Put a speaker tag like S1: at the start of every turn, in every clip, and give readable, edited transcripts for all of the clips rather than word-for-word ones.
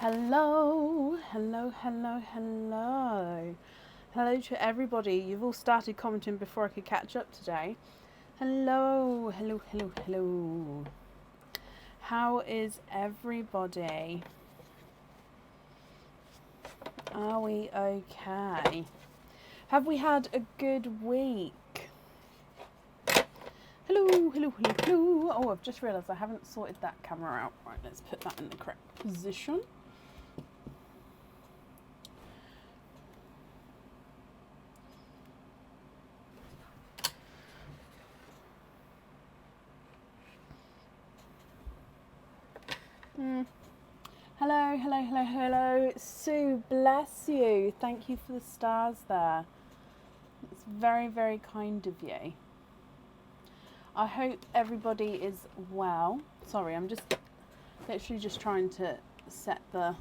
S1: Hello, hello, hello, hello. Hello to everybody. You've all started commenting before I could catch up today. Hello, hello, hello, hello. How is everybody? Are we okay? Have we had a good week? Hello, hello, hello, hello. Oh, I've just realised I haven't sorted that camera out. Right, let's put that in the correct position. Hello, hello, hello, hello. Sue, bless you. Thank you for the stars there. It's very, very kind of you. I hope everybody is well. Sorry, I'm just literally just trying to set the...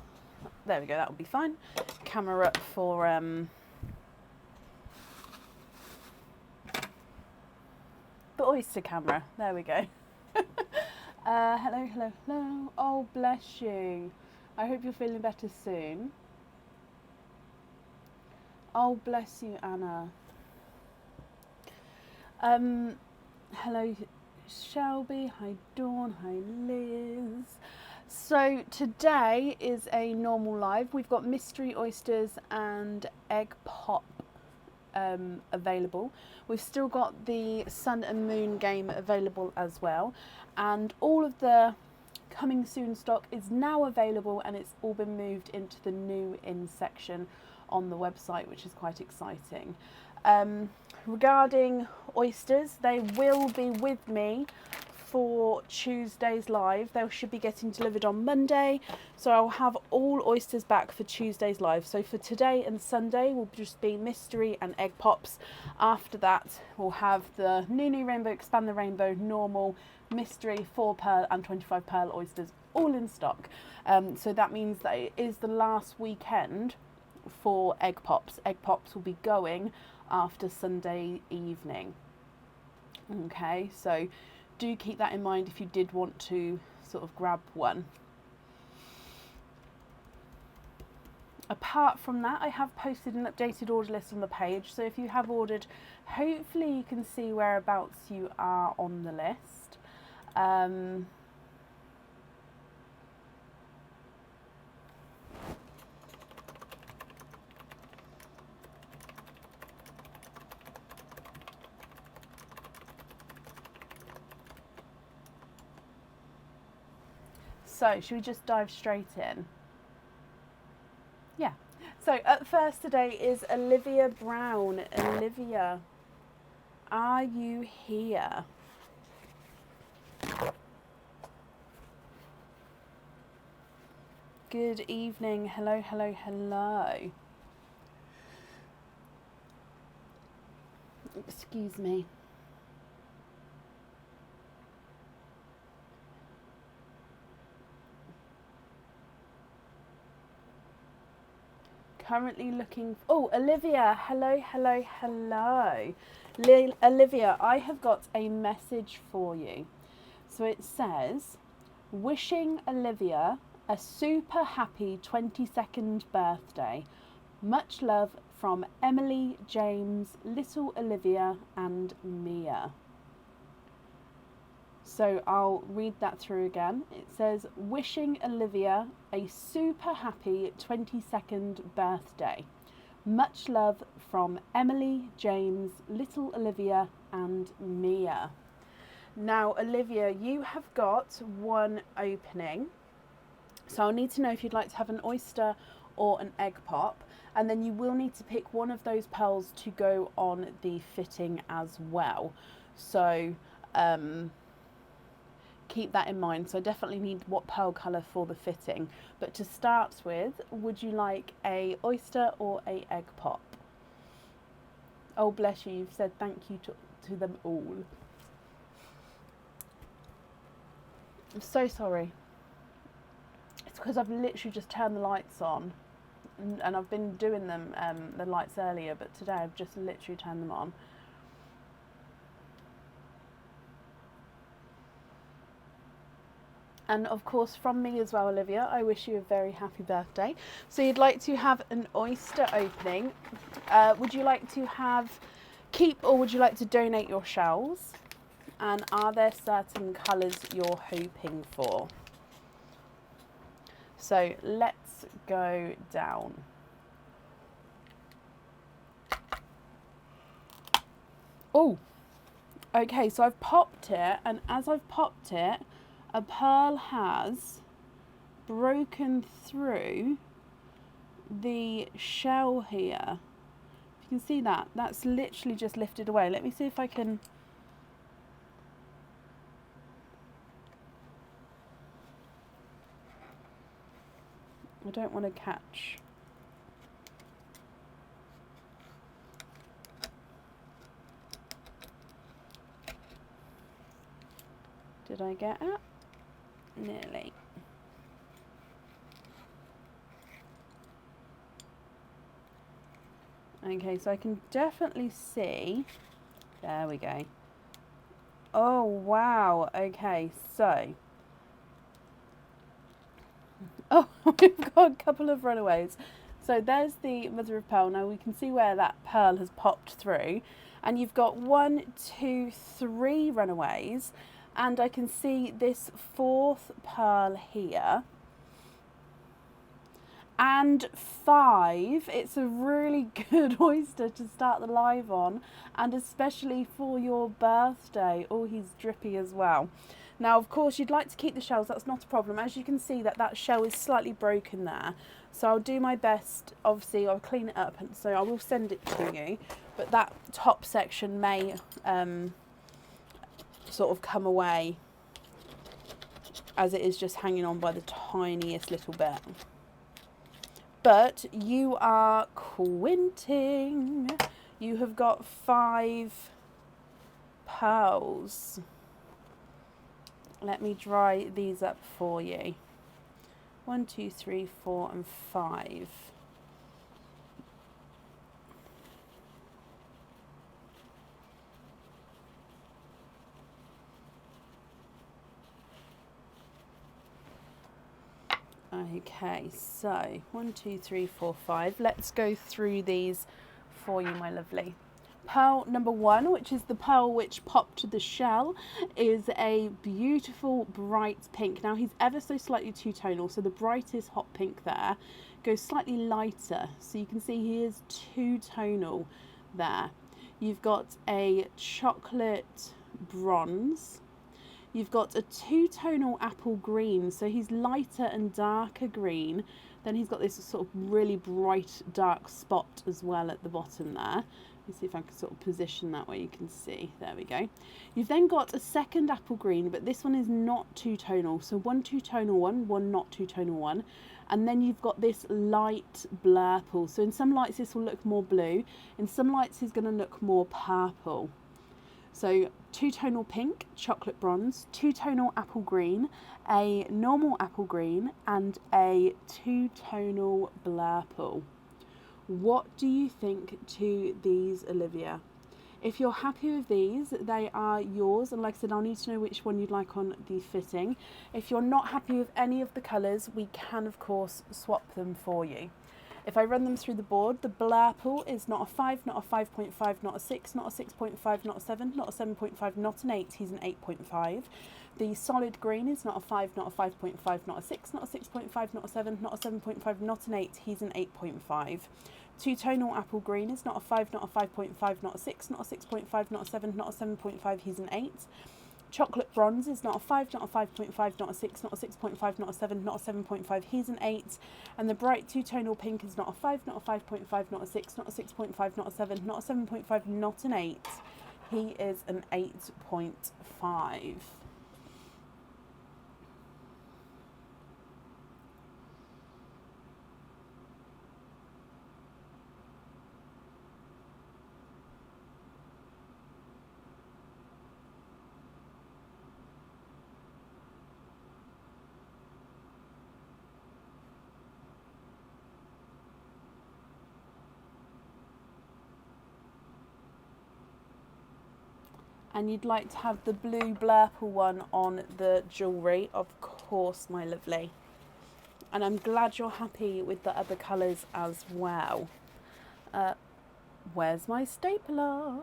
S1: There we go, that'll be fine. Camera up for... the oyster camera. There we go. Hello, hello, hello. Oh, bless you. I hope you're feeling better soon. Oh, bless you, Anna. Hello, Shelby. Hi, Dawn. Hi, Liz. So today is a normal live. We've got mystery oysters and egg pop available. We've still got the sun and moon game available as well, and all of the coming soon stock is now available, and it's all been moved into the new in section on the website, which is quite exciting. Regarding oysters, they will be with me for Tuesday's live. They should be getting delivered on Monday, so I'll have all oysters back for Tuesday's live. So for today and Sunday will just be mystery and egg pops. After that we'll have the new rainbow, expand the rainbow, normal, mystery, 4 pearl and 25 pearl oysters all in stock. So that means that it is the last weekend for egg pops. Egg pops will be going after Sunday evening. Okay, so do keep that in mind if you did want to sort of grab one. Apart from that, I have posted an updated order list on the page, so if you have ordered, hopefully you can see whereabouts you are on the list. So, should we just dive straight in? Yeah. So, up first today is Olivia Brown. Olivia, are you here? Good evening. Hello, hello, hello. Excuse me. Currently looking... Oh, Olivia. Hello, hello, hello. Olivia, I have got a message for you. So it says, wishing Olivia a super happy 22nd birthday. Much love from Emily, James, little Olivia and Mia. So I'll read that through again. It says, wishing Olivia a super happy 22nd birthday. Much love from Emily, James, little Olivia and Mia. Now, Olivia, you have got one opening. So I'll need to know if you'd like to have an oyster or an egg pop. And then you will need to pick one of those pearls to go on the fitting as well. So, keep that in mind. So I definitely need what pearl colour for the fitting. But to start with, would you like a oyster or a egg pop? Oh, bless you, you've said thank you to them all. I'm so sorry. It's because I've literally just turned the lights on, and I've been doing them, the lights earlier, but today I've just literally turned them on. And of course from me as well, Olivia, I wish you a very happy birthday. So you'd like to have an oyster opening. Would you like to keep, or would you like to donate your shells? And are there certain colours you're hoping for? So let's go down. Oh, okay, so I've popped it, and as I've popped it, a pearl has broken through the shell here. You can see that. That's literally just lifted away. Let me see if I can... I don't want to catch... Did I get it? Nearly. Okay, so I can definitely see. There we go. Oh, wow. Okay, so. Oh, we've got a couple of runaways. So there's the mother of pearl. Now we can see where that pearl has popped through. And you've got 1, 2, 3 runaways. And I can see this 4th pearl here. And 5. It's a really good oyster to start the live on, and especially for your birthday. Oh, he's drippy as well. Now, of course, you'd like to keep the shells. That's not a problem. As you can see, that shell is slightly broken there. So I'll do my best. Obviously, I'll clean it up, and so I will send it to you. But that top section may sort of come away, as it is just hanging on by the tiniest little bit. But you are quinting. You have got 5 pearls. Let me dry these up for you. 1, 2, 3, 4, and 5. Okay, so 1, 2, 3, 4, 5. Let's go through these for you, my lovely. Pearl number 1, which is the pearl which popped the shell, is a beautiful bright pink. Now he's ever so slightly two-tonal, so the brightest hot pink there goes slightly lighter. So you can see he is two-tonal there. You've got a chocolate bronze. You've got a two-tonal apple green, so he's lighter and darker green. Then he's got this sort of really bright dark spot as well at the bottom there. Let me see if I can sort of position that where you can see. There we go. You've then got a second apple green, but this one is not two-tonal. So 1 two-tonal one, 1 not two-tonal one. And then you've got this light blurple. So in some lights this will look more blue. In some lights it's going to look more purple. So two-tonal pink, chocolate bronze, two-tonal apple green, a normal apple green, and a two-tonal blurple. What do you think to these, Olivia? If you're happy with these, they are yours. And like I said, I'll need to know which one you'd like on the fitting. If you're not happy with any of the colours, we can, of course, swap them for you. If I run them through the board, the blurple is not a 5, not a 5.5, not a 6, not a 6.5, not a 7, not a 7.5, not an 8, he's an 8.5. The solid green is not a 5, not a 5.5, not a 6, not a 6.5, not a 7, not a 7.5, not an 8, he's an 8.5. Two-tonal apple green is not a 5, not a 5.5, not a 6, not a 6.5, not a 7, not a 7.5, he's an 8. Chocolate bronze is not a 5, not a 5.5, not a 6, not a 6.5, not a 7, not a 7.5, he's an 8. And the bright two-tonal pink is not a 5, not a 5.5, not a 6, not a 6.5, not a 7, not a 7.5, not an 8. He is an 8.5. And you'd like to have the blue blurple one on the jewellery, of course, my lovely. And I'm glad you're happy with the other colours as well. Where's my stapler?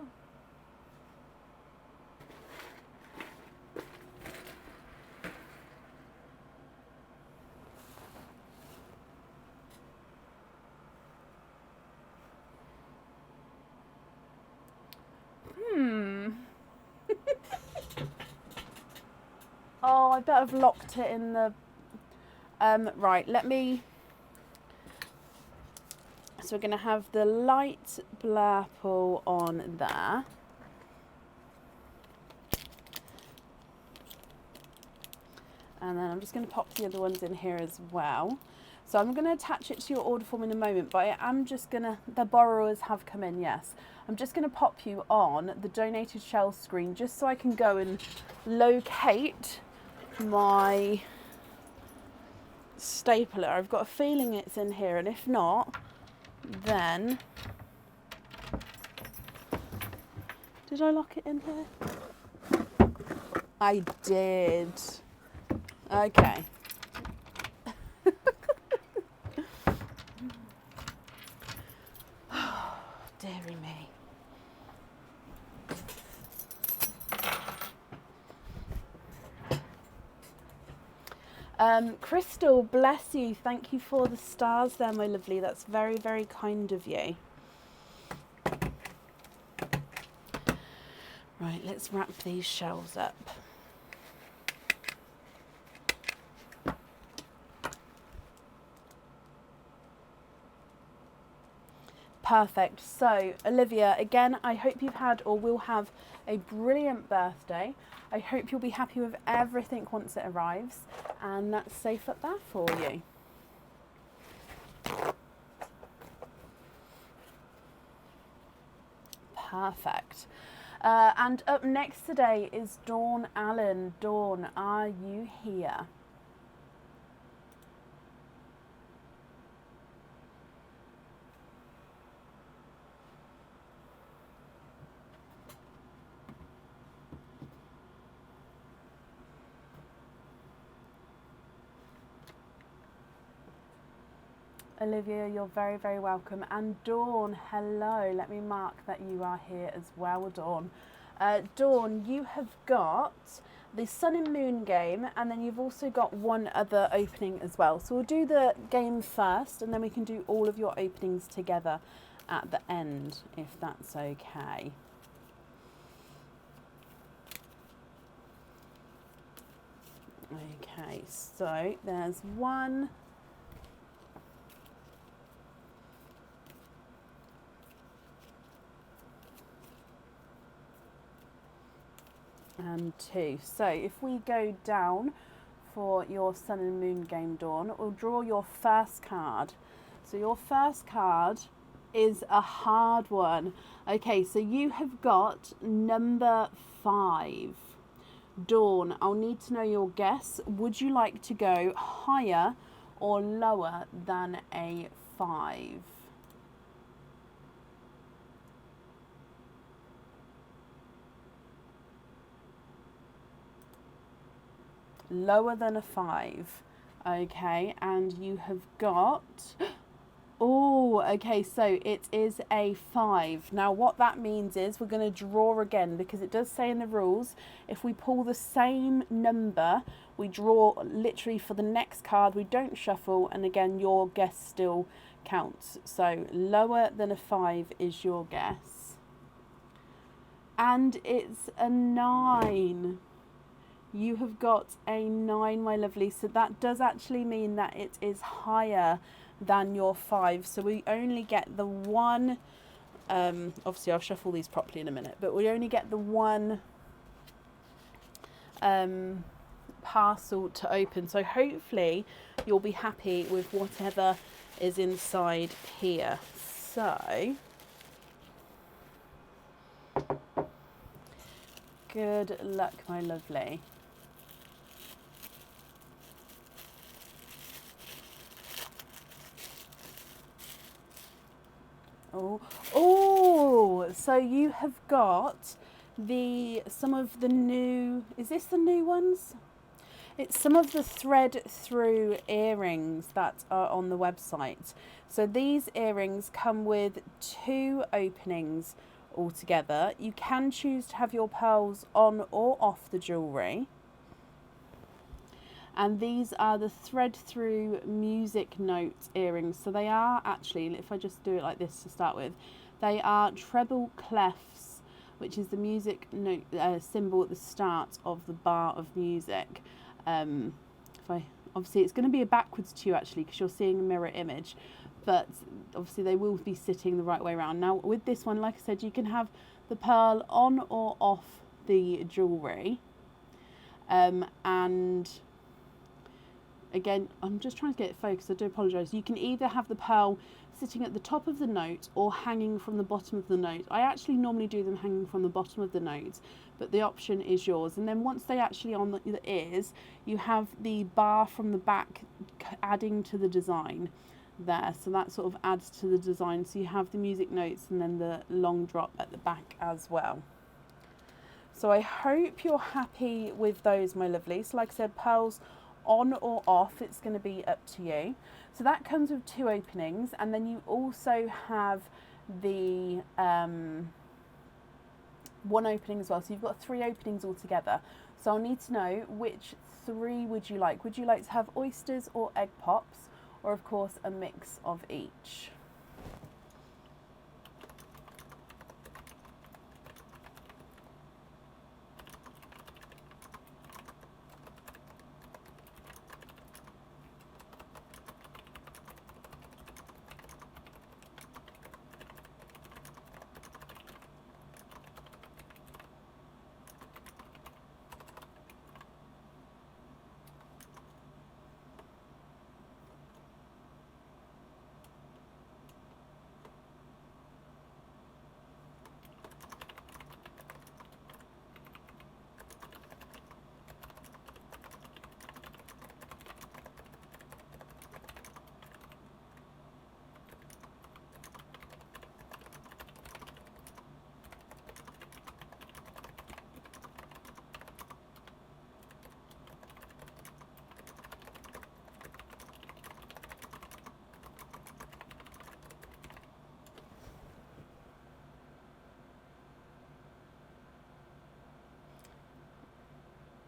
S1: Oh, I bet I've locked it in the... right, let me... So we're going to have the light blurple on there. And then I'm just going to pop the other ones in here as well. So I'm going to attach it to your order form in a moment, but I am just going to... The borrowers have come in, yes. I'm just going to pop you on the donated shell screen just so I can go and locate my stapler. I've got a feeling it's in here, and if not, then... Did I lock it in here? I did. Okay. Dearie me. Crystal, bless you. Thank you for the stars there, my lovely. That's very, very kind of you. Right, let's wrap these shells up. Perfect. So, Olivia, again, I hope you've had or will have a brilliant birthday. I hope you'll be happy with everything once it arrives, and that's safe up there for you. Perfect. And up next today is Dawn Allen. Dawn, are you here? Olivia, you're very, very welcome. And Dawn, hello. Let me mark that you are here as well, Dawn. Dawn, you have got the Sun and Moon game, and then you've also got one other opening as well. So we'll do the game first, and then we can do all of your openings together at the end, if that's okay. Okay, so there's one. And two. So if we go down for your Sun and Moon game, Dawn, we'll draw your first card. So your first card is a hard one. Okay, so you have got number 5. Dawn, I'll need to know your guess. Would you like to go higher or lower than a 5? Lower than a 5. Okay, and you have got... Oh, okay, so it is a 5. Now what that means is we're going to draw again, because it does say in the rules, if we pull the same number, we draw literally for the next card, we don't shuffle, and again your guess still counts. So lower than a 5 is your guess. And it's a 9. You have got a 9, my lovely. So that does actually mean that it is higher than your 5. So we only get the one, obviously I'll shuffle these properly in a minute, but we only get the one parcel to open. So hopefully you'll be happy with whatever is inside here. So good luck, my lovely. Oh, so you have got some of the new, is this the new ones? It's some of the thread through earrings that are on the website. So these earrings come with 2 openings altogether. You can choose to have your pearls on or off the jewellery. And these are the thread through music note earrings. So they are actually, if I just do it like this to start with, they are treble clefs, which is the music note symbol at the start of the bar of music. Obviously it's going to be a backwards to you actually, because you're seeing a mirror image, but obviously they will be sitting the right way around. Now with this one, like I said, you can have the pearl on or off the jewellery, and again, I'm just trying to get it focused, I do apologise. You can either have the pearl sitting at the top of the note or hanging from the bottom of the note. I actually normally do them hanging from the bottom of the note, but the option is yours. And then once they actually on the ears, you have the bar from the back adding to the design there. So that sort of adds to the design. So you have the music notes and then the long drop at the back as well. So I hope you're happy with those, my lovely. So like I said, pearls on or off, it's going to be up to you. So that comes with 2 openings, and then you also have the 1 opening as well. So you've got 3 openings altogether. So I'll need to know which 3 would you like. Would you like to have oysters or egg pops, or of course a mix of each?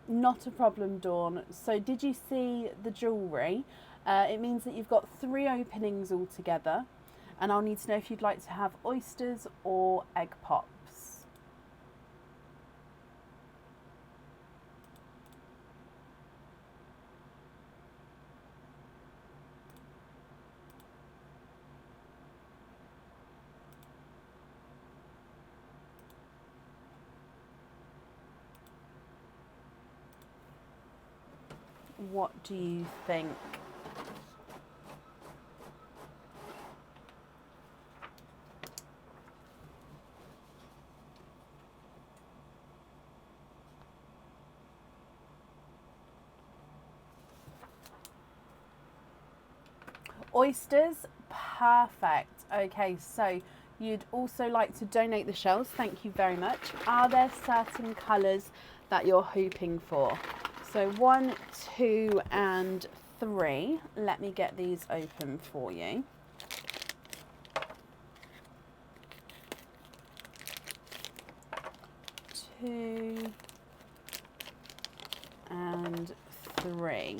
S1: Not a problem, Dawn. So did you see the jewellery? It means that you've got 3 openings altogether, and I'll need to know if you'd like to have oysters or egg pops. What do you think? Oysters, perfect. Okay, so you'd also like to donate the shells. Thank you very much. Are there certain colours that you're hoping for? So 1, 2 and 3. Let me get these open for you. Two and 3.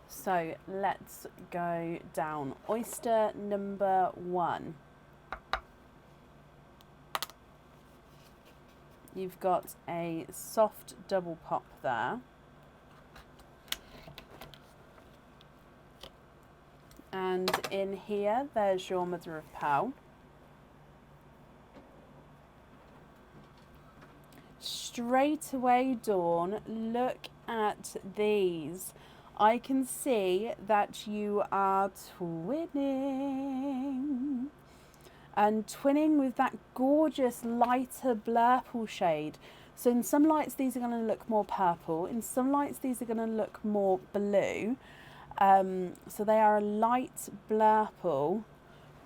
S1: So let's go down. Oyster number 1. You've got a soft double pop there. And in here, there's your mother of pearl. Straight away, Dawn, look at these. I can see that you are twinning. And twinning with that gorgeous lighter blurple shade. So in some lights these are going to look more purple, in some lights these are going to look more blue. So they are a light blurple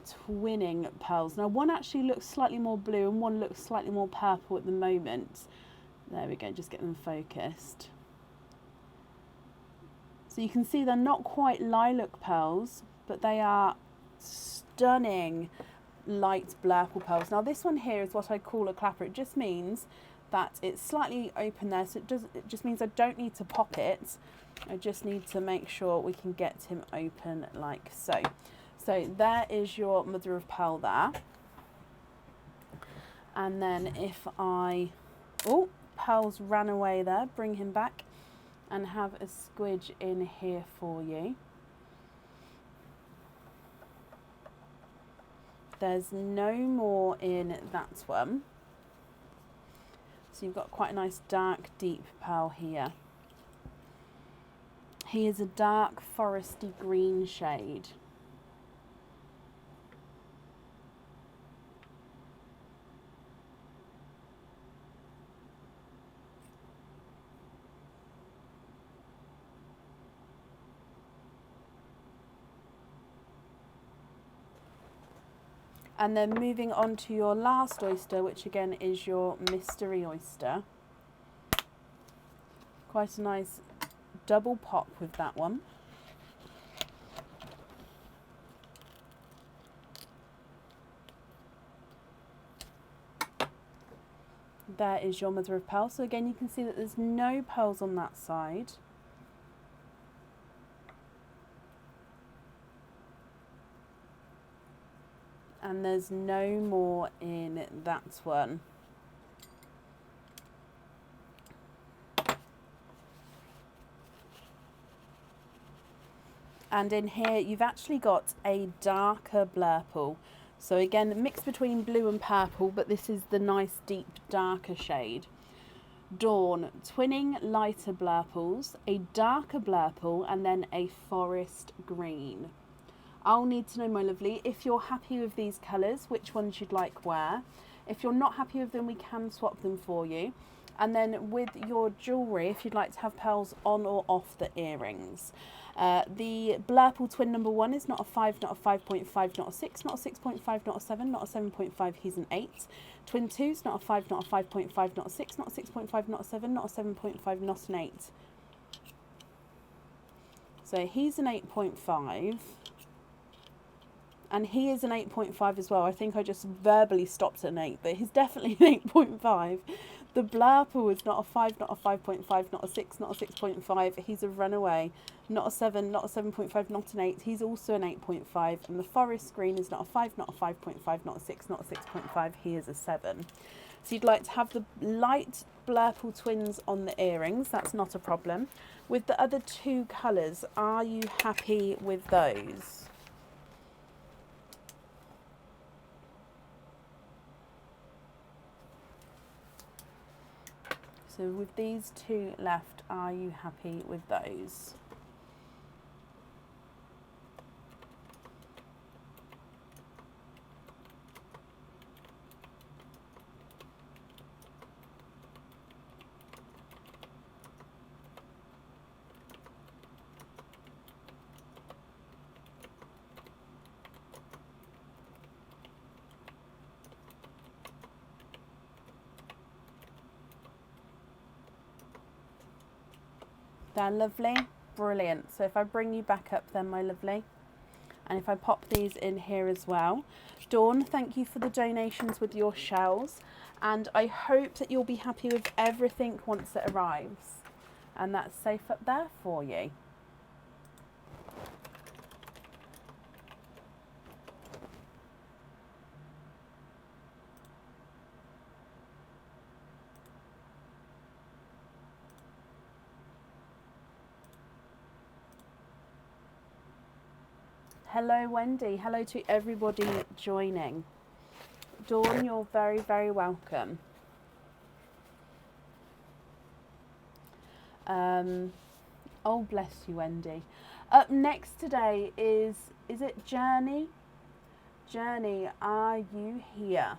S1: twinning pearls. Now one actually looks slightly more blue and one looks slightly more purple at the moment. There we go, just get them focused. So you can see they're not quite lilac pearls, but they are stunning light blurple pearls. Now this one here is what I call a clapper. It just means that it's slightly open there, so it just means I don't need to pop it. I just need to make sure we can get him open like so. So there is your mother of pearl there. And then if I, oh, pearls ran away there, bring him back and have a squidge in here for you. There's no more in that one. So you've got quite a nice dark, deep pearl here. He is a dark foresty green shade. And then moving on to your last oyster, which again is your mystery oyster. Quite a nice double pop with that one. There is your mother of pearl. So again, you can see that there's no pearls on that side. And there's no more in that one. And in here you've actually got a darker blurple. So again, mixed between blue and purple, but this is the nice deep darker shade. Dawn, twinning lighter blurples, a darker blurple, and then a forest green. I'll need to know, my lovely, if you're happy with these colours, which ones you'd like where. If you're not happy with them, we can swap them for you. And then with your jewellery, if you'd like to have pearls on or off the earrings. The blurple twin number 1 is not a 5, not a 5.5, not a 6, not a 6.5, not a 7, not a 7.5, he's an 8. Twin 2's not a 5, not a 5.5, not a 6, not a 6.5, not a 7, not a 7.5, not an 8. So he's an 8.5. And he is an 8.5 as well. I think I just verbally stopped at an 8, but he's definitely an 8.5. The blurple is not a 5, not a 5.5, not a 6, not a 6.5. He's a runaway. Not a 7, not a 7.5, not an 8. He's also an 8.5. And the forest green is not a 5, not a 5.5, not a 6, not a 6.5. He is a 7. So you'd like to have the light blurple twins on the earrings. That's not a problem. With the other two colours, are you happy with those? So with these two left, are you happy with those? They're lovely, brilliant. So if I bring you back up then, my lovely, and if I pop these in here as well. Dawn, thank you for the donations with your shells, and I hope that you'll be happy with everything once it arrives. And that's safe up there for you. Hello, Wendy. Hello to everybody joining. Dawn, you're very, very welcome. Oh, bless you, Wendy. Up next today is it Journey? Journey, are you here?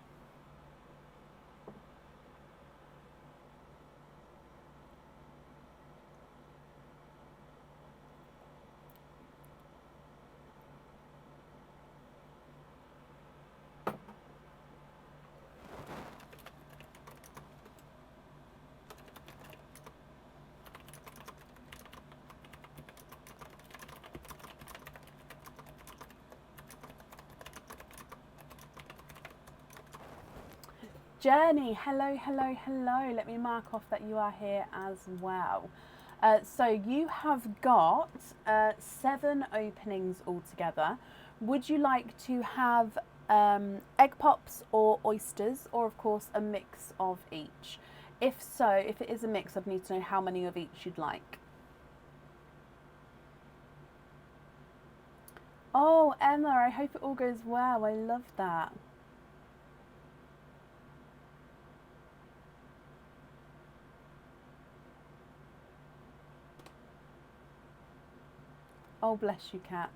S1: Journey, hello, hello, hello. Let me mark off that you are here as well. So you have got 7 openings altogether. Would you like to have egg pops or oysters, or of course a mix of each? If so, if it is a mix, I'd need to know how many of each you'd like. Oh, Emma, I hope it all goes well. I love that. Oh, bless you, Kat.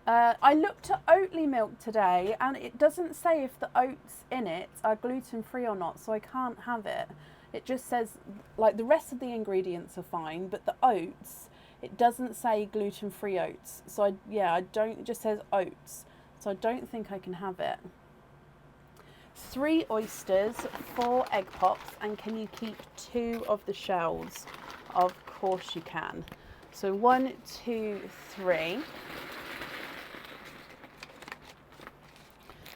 S1: I looked at Oatly milk today and it doesn't say if the oats in it are gluten-free or not, so I can't have it. It just says, like, the rest of the ingredients are fine, but the oats, it doesn't say gluten-free oats. So it just says oats. So I don't think I can have it. 3 oysters, 4 egg pops, and can you keep 2 of the shells? Of course you can. So 1, 2, 3.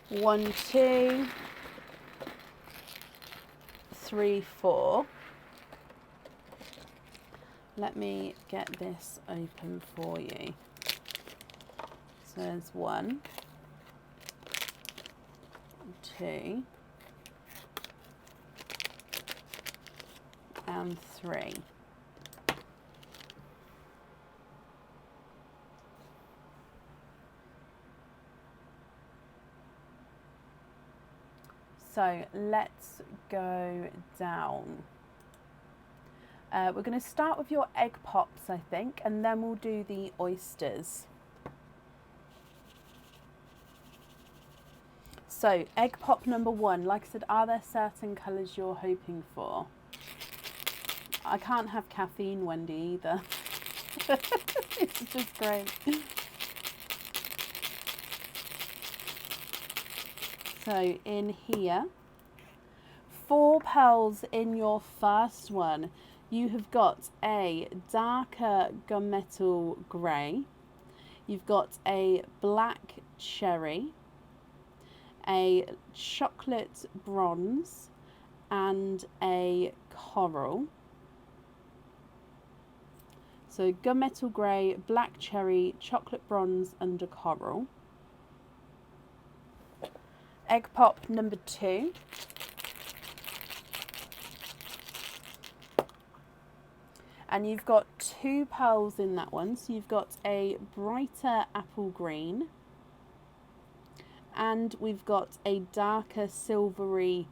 S1: 1, 2, 3, 4. Let me get this open for you. So there's 1, 2, and 3. So let's go down. We're going to start with your egg pops, I think, and then we'll do the oysters. So egg pop number 1, like I said, are there certain colours you're hoping for? I can't have caffeine, Wendy, either. It's just great. So in here, 4 pearls in your first one. You have got a darker gunmetal grey. You've got a black cherry, a chocolate bronze, and a coral. So gunmetal grey, black cherry, chocolate bronze, and a coral. Egg pop number 2. And you've got 2 pearls in that one. So you've got a brighter apple green, and we've got a darker silvery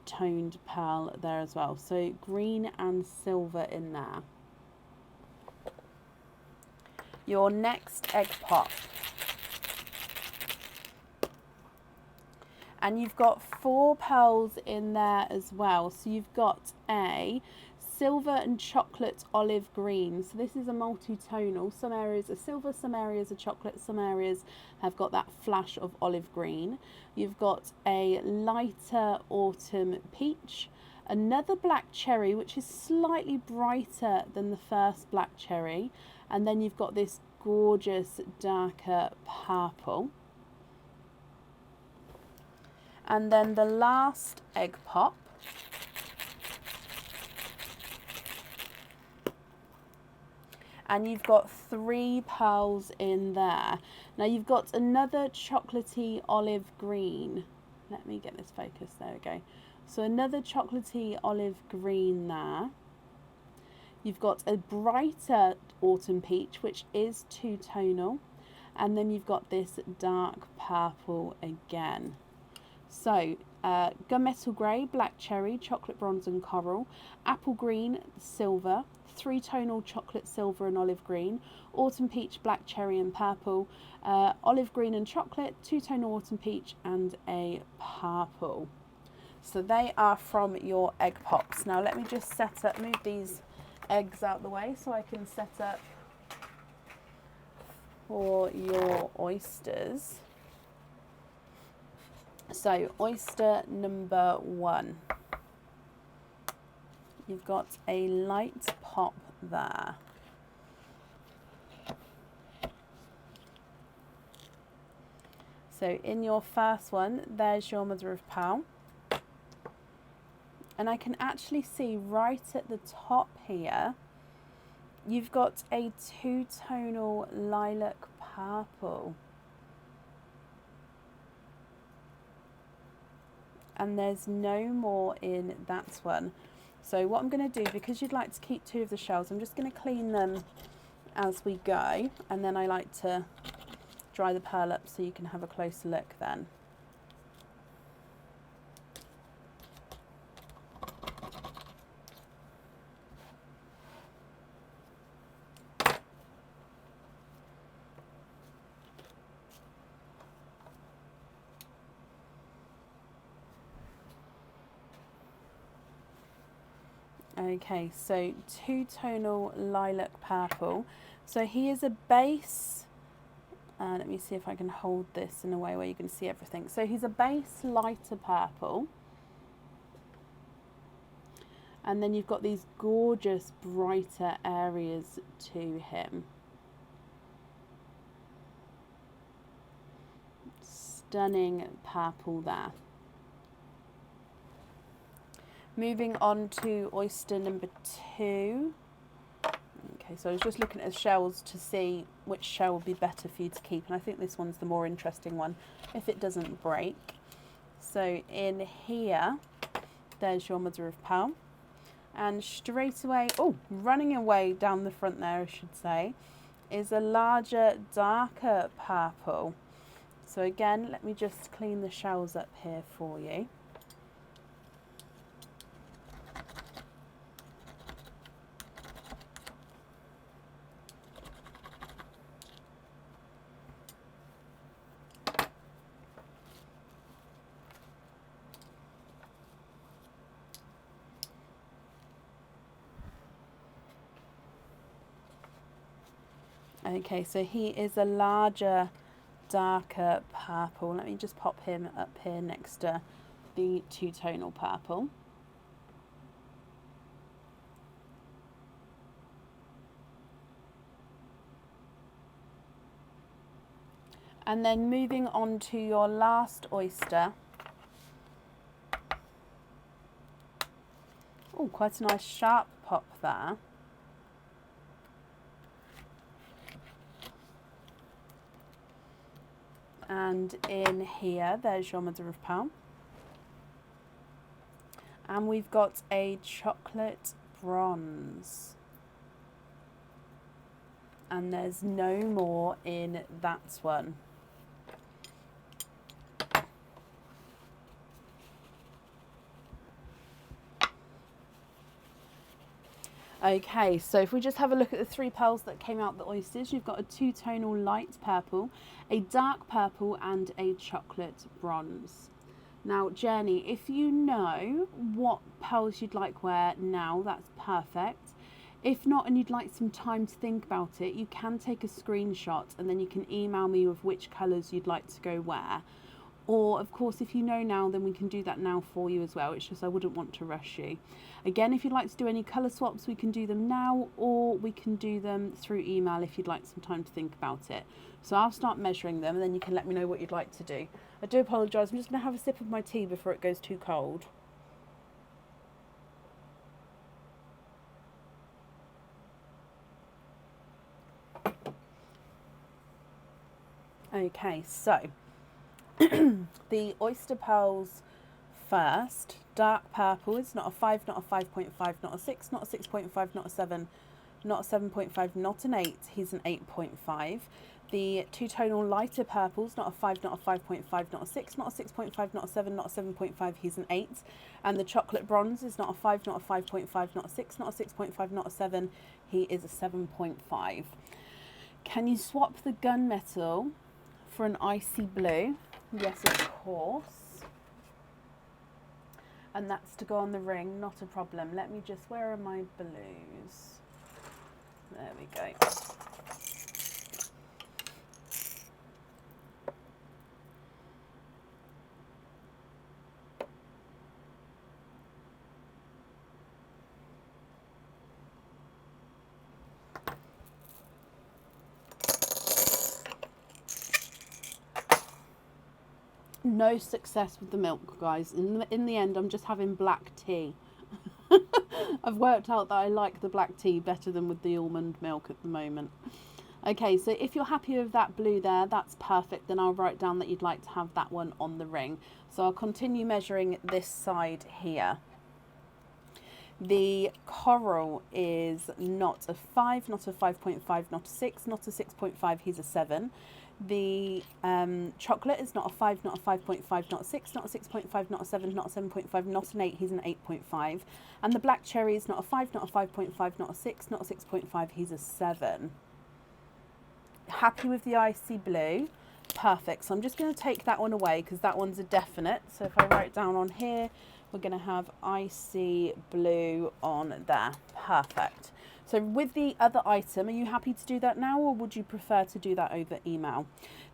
S1: toned pearl there as well. So green and silver in there. Your next egg pop. And you've got 4 pearls in there as well. So you've got a silver and chocolate olive green. So this is a multi-tonal. Some areas are silver, some areas are chocolate, some areas have got that flash of olive green. You've got a lighter autumn peach, another black cherry, which is slightly brighter than the first black cherry, and then you've got this gorgeous darker purple. And then the last egg pop. And you've got 3 pearls in there. Now you've got another chocolatey olive green. Let me get this focused, there we go. So another chocolatey olive green there. You've got a brighter autumn peach, which is 2-tonal. And then you've got this dark purple again. So gunmetal grey, black cherry, chocolate bronze and coral, apple green, silver, 3-tonal chocolate silver and olive green, autumn peach, black cherry and purple, olive green and chocolate, 2-tonal autumn peach and a purple. So they are from your egg pops. Now let me just set up, move these eggs out the way so I can set up for your oysters. So oyster number 1. You've got a light pop there. So in your first one, there's your mother of pearl. And I can actually see right at the top here, you've got a two-tonal lilac purple. And there's no more in that one. So what I'm going to do, because you'd like to keep two of the shells, I'm just going to clean them as we go. And then I like to dry the pearl up so you can have a closer look then. Okay, so two-tonal lilac purple. So he is a base, let me see if I can hold this in a way where you can see everything. So he's a base lighter purple. And then you've got these gorgeous brighter areas to him. Stunning purple there. Moving on to oyster number 2. Okay, so I was just looking at the shells to see which shell would be better for you to keep. And I think this one's the more interesting one if it doesn't break. So in here, there's your mother of pearl. And straight away, running away down the front there, I should say, is a larger, darker purple. So again, let me just clean the shells up here for you. Okay, so he is a larger, darker purple. Let me just pop him up here next to the two-tonal purple. And then moving on to your last oyster. Oh, quite a nice sharp pop there. And in here, there's your mother of pearl. And we've got a chocolate bronze. And there's no more in that one. Okay, so if we just have a look at the 3 pearls that came out the oysters, you've got a two-tonal light purple, a dark purple and a chocolate bronze. Now, Jenny, if you know what pearls you'd like where now, that's perfect. If not, and you'd like some time to think about it, you can take a screenshot and then you can email me with which colours you'd like to go where. Or, of course, if you know now, then we can do that now for you as well. It's just I wouldn't want to rush you. Again, if you'd like to do any colour swaps, we can do them now, or we can do them through email if you'd like some time to think about it. So I'll start measuring them, and then you can let me know what you'd like to do. I do apologise. I'm just going to have a sip of my tea before it goes too cold. Okay, so the oyster pearls first. Dark purple is not a 5, not a 5.5, not a 6, not a 6.5, not a 7, not a 7.5, not an 8. He's an 8.5. The two-tonal lighter purples, not a 5, not a 5.5, not a 6, not a 6.5, not a 7, not a 7.5, he's an 8. And the chocolate bronze is not a 5, not a 5.5, not a 6, not a 6.5, not a 7, he is a 7.5. Can you swap the gunmetal for an icy blue? Yes, of course. And that's to go on the ring, not a problem. Let me just, where are my blues? There we go. No success with the milk, guys. In the end, I'm just having black tea. I've worked out that I like the black tea better than with the almond milk at the moment. Okay, so if you're happy with that blue there, that's perfect. Then I'll write down that you'd like to have that one on the ring. So I'll continue measuring this side here. The coral is not a 5, not a 5.5, not a 6, not a 6.5, he's a 7. The chocolate is not a 5, not a 5.5, not a 6, not a 6.5, not a 7, not a 7.5, not an 8, he's an 8.5. And the black cherry is not a 5, not a 5.5, not a 6, not a 6.5, he's a 7. Happy with the icy blue? Perfect. So I'm just going to take that one away because that one's a definite. So if I write down on here, we're going to have icy blue on there. Perfect. So with the other item, are you happy to do that now, or would you prefer to do that over email?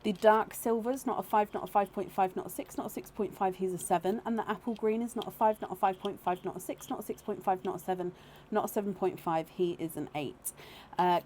S1: The dark silver is not a 5, not a 5.5, not a 6, not a 6.5, he's a 7. And the apple green is not a 5, not a 5.5, not a 6, not a 6.5, not a 7, not a 7.5, he is an 8.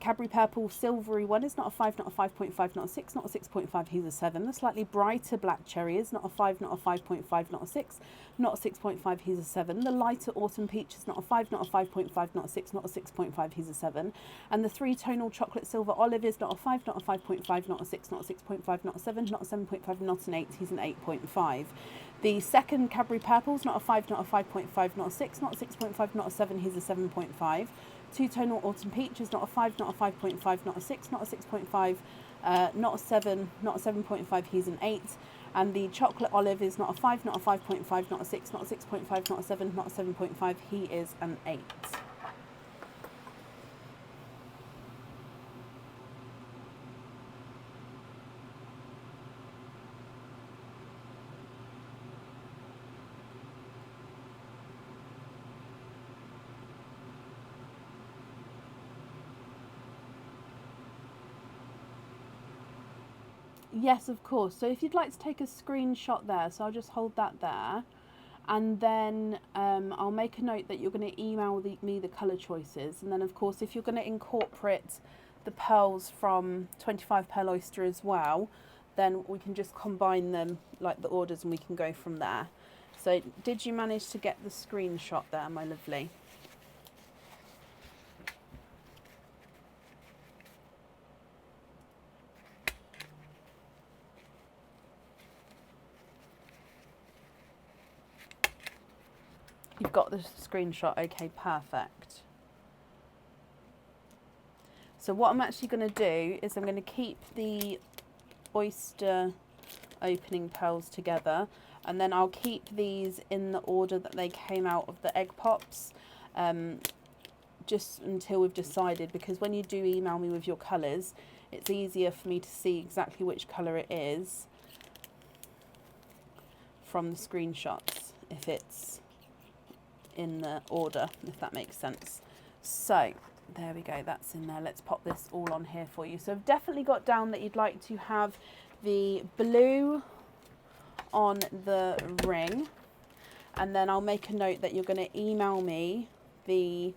S1: Cadbury purple silvery one is not a 5, not a 5.5, not a 6, not a 6.5, he's a 7. The slightly brighter black cherry is not a 5, not a 5.5, not a 6, not a 6.5, he's a 7. The lighter autumn peach is not a 5, not a 5.5, not a 6, not a 6.5, he's a 7. And the three-tonal chocolate silver olive is not a 5, not a 5.5, not a 6, not a 6.5, not a 7, not a 7.5, not an 8, he's an 8.5. The second Cadbury purple is not a 5, not a 5.5, not a 6, not a 6.5, not a 7, he's a 7.5. Two-tonal autumn peach is not a 5, not a 5.5, not a 6, not a 6.5, not a 7, not a 7.5, he's an 8. And the chocolate olive is not a 5, not a 5.5, not a 6, not a 6.5, not a 7, not a 7.5, he is an 8. Yes, of course. So if you'd like to take a screenshot there, so I'll just hold that there. And then I'll make a note that you're going to email me the colour choices. And then, of course, if you're going to incorporate the pearls from 25 Pearl Oyster as well, then we can just combine them like the orders and we can go from there. So did you manage to get the screenshot there, my lovely? You've got the screenshot, okay, perfect. So what I'm actually going to do is I'm going to keep the oyster opening pearls together, and then I'll keep these in the order that they came out of the egg pops, just until we've decided, because when you do email me with your colours, it's easier for me to see exactly which colour it is from the screenshots if it's in the order, if that makes sense. So there we go, that's in there. Let's pop this all on here for you. So I've definitely got down that you'd like to have the blue on the ring, and then I'll make a note that you're going to email me the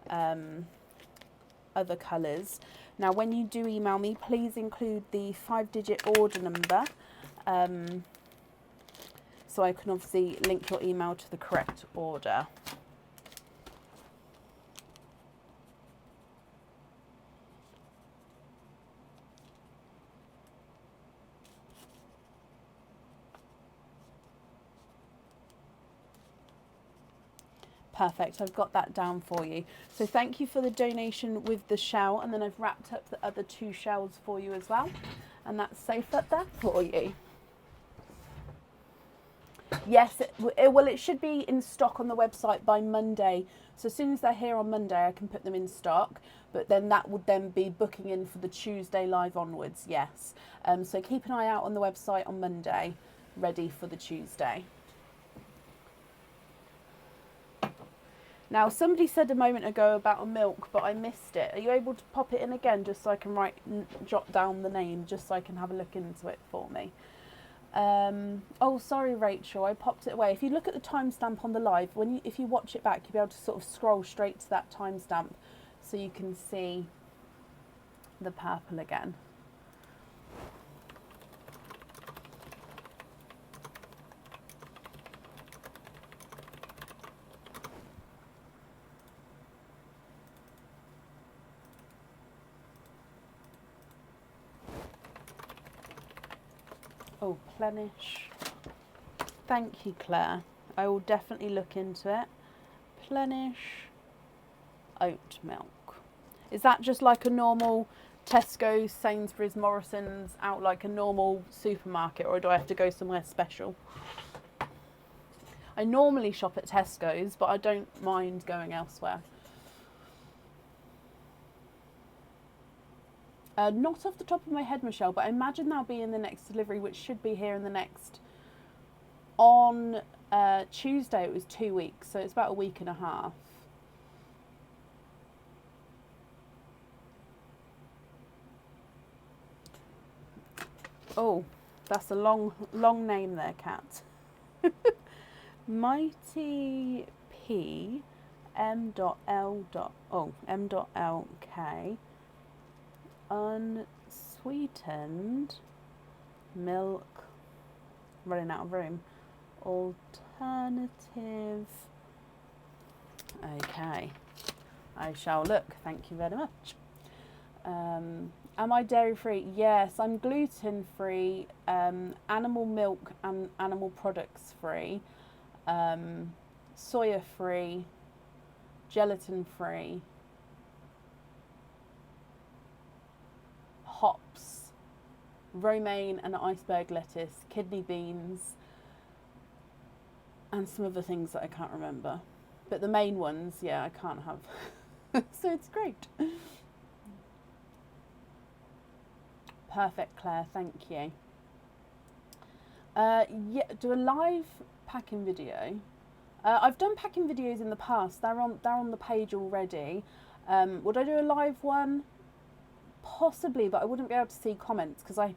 S1: other colours. Now when you do email me, please include the 5-digit order number, so I can obviously link your email to the correct order. Perfect, I've got that down for you. So thank you for the donation with the shell, and then I've wrapped up the other 2 shells for you as well. And that's safe up there for you. Yes, it should be in stock on the website by Monday. So as soon as they're here on Monday, I can put them in stock. But then that would then be booking in for the Tuesday live onwards, yes. So keep an eye out on the website on Monday, ready for the Tuesday. Now, somebody said a moment ago about a milk, but I missed it. Are you able to pop it in again, just so I can jot down the name, just so I can have a look into it for me? Oh, sorry, Rachel, I popped it away. If you look at the timestamp on the live, if you watch it back, you'll be able to sort of scroll straight to that timestamp, so you can see the purple again. Oh, Plenish. Thank you, Claire. I will definitely look into it. Plenish oat milk. Is that just like a normal Tesco's, Sainsbury's, Morrison's, out like a normal supermarket, or do I have to go somewhere special? I normally shop at Tesco's, but I don't mind going elsewhere. Not off the top of my head, Michelle, but I imagine that'll be in the next delivery, which should be here in the next... On Tuesday it was 2 weeks, so it's about a week and a half. Oh, that's a long name there, Kat. Mighty P M.L.K unsweetened milk, running out of room, alternative. Okay, I shall look. Thank you very much. Am I dairy free? Yes, I'm gluten free, animal milk and animal products free, soya free, gelatin free, hops, romaine and iceberg lettuce, kidney beans, and some other things that I can't remember. But the main ones, yeah, I can't have. So it's great. Perfect, Claire, thank you. Yeah, do a live packing video. I've done packing videos in the past. They're on the page already. Would I do a live one? Possibly, but I wouldn't be able to see comments, because I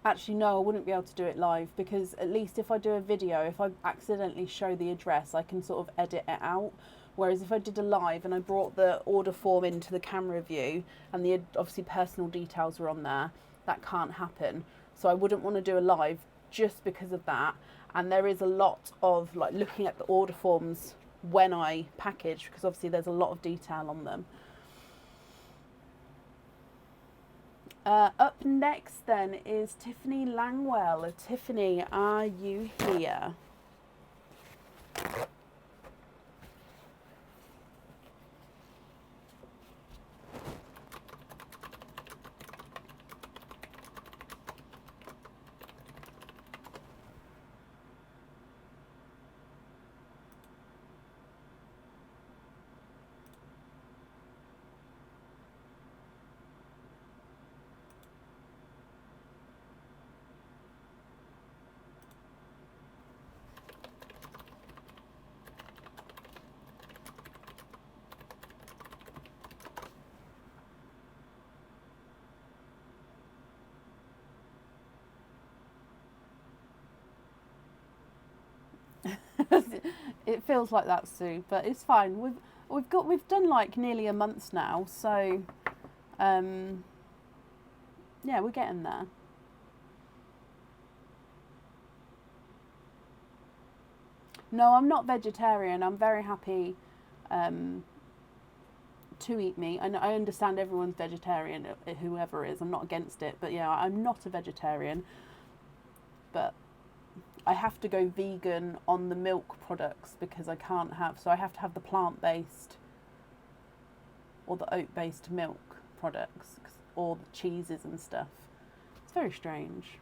S1: wouldn't be able to do it live, because at least if I do a video, if I accidentally show the address, I can sort of edit it out. Whereas if I did a live and I brought the order form into the camera view and the obviously personal details were on there, that can't happen. So I wouldn't want to do a live just because of that. And there is a lot of like looking at the order forms when I package, because obviously there's a lot of detail on them. Up next then is Tiffany Langwell. Tiffany, are you here? It feels like that, Sue, but it's fine. We've done like nearly a month now, so yeah, we're getting there. No, I'm not vegetarian. I'm very happy to eat meat. I understand everyone's vegetarian, whoever is. I'm not against it, but yeah, I'm not a vegetarian. But I have to go vegan on the milk products because I can't have, so I have to have the plant-based or the oat-based milk products or the cheeses and stuff. It's very strange.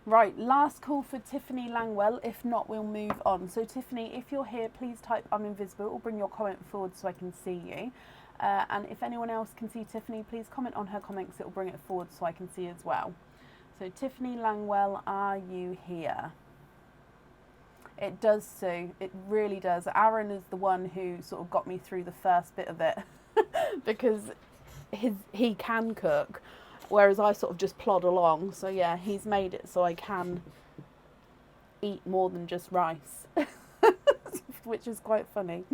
S1: Right, last call for Tiffany Langwell. If not, we'll move on. So Tiffany, if you're here, please type I'm invisible or bring your comment forward so I can see you. And if anyone else can see Tiffany, please comment on her comments. It will bring it forward so I can see as well. So Tiffany Langwell, are you here? It does, Sue. It really does. Aaron is the one who sort of got me through the first bit of it because he can cook, whereas I sort of just plod along. So yeah, he's made it so I can eat more than just rice, which is quite funny.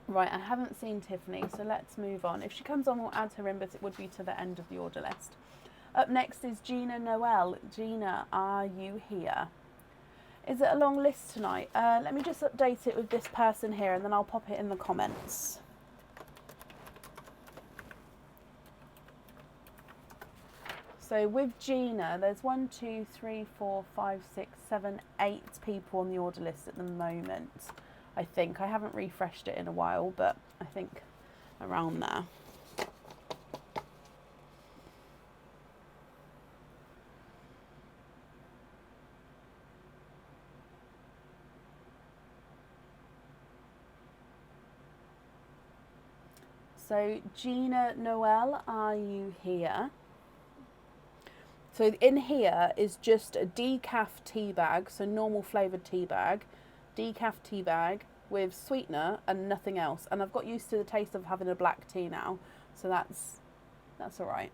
S1: Right, I haven't seen Tiffany, so let's move on. If she comes on, we'll add her in, but it would be to the end of the order list. Up next is Gina Noel. Gina, are you here? Is it a long list tonight? Let me just update it with this person here and then I'll pop it in the comments. So with Gina, there's 1, 2, 3, 4, 5, 6, 7, 8 people on the order list at the moment. I think. I haven't refreshed it in a while, but I think around there. So Gina Noel, are you here? So in here is just a decaf tea bag, so normal flavoured tea bag, decaf tea bag with sweetener and nothing else. And I've got used to the taste of having a black tea now, so that's all right.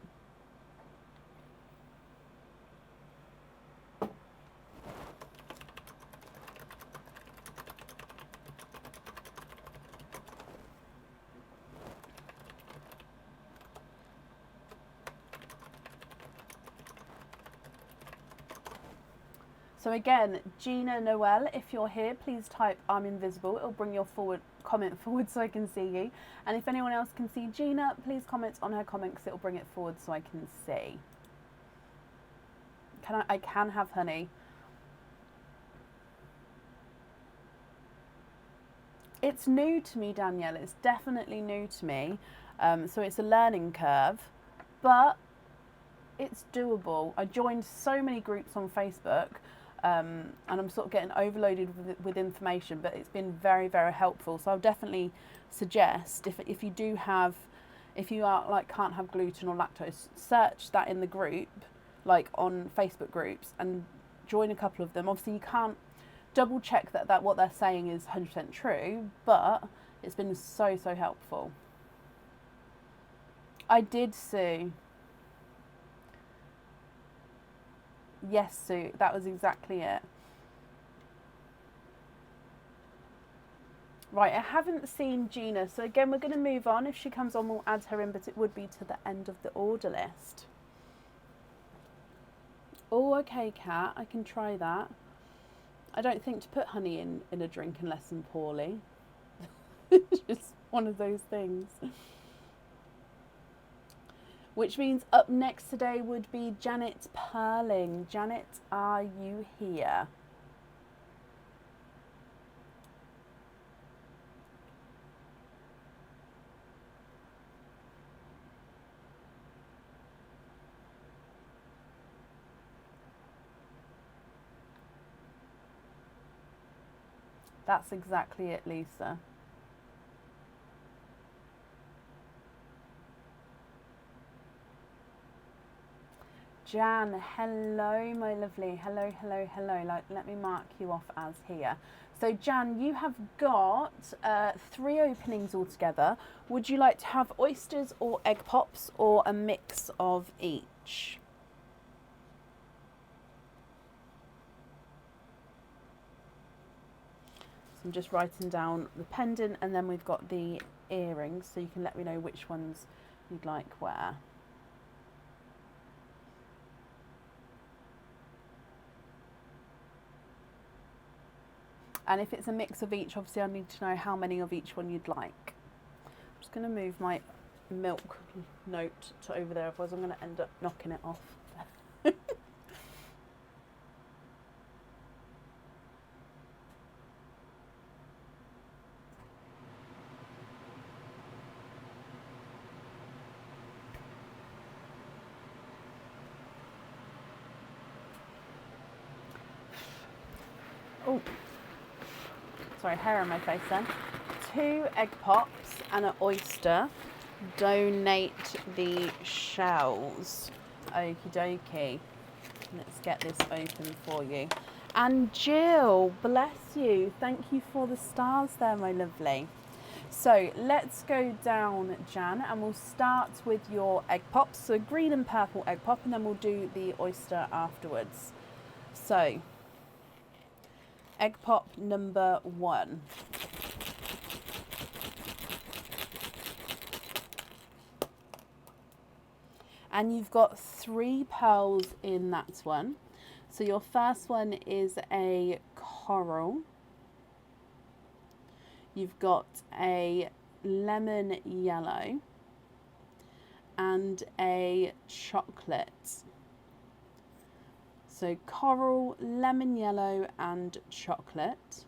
S1: So again, Gina Noel, if you're here, please type I'm invisible. It'll bring your comment forward so I can see you. And if anyone else can see Gina, please comment on her comment because it'll bring it forward so I can see. I can have honey. It's new to me, Danielle. It's definitely new to me. So it's a learning curve, but it's doable. I joined so many groups on Facebook. And I'm sort of getting overloaded with information, but it's been very, very helpful. So I'll definitely suggest if you are like can't have gluten or lactose, search that in the group, like on Facebook groups, and join a couple of them. Obviously you can't double check that what they're saying is 100% true, but it's been so helpful. I did, Sue. Yes, Sue, that was exactly it. Right, I haven't seen Gina, so again, we're going to move on. If she comes on, we'll add her in, but it would be to the end of the order list. Oh, okay, Kat, I can try that. I don't think to put honey in a drink unless I'm poorly. It's just one of those things. Which means up next today would be Janet Perling. Janet, are you here? That's exactly it, Lisa. Jan, hello, my lovely. Hello. Let me mark you off as here. So Jan, you have got 3 openings altogether. Would you like to have oysters or egg pops or a mix of each? So I'm just writing down the pendant and then we've got the earrings, so you can let me know which ones you'd like where. And if it's a mix of each, obviously I need to know how many of each one you'd like. I'm just going to move my milk note to over there, otherwise I'm going to end up knocking it off. Oh, sorry, hair on my face then. 2 egg pops and an oyster. Donate the shells. Okie dokie. Let's get this open for you. And Jill, bless you. Thank you for the stars there, my lovely. So let's go down, Jan, and we'll start with your egg pops. So green and purple egg pop, and then we'll do the oyster afterwards. So egg pop number 1. And you've got 3 pearls in that one. So your first one is a coral. You've got a lemon yellow and a chocolate. So coral, lemon yellow and chocolate.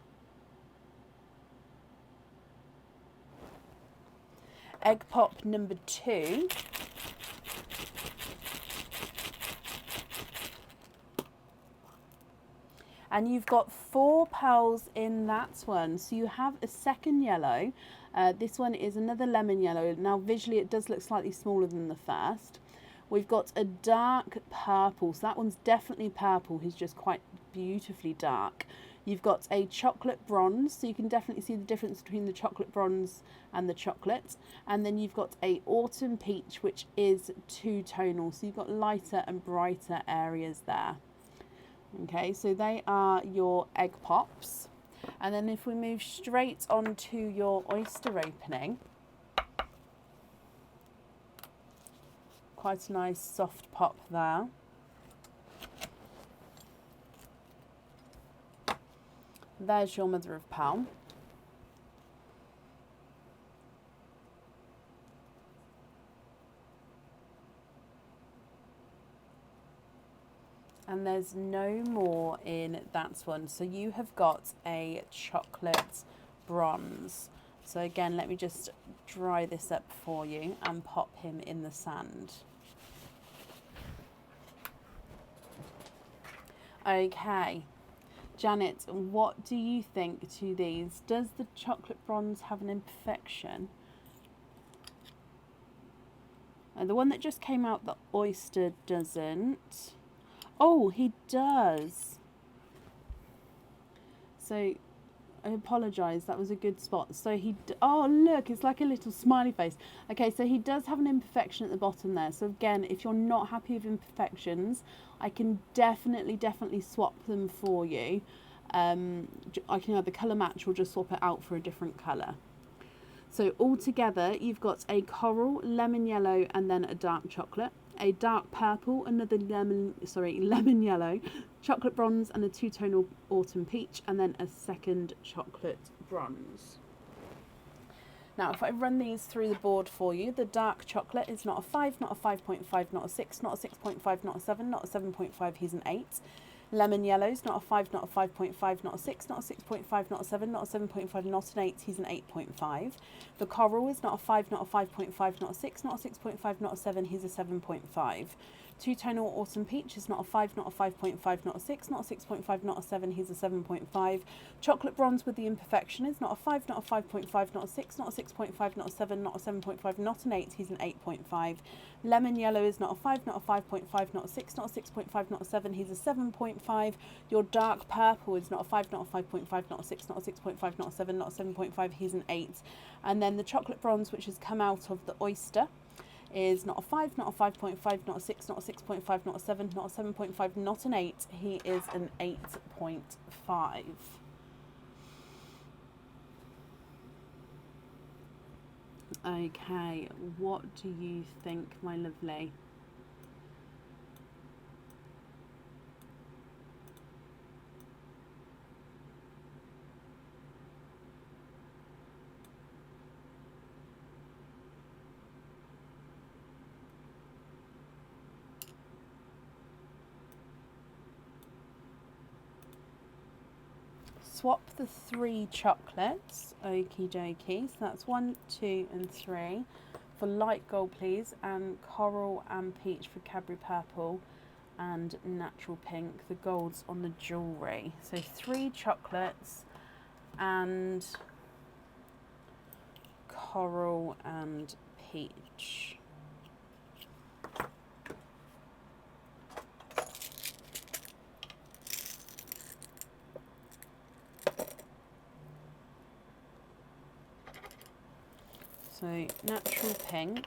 S1: Egg pop number 2. And you've got 4 pearls in that one. So you have a second yellow. This one is another lemon yellow. Now visually it does look slightly smaller than the first. We've got a dark purple. So that one's definitely purple. He's just quite beautifully dark. You've got a chocolate bronze. So you can definitely see the difference between the chocolate bronze and the chocolate. And then you've got a autumn peach, which is 2-tonal. So you've got lighter and brighter areas there. Okay, so they are your egg pops. And then if we move straight on to your oyster opening, quite a nice soft pop there. There's your mother of pearl. And there's no more in that one. So you have got a chocolate bronze. So again, let me just dry this up for you and pop him in the sand. Okay, Janet, what do you think to these? Does the chocolate bronze have an imperfection? And the one that just came out, the oyster, doesn't. Oh, he does. So I apologise, that was a good spot. So oh look, it's like a little smiley face. Okay, so he does have an imperfection at the bottom there. So again, if you're not happy with imperfections, I can definitely swap them for you. I can either colour match or just swap it out for a different colour. So altogether, you've got a coral, lemon yellow, and then a dark chocolate. A dark purple, another lemon yellow, chocolate bronze, and a 2-tonal autumn peach, and then a second chocolate bronze. Now, if I run these through the board for you, the dark chocolate is not a 5, not a 5.5, not a 6, not a 6.5, not a 7, not a 7.5, he's an 8. Lemon yellow's not a 5, not a 5.5, not a 6, not a 6.5, not a 7, not a 7.5, not an 8, he's an 8.5. The coral is not a 5, not a 5.5, not a 6, not a 6.5, not a 7, he's a 7.5. 2-tonal autumn peach is not a 5, not a 5.5, not a 6, not a 6.5, not a 7, he's a 7.5. Chocolate bronze with the imperfection is not a 5, not a 5.5, not a 6, not a 6.5, not a 7, not a 7.5, not an 8, he's an 8.5. Lemon yellow is not a 5, not a 5.5, not a 6, not a 6.5, not a 7, he's a 7.5. Your dark purple is not a 5, not a 5.5, not a 6, not a 6.5, not a 7, not a 7.5, he's an 8. And then the chocolate bronze, which has come out of the oyster, is not a 5, not a 5.5, not a 6, not a 6.5, not a 7, not a 7.5, not an 8, he is an 8.5. Okay, what do you think, my lovely? Swap the 3 chocolates, okie dokie, so that's 1, 2 and 3 for light gold please, and coral and peach for Cadbury purple, and natural pink, the golds on the jewellery. So 3 chocolates and coral and peach. So natural pink,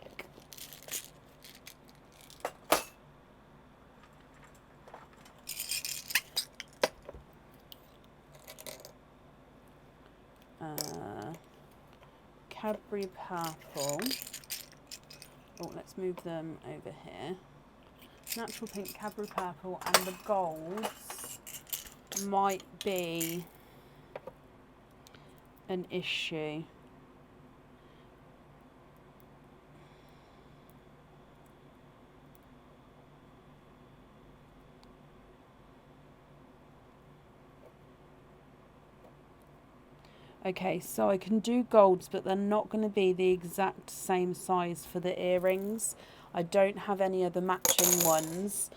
S1: Cadbury purple, oh let's move them over here, natural pink, Cadbury purple, and the golds might be an issue. Okay, so I can do golds, but they're not going to be the exact same size for the earrings. I don't have any other matching ones.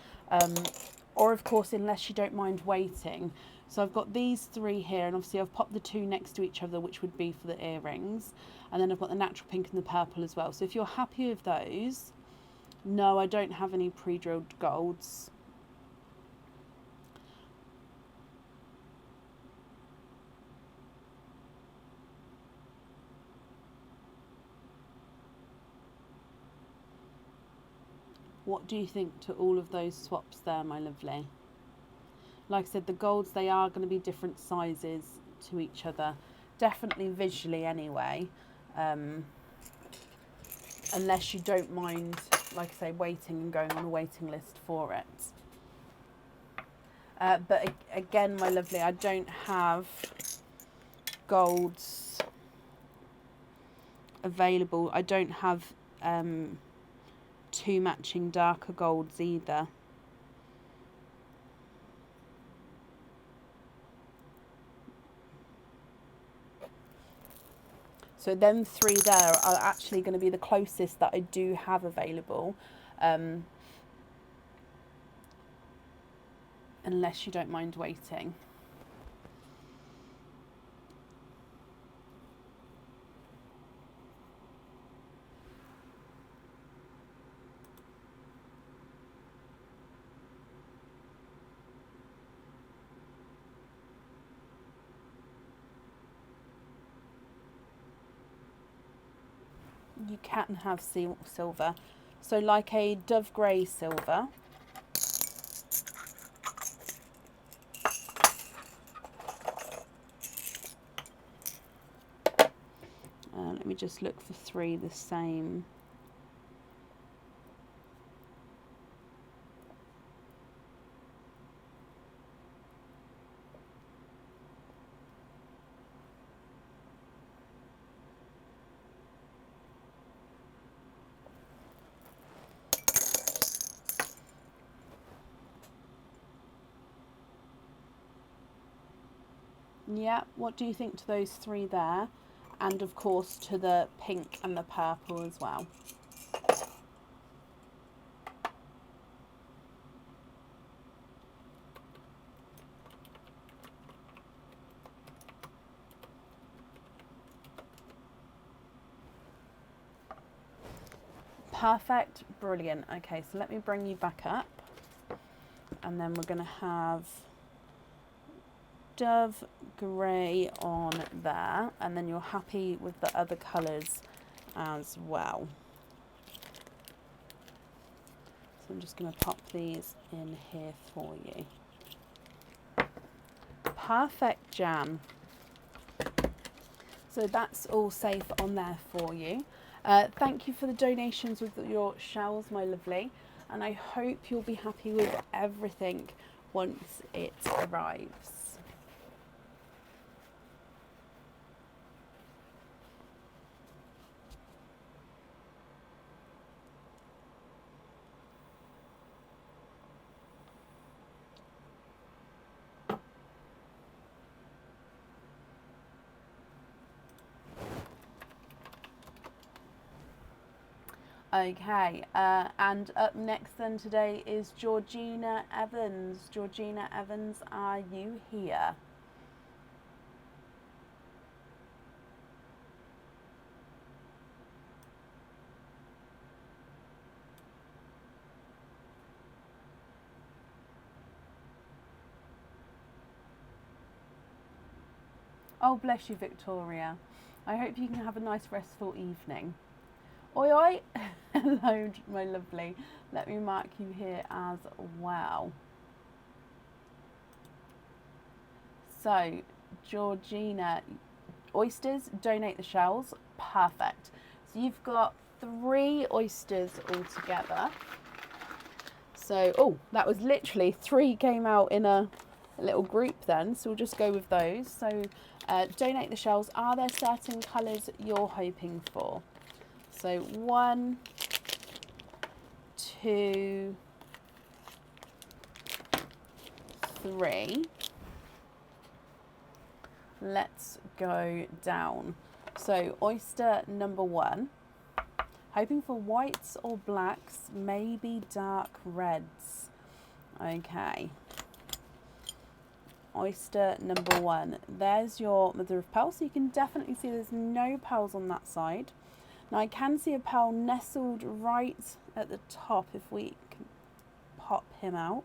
S1: Or of course, unless you don't mind waiting. So I've got these three here, and obviously I've popped the two next to each other, which would be for the earrings. And then I've got the natural pink and the purple as well. So if you're happy with those, no, I don't have any pre-drilled golds. What do you think to all of those swaps there, my lovely? Like I said, the golds, they are going to be different sizes to each other. Definitely visually anyway. Unless you don't mind, like I say, waiting and going on a waiting list for it. But again, my lovely, I don't have golds available. I don't have two matching darker golds either. So them three there are actually going to be the closest that I do have available. Unless you don't mind waiting. You can have silver, so like a dove grey silver. Let me just look for three the same. Yeah, what do you think to those three there? And of course to the pink and the purple as well. Perfect, brilliant. Okay, so let me bring you back up. And then we're going to have dove grey on there, and then you're happy with the other colours as well. So I'm just going to pop these in here for you. Perfect, Jan. So that's all safe on there for you. Thank you for the donations with your shells, my lovely, and I hope you'll be happy with everything once it arrives. Okay, and up next then today is Georgina Evans. Georgina Evans, are you here? Oh, bless you, Victoria. I hope you can have a nice restful evening. Oi, oi. Hello, my lovely. Let me mark you here as well. So, Georgina, oysters, donate the shells. Perfect. So you've got 3 oysters all together. So, oh, that was literally 3 came out in a little group then. So we'll just go with those. So Donate the shells. Are there certain colours you're hoping for? So 1, 2, 3. Let's go down. So oyster number 1, hoping for whites or blacks, maybe dark reds. Okay. Oyster number 1. There's your mother of pearl. So you can definitely see there's no pearls on that side. Now I can see a pearl nestled right at the top if we can pop him out.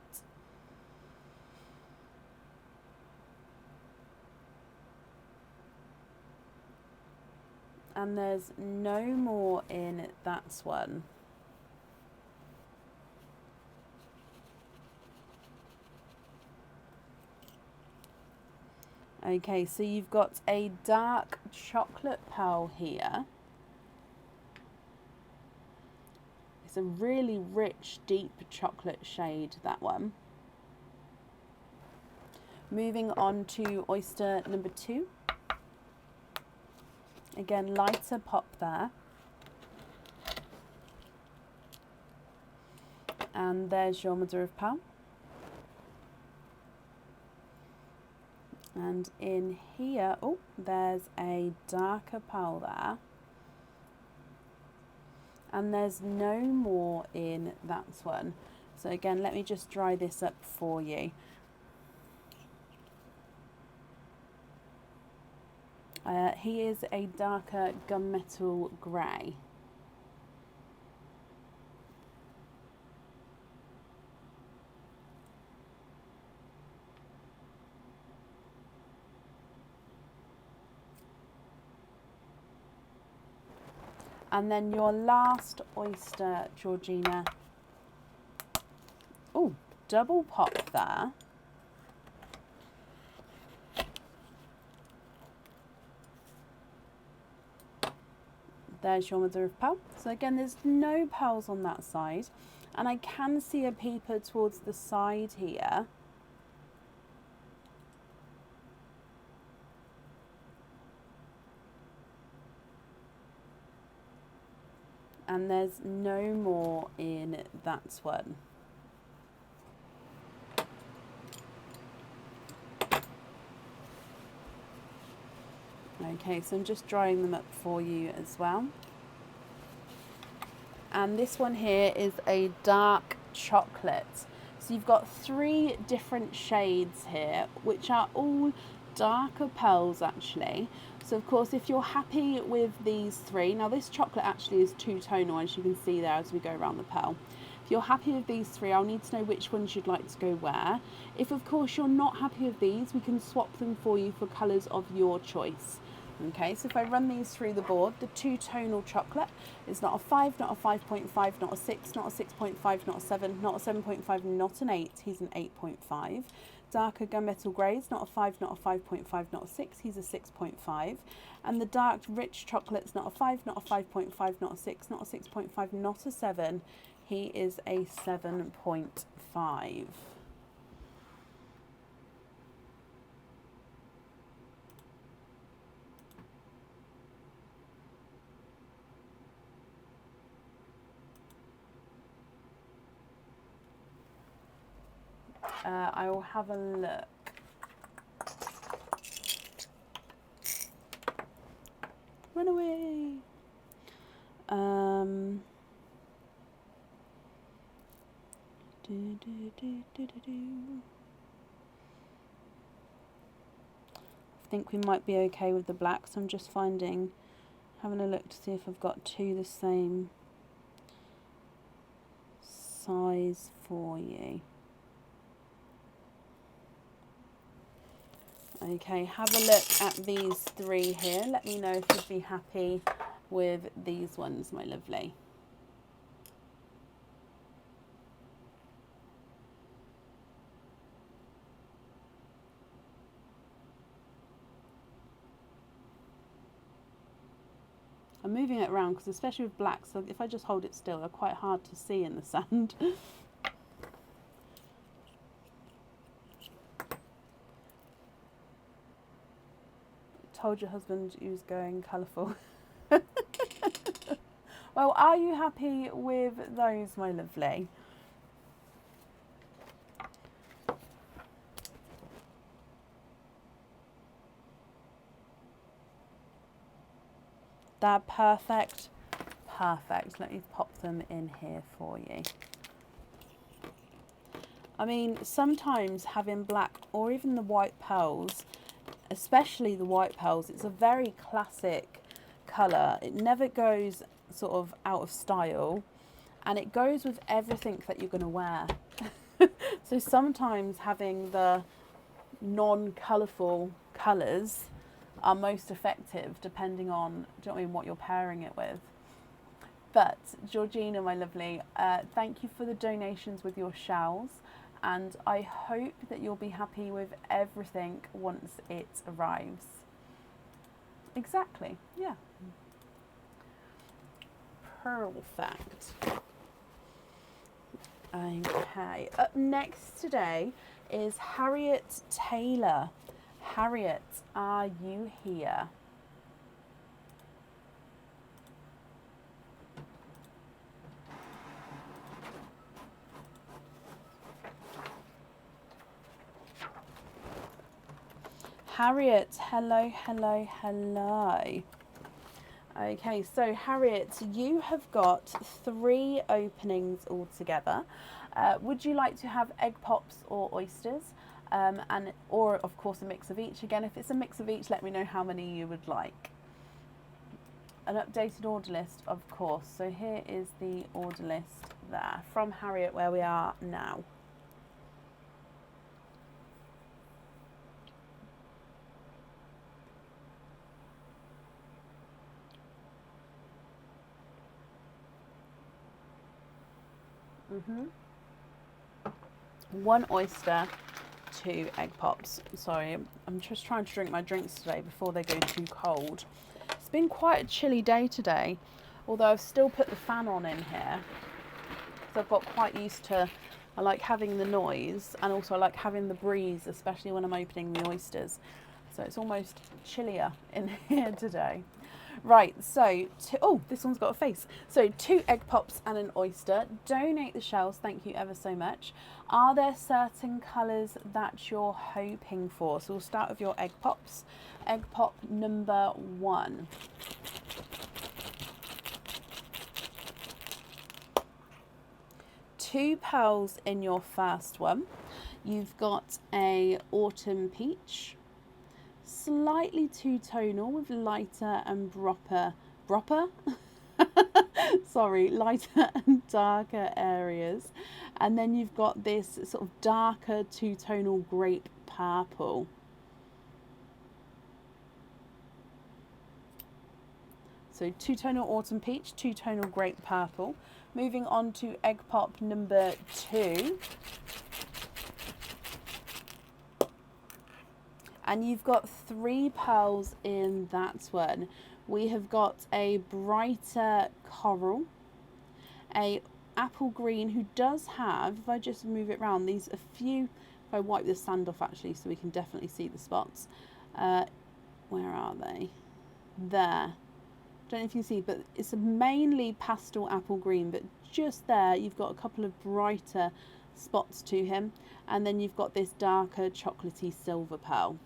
S1: And there's no more in that one. Okay, so you've got a dark chocolate pearl here. It's a really rich, deep chocolate shade, that one. Moving on to oyster number 2. Again, lighter pop there. And there's your mother of pearl. And in here, oh, there's a darker pearl there. And there's no more in that one. So again, let me just dry this up for you. He is a darker gunmetal grey. And then your last oyster, Georgina. Oh, double pop there. There's your mother of pearl. So again, there's no pearls on that side. And I can see a peeper towards the side here. And there's no more in that one. Okay, so I'm just drying them up for you as well. And this one here is a dark chocolate. So you've got 3 different shades here, which are all darker pearls actually. So of course, if you're happy with these 3, now this chocolate actually is 2-tonal, as you can see there as we go around the pearl. If you're happy with these 3, I'll need to know which ones you'd like to go where. If of course you're not happy with these, we can swap them for you for colours of your choice. Okay, so if I run these through the board, the 2-tonal chocolate is not a 5, not a 5.5, not a 6, not a 6.5, not a 7, not a 7.5, not an 8, he's an 8.5. Darker gunmetal grey is not a 5, not a 5.5, not a 6, he's a 6.5. And the dark rich chocolate's not a 5, not a 5.5, not a 6, not a 6.5, not a 7, he is a 7.5. I will have a look. Run away. I think we might be okay with the black, so I'm just having a look to see if I've got 2 the same size for you. Okay, have a look at these 3 here. Let me know if you'd be happy with these ones, my lovely. I'm moving it around because especially with black, so if I just hold it still, they're quite hard to see in the sand. Told your husband he was going colourful. Well, are you happy with those, my lovely? They're perfect. Perfect. Let me pop them in here for you. I mean, sometimes having black or even the white pearls, especially the white pearls, it's a very classic colour. It never goes sort of out of style, and it goes with everything that you're going to wear. So sometimes having the non-colourful colours are most effective depending on, do you know what I mean, what you're pairing it with. But Georgina, my lovely, thank you for the donations with your shells, and I hope that you'll be happy with everything once it arrives. Exactly, yeah. Perfect. Okay, up next today is Harriet Taylor. Harriet, are you here? Harriet, hello, hello, hello. Okay, so Harriet, you have got 3 openings altogether. Would you like to have egg pops or oysters? Or of course a mix of each. Again, if it's a mix of each, let me know how many you would like. An updated order list, of course. So here is the order list there from Harriet, where we are now. Mm-hmm. 1 oyster, 2 egg pops. Sorry, I'm just trying to drink my drinks today before they go too cold. It's been quite a chilly day today, although I've still put the fan on in here. So I've got quite used to, I like having the noise, and also I like having the breeze, especially when I'm opening the oysters. So it's almost chillier in here today. Right, so, oh, this one's got a face. So 2 egg pops and an oyster. Donate the shells, thank you ever so much. Are there certain colours that you're hoping for? So we'll start with your egg pops. Egg pop number 1. Two pearls in your first one. You've got a autumn peach. Slightly two-tonal with lighter and sorry, lighter and darker areas. And then you've got this sort of darker two-tonal grape purple. So two-tonal autumn peach, two-tonal grape purple. Moving on to egg pop number 2. And you've got 3 pearls in that one. We have got a brighter coral, a apple green, who does have, if I just move it around, these a few, if I wipe the sand off actually so we can definitely see the spots. Where are they? There. Don't know if you can see, but it's a mainly pastel apple green, but just there you've got a couple of brighter spots to him, and then you've got this darker chocolatey silver pearl.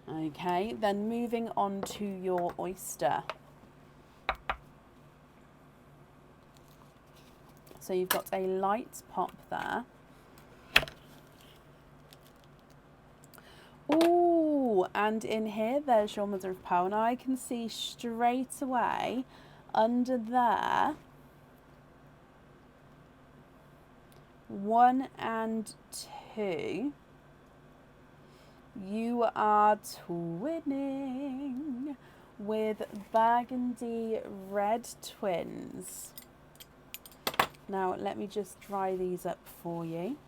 S1: Okay, then moving on to your oyster. So you've got a light pop there. Ooh, and in here there's your mother of pearl. Now I can see straight away under there 1 and 2. You are twinning with burgundy red twins. Now let me just dry these up for you.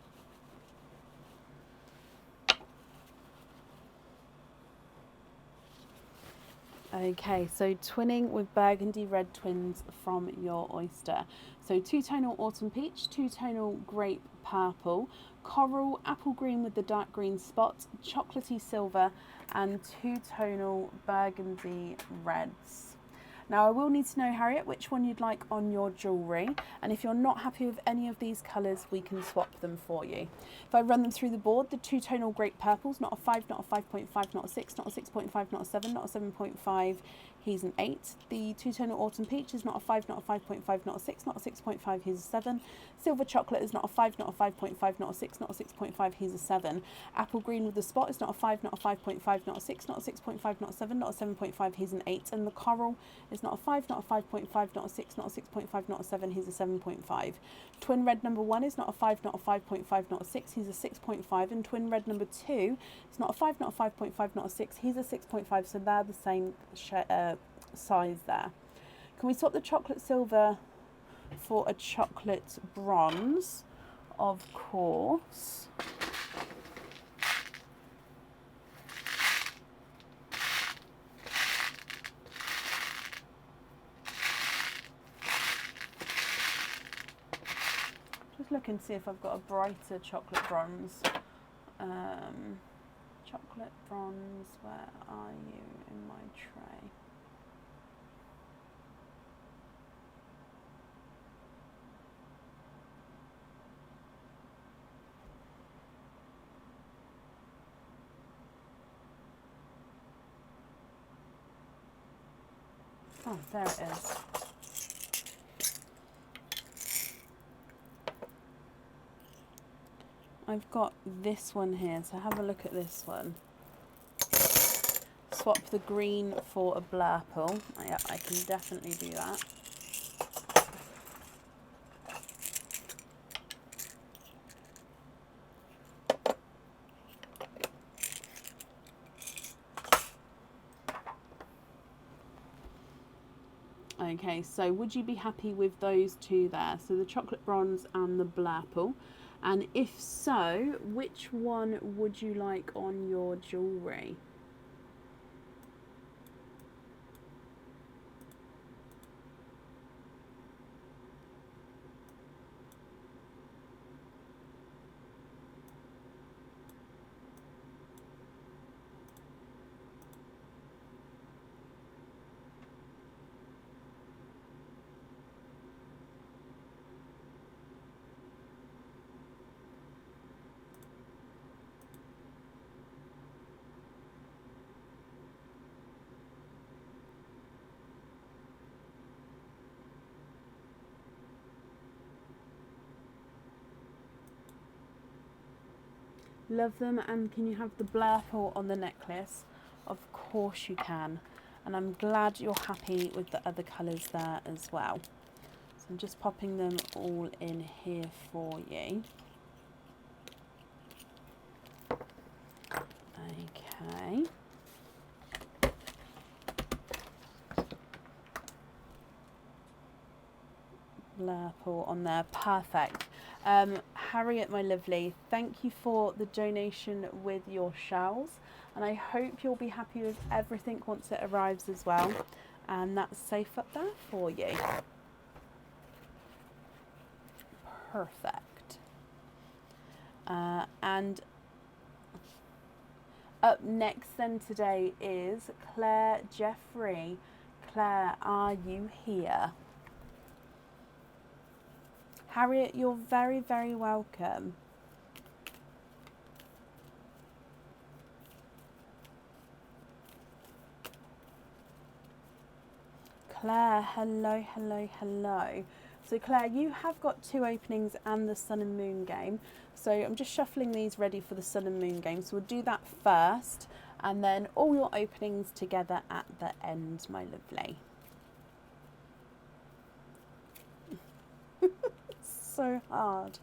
S1: Okay, so twinning with burgundy red twins from your oyster. So two-tonal autumn peach, two-tonal grape purple, coral, apple green with the dark green spots, chocolatey silver, and two-tonal burgundy reds. Now I will need to know, Harriet, which one you'd like on your jewellery, and if you're not happy with any of these colours, we can swap them for you. If I run them through the board, the two-tonal grape purple's not a 5, not a 5.5, not a 6, not a 6.5, not a 7, not a 7.5, he's an 8. The two-tonal autumn peach is not a 5, not a 5.5, not a 6, not a 6.5, he's a 7. Silver chocolate is not a 5, not a 5.5, not a 6, not a 6.5, he's a 7. Apple green with the spot is not a 5, not a 5.5, not a 6, not a 6.5, not a 7, not a 7.5, he's an 8. And the coral is not a 5, not a 5.5, not a 6, not a 6.5, not a 7, he's a 7.5. Twin red number 1 is not a 5, not a 5.5, not a 6, he's a 6.5. And twin red number 2 is not a 5, not a 5.5, not a 6, he's a 6.5. So they're the same size there. Can we swap the chocolate silver for a chocolate bronze? Of course. Just look and see if I've got a brighter chocolate bronze. Chocolate bronze, where are you in my tray? Oh, there it is. I've got this one here, so have a look at this one. Swap the green for a blurple. Yeah, I can definitely do that. Okay, so would you be happy with those two there? So the chocolate bronze and the blurple. And if so, which one would you like on your jewellery? Love them. And can you have the blurple on the necklace? Of course you can. And I'm glad you're happy with the other colours there as well. So I'm just popping them all in here for you. Okay. Blurple on there, perfect. Harriet, my lovely, thank you for the donation with your shells, and I hope you'll be happy with everything once it arrives as well, and that's safe up there for you. Perfect. And up next then today is Claire Jeffrey. Claire, are you here? Harriet, you're very, very welcome. Claire, hello, hello, hello. So Claire, you have got 2 openings and the Sun and Moon game. So I'm just shuffling these ready for the Sun and Moon game. So we'll do that first, and then all your openings together at the end, my lovely. So hard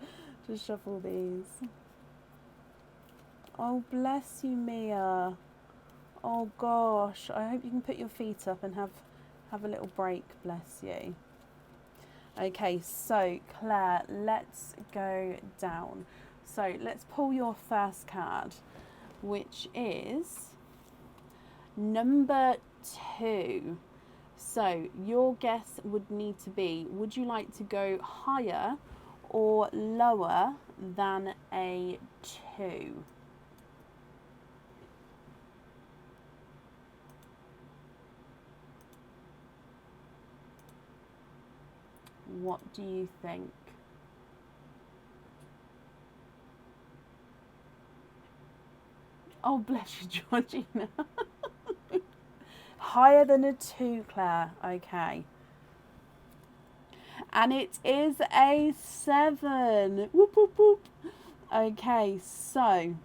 S1: to shuffle these. Oh, bless you, Mia. Oh gosh, I hope you can put your feet up and have a little break, bless you. Okay, so Claire, let's go down. So let's pull your first card, which is number 2. So your guess would need to be, would you like to go higher or lower than a 2? What do you think? Oh, bless you, Georgina. Higher than a 2, Claire. Okay. And it is a 7. Whoop, whoop, whoop. Okay, so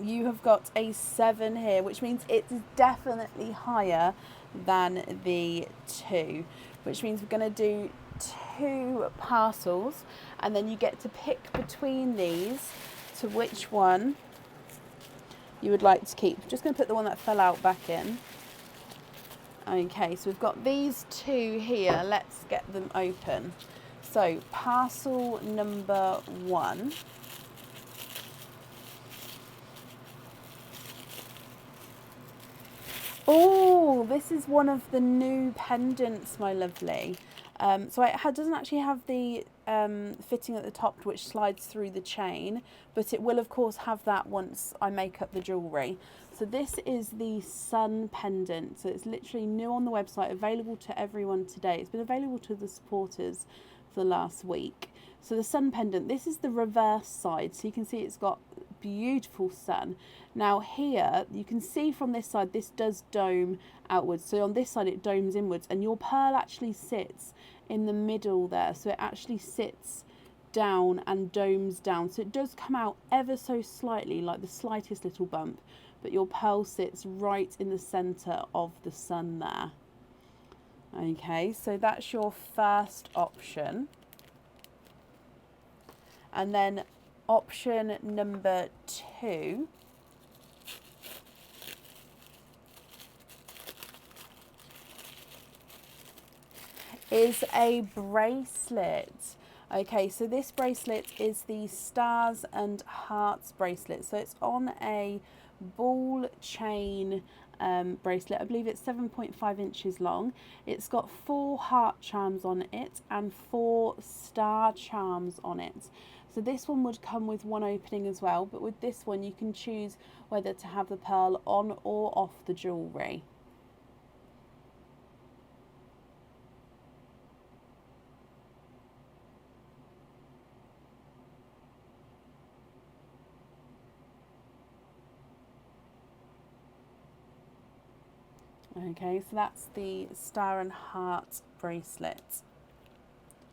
S1: you have got a 7 here, which means it's definitely higher than the 2, which means we're going to do 2 parcels, and then you get to pick between these to which one you would like to keep. Just going to put the one that fell out back in. Okay, so we've got these 2 here. Let's get them open. So parcel number 1. Oh, this is one of the new pendants, my lovely. So it doesn't actually have the fitting at the top which slides through the chain, but it will of course have that once I make up the jewellery. So this is the sun pendant. So it's literally new on the website, available to everyone today. It's been available to the supporters for the last week. So the sun pendant, this is the reverse side. So you can see it's got beautiful sun. Now here, you can see from this side, this does dome outwards. So on this side, it domes inwards, and your pearl actually sits in the middle there. So it actually sits down and domes down. So it does come out ever so slightly, like the slightest little bump, but your pearl sits right in the center of the sun there. Okay, so that's your first option. And then option number 2 is a bracelet. Okay, so this bracelet is the Stars and Hearts bracelet. So it's on a ball chain bracelet. I believe it's 7.5 inches long. It's got 4 heart charms on it and 4 star charms on it. So this one would come with 1 opening as well, but with this one you can choose whether to have the pearl on or off the jewellery. Okay, so that's the Star and Heart bracelet.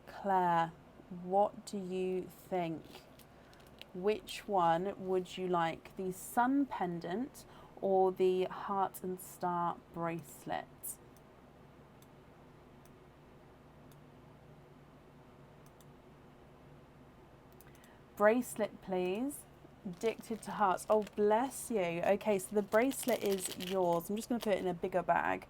S1: Claire, what do you think? Which one would you like, the sun pendant or the heart and star bracelet? Bracelet, please. Addicted to hearts. Oh, bless you. Okay, so the bracelet is yours. I'm just going to put it in a bigger bag,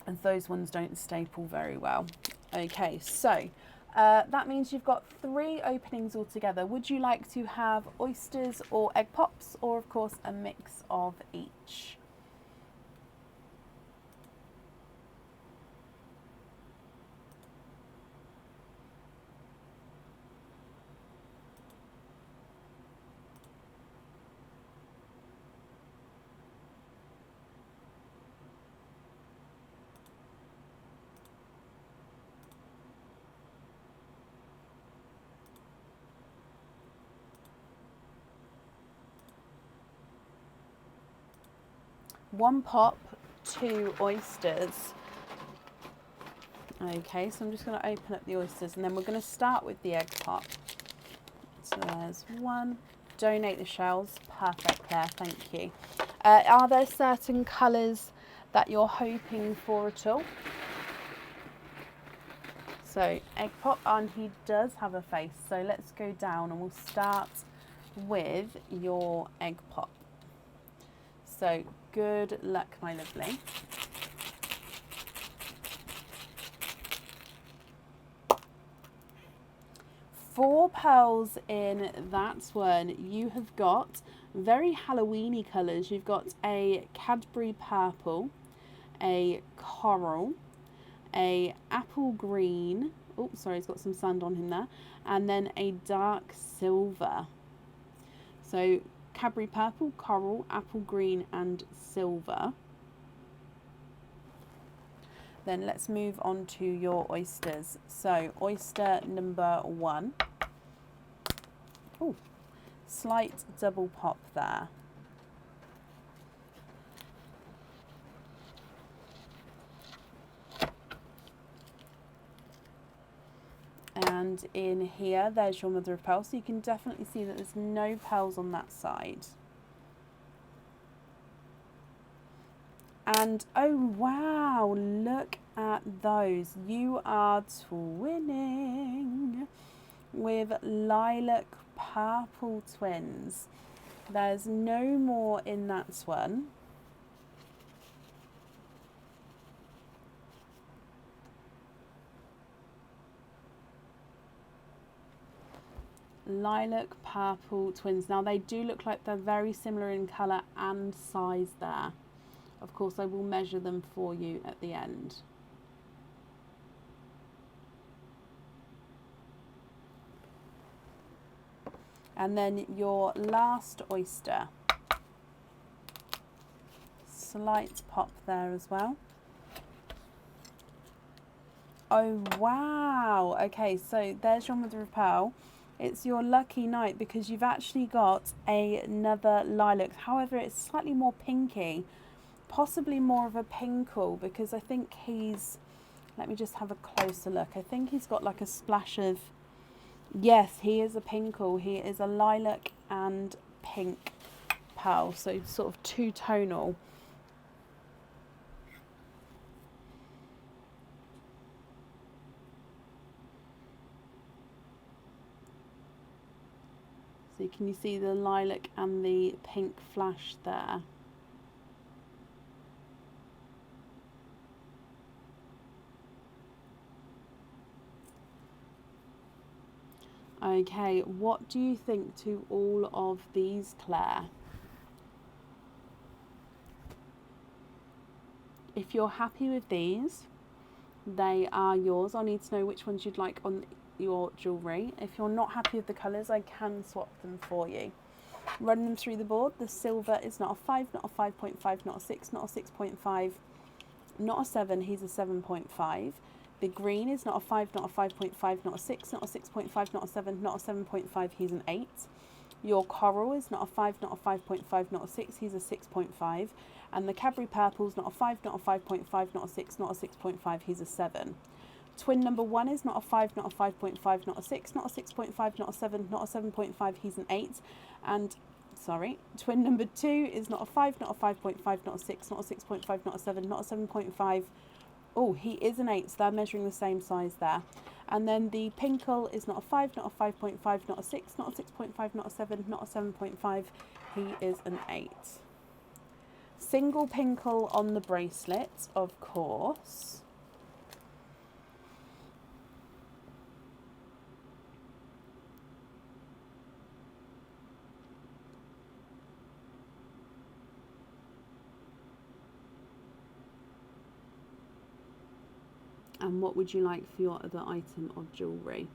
S1: and those ones don't staple very well. Okay, so that means you've got 3 openings altogether. Would you like to have oysters or egg pops, or of course a mix of each? One pop, 2 oysters. Okay, so I'm just going to open up the oysters, and then we're going to start with the egg pop. So there's 1. Donate the shells. Perfect, Claire, thank you. Are there certain colours that you're hoping for at all? So egg pop, and he does have a face. So let's go down and we'll start with your egg pop. So good luck, my lovely. Four pearls in that one. You have got very Halloweeny colours. You've got a Cadbury purple, a coral, a apple green. Oh, sorry, it's got some sand on him there. And then a dark silver. So Cadbury purple, coral, apple green and silver. Then let's move on to your oysters. So oyster number 1. Oh, slight double pop there. And in here, there's your mother of pearl. So you can definitely see that there's no pearls on that side. And oh wow, look at those. You are twinning with lilac purple twins. There's no more in that one. Lilac purple twins. Now they do look like they're very similar in colour and size there. Of course I will measure them for you at the end. And then your last oyster. Slight pop there as well. Oh wow, okay, so there's your mother of pearl. It's your lucky night because you've actually got another lilac. However, it's slightly more pinky, possibly more of a pinkle, because I think he's, let me just have a closer look. I think he's got like a splash of, yes, he is a pinkle. He is a lilac and pink pearl, so sort of two-tonal. So can you see the lilac and the pink flash there? Okay, what do you think to all of these, Claire? If you're happy with these, they are yours. I need to know which ones you'd like on your jewellery. If you're not happy with the colours, I can swap them for you. Run them through the board. The silver is not a 5, not a 5.5, not a 6, not a 6.5, not a 7, he's a 7.5. The green is not a 5, not a 5.5, not a 6, not a 6.5, not a 7, not a 7.5, he's an 8. Your coral is not a 5, not a 5.5, not a 6, he's a 6.5. And the Cadbury purple is not a 5, not a 5.5, not a 6, not a 6.5, he's a 7. Twin number 1 is not a 5, not a 5.5, not a 6, not a 6.5, not a 7, not a 7.5, he's an 8. And, sorry, twin number 2 is not a 5, not a 5.5, not a 6, not a 6.5, not a 7, not a 7.5. Oh, he is an 8, so they're measuring the same size there. And then the pinkle is not a 5, not a 5.5, not a 6, not a 6.5, not a 7, not a 7.5. He is an 8. Single pinkle on the bracelet, of course. And what would you like for your other item of jewellery?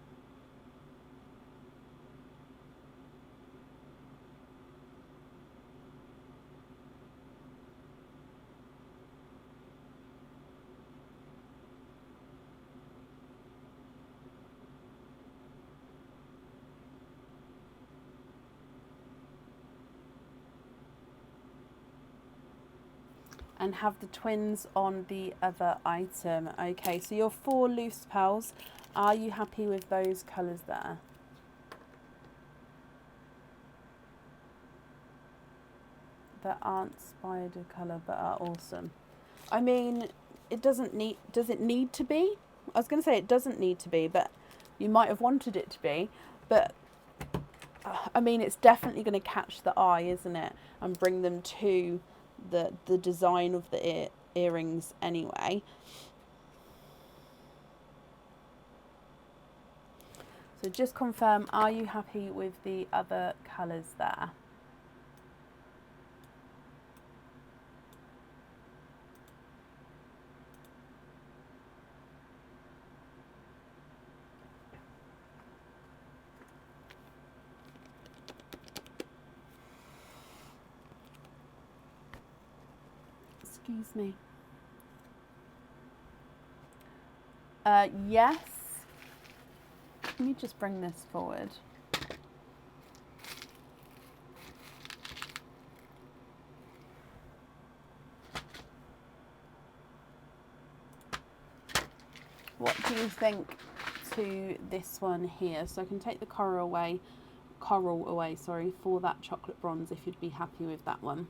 S1: And have the twins on the other item. Okay, so your 4 loose pearls, are you happy with those colours there? That aren't spider colour but are awesome. I mean, it doesn't need, does it need to be? I was going to say it doesn't need to be, but you might have wanted it to be. But I mean, it's definitely going to catch the eye, isn't it? And bring them to the design of the earrings anyway. So just confirm, are you happy with the other colours there? Excuse me. Yes. Let me just bring this forward. What do you think to this one here? So I can take the coral away, sorry, for that chocolate bronze if you'd be happy with that one.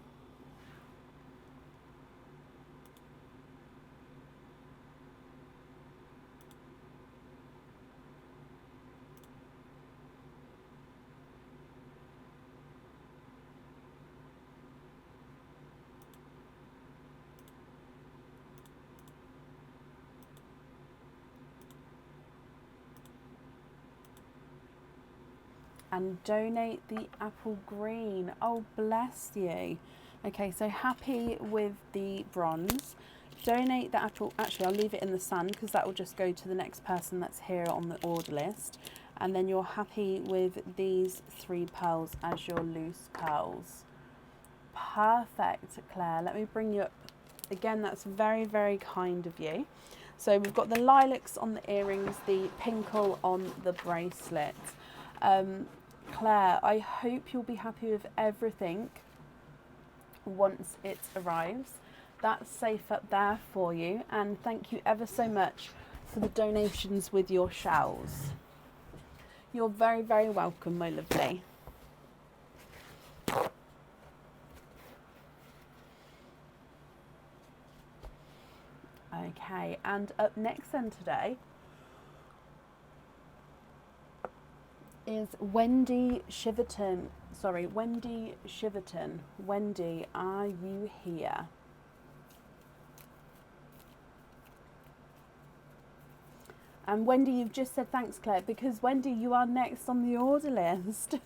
S1: And donate the apple green. Oh, bless you. Okay, so happy with the bronze. Donate the apple. Actually, I'll leave it in the sun because that will just go to the next person that's here on the order list. And then you're happy with these 3 pearls as your loose pearls. Perfect, Claire. Let me bring you up. Again, that's very, very kind of you. So we've got the lilacs on the earrings, the pinkle on the bracelet. Claire, I hope you'll be happy with everything once it arrives. That's safe up there for you, and thank you ever so much for the donations with your shells. You're very, very welcome, my lovely. Okay, and up next then today is Wendy Shiverton. Sorry, Wendy Shiverton. Wendy, are you here? And Wendy, you've just said thanks, Claire, because Wendy, you are next on the order list.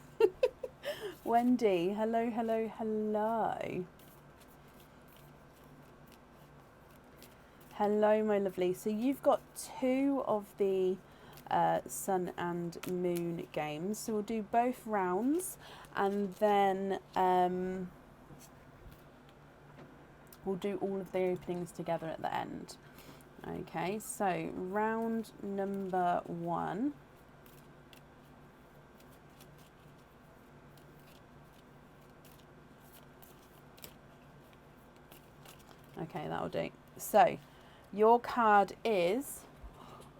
S1: Wendy, hello, hello, hello. Hello, my lovely. So you've got 2 of the Sun and Moon games, so we'll do both rounds, and then we'll do all of the openings together at the end. Okay, so round number 1. Okay, that'll do. So your card is,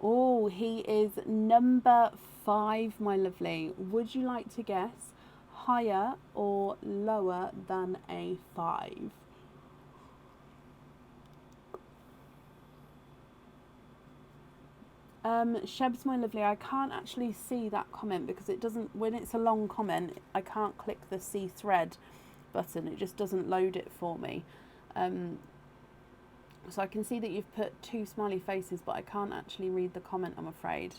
S1: oh, he is number 5, my lovely. Would you like to guess higher or lower than a 5? Shebs, my lovely, I can't actually see that comment because it doesn't, when it's a long comment, I can't click the see thread button. It just doesn't load it for me. So I can see that you've put 2 smiley faces, but I can't actually read the comment, I'm afraid.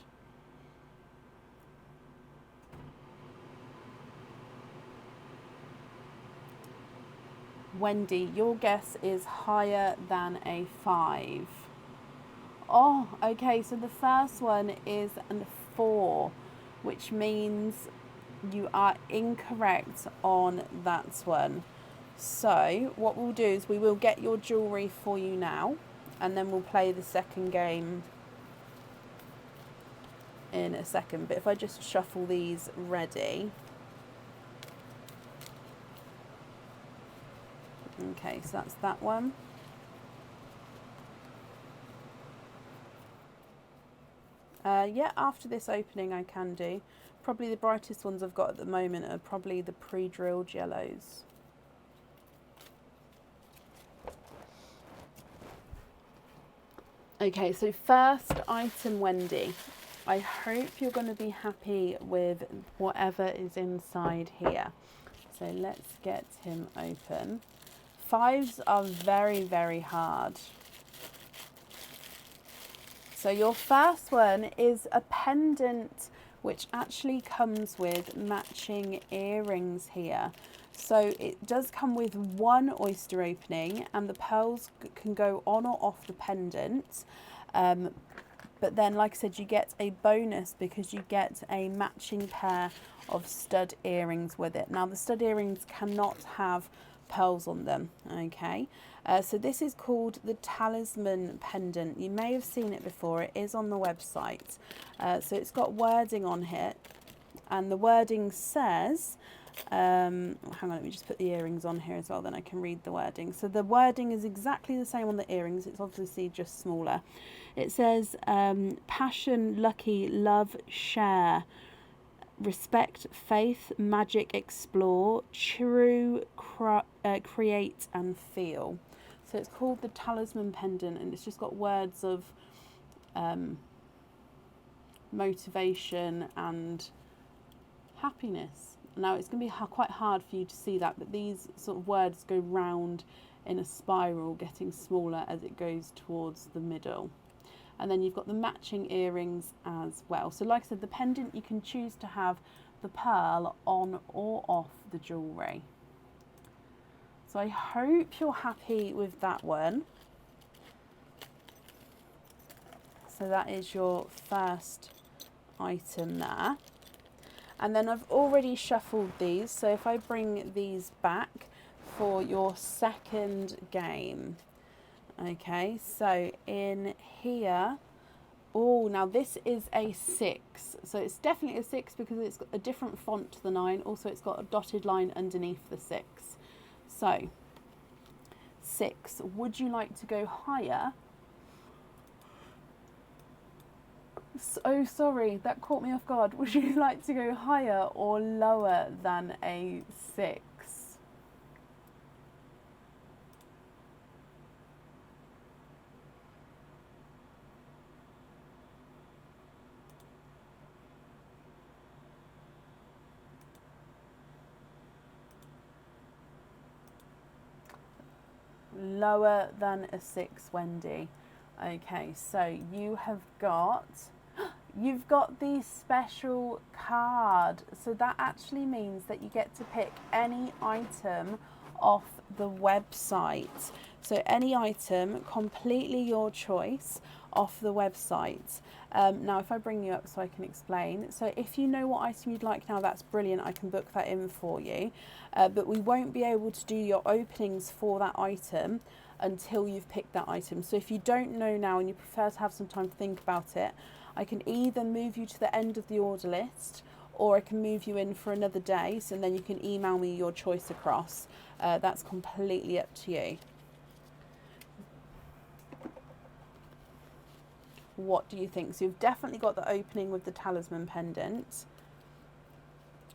S1: Wendy, your guess is higher than a 5. Oh, okay, so the first one is a 4, which means you are incorrect on that one. So what we'll do is we will get your jewellery for you now, and then we'll play the second game in a second. But if I just shuffle these ready. Okay, so that's that one. Yeah, after this opening I can do. Probably the brightest ones I've got at the moment are probably the pre-drilled yellows. Okay, so first item, Wendy. I hope you're going to be happy with whatever is inside here. So let's get him open. 5s are very, very hard. So your first one is a pendant which actually comes with matching earrings here. So it does come with 1 oyster opening, and the pearls can go on or off the pendant. But then, like I said, you get a bonus because you get a matching pair of stud earrings with it. Now, the stud earrings cannot have pearls on them. Okay, so this is called the Talisman Pendant. You may have seen it before. It is on the website. So it's got wording on here, and the wording says, hang on, let me just put the earrings on here as well, then I can read the wording. So the wording is exactly the same on the earrings. It's obviously just smaller. It says passion, lucky, love, share, respect, faith, magic, explore, true, create and feel. So it's called the Talisman Pendant, and it's just got words of motivation and happiness. Now it's going to be quite hard for you to see that, but these sort of words go round in a spiral, getting smaller as it goes towards the middle. And then you've got the matching earrings as well. So like I said, the pendant, you can choose to have the pearl on or off the jewellery. So I hope you're happy with that one. So that is your first item there. And then I've already shuffled these. So if I bring these back for your second game. Okay, so in here, oh, now this is a 6. So it's definitely a 6 because it's got a different font to the 9. Also, it's got a dotted line underneath the 6. So, 6. Would you like to go higher? Oh, sorry, that caught me off guard. Would you like to go higher or lower than a 6? Lower than a 6, Wendy. Okay, so you've got the special card. So that actually means that you get to pick any item off the website. So any item, completely your choice, off the website. Now if I bring you up so I can explain. So if you know what item you'd like now, that's brilliant. I can book that in for you. But we won't be able to do your openings for that item until you've picked that item. So if you don't know now and you prefer to have some time to think about it, I can either move you to the end of the order list, or I can move you in for another day, so then you can email me your choice across. That's completely up to you. What do you think? So you've definitely got the opening with the Talisman Pendant.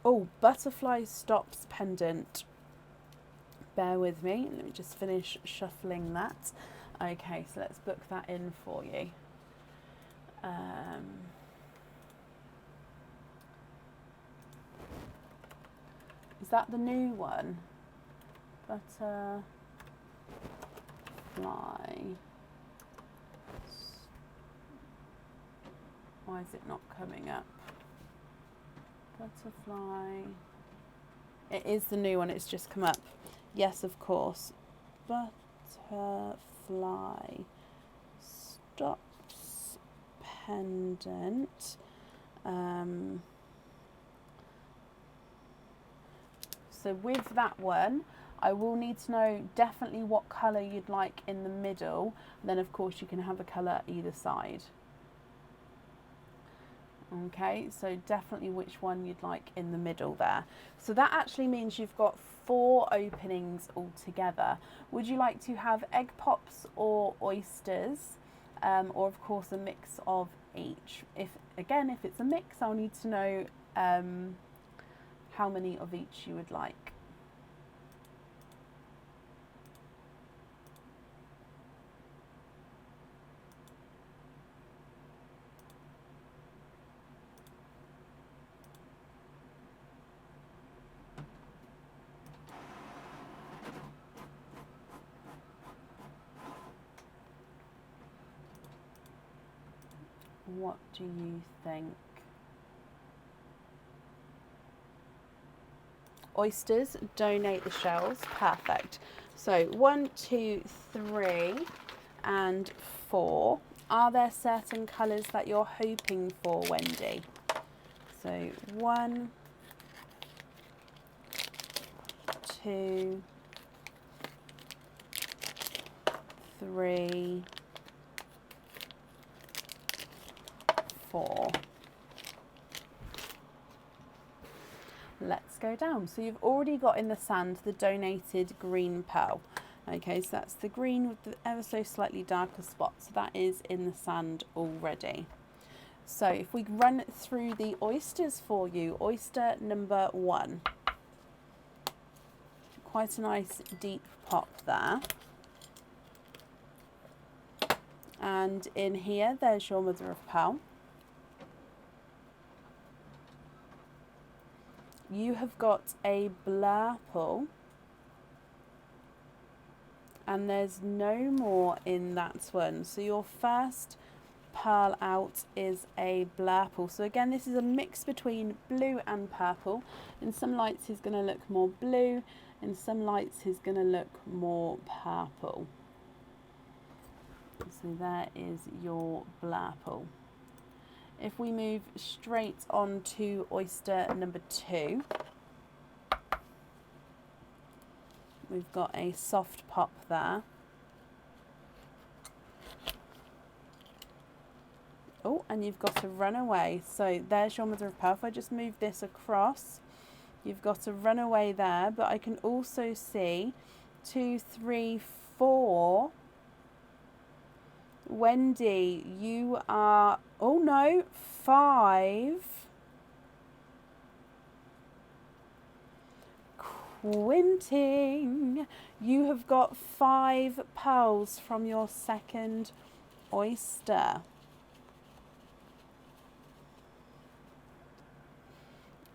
S1: Oh, Butterfly Stops Pendant. Bear with me. Let me just finish shuffling that. Okay, so let's book that in for you. Is that the new one? Butterfly. Why is it not coming up? Butterfly. It is the new one, it's just come up. Yes, of course. Butterfly Stops Pendant. So with that one, I will need to know definitely what colour you'd like in the middle. Then of course you can have a colour either side. Okay, so definitely which one you'd like in the middle there. So that actually means you've got 4 openings altogether. Would you like to have egg pops or oysters, or of course a mix of each? If it's a mix, I'll need to know how many of each you would like. What do you think? Oysters, donate the shells. Perfect. So 1, 2, 3 and 4. Are there certain colours that you're hoping for, Wendy? So 1, 2, 3, 4. Let's go down. So you've already got in the sand the donated green pearl. Okay, so that's the green with the ever so slightly darker spots. So that is in the sand already. So if we run through the oysters for you, oyster number 1. Quite a nice deep pop there. And in here, there's your mother of pearl. You have got a blurple, and there's no more in that one. So your first pearl out is a blurple. So again, this is a mix between blue and purple. In some lights he's going to look more blue, in some lights he's going to look more purple. So there is your blurple. If we move straight on to oyster number 2, we've got a soft pop there. Oh, and you've got a runaway. So there's your mother of pearl. If I just move this across, you've got a runaway there, but I can also see 2, 3, 4. Wendy, you are, oh no, 5. Quinting, you have got 5 pearls from your second oyster.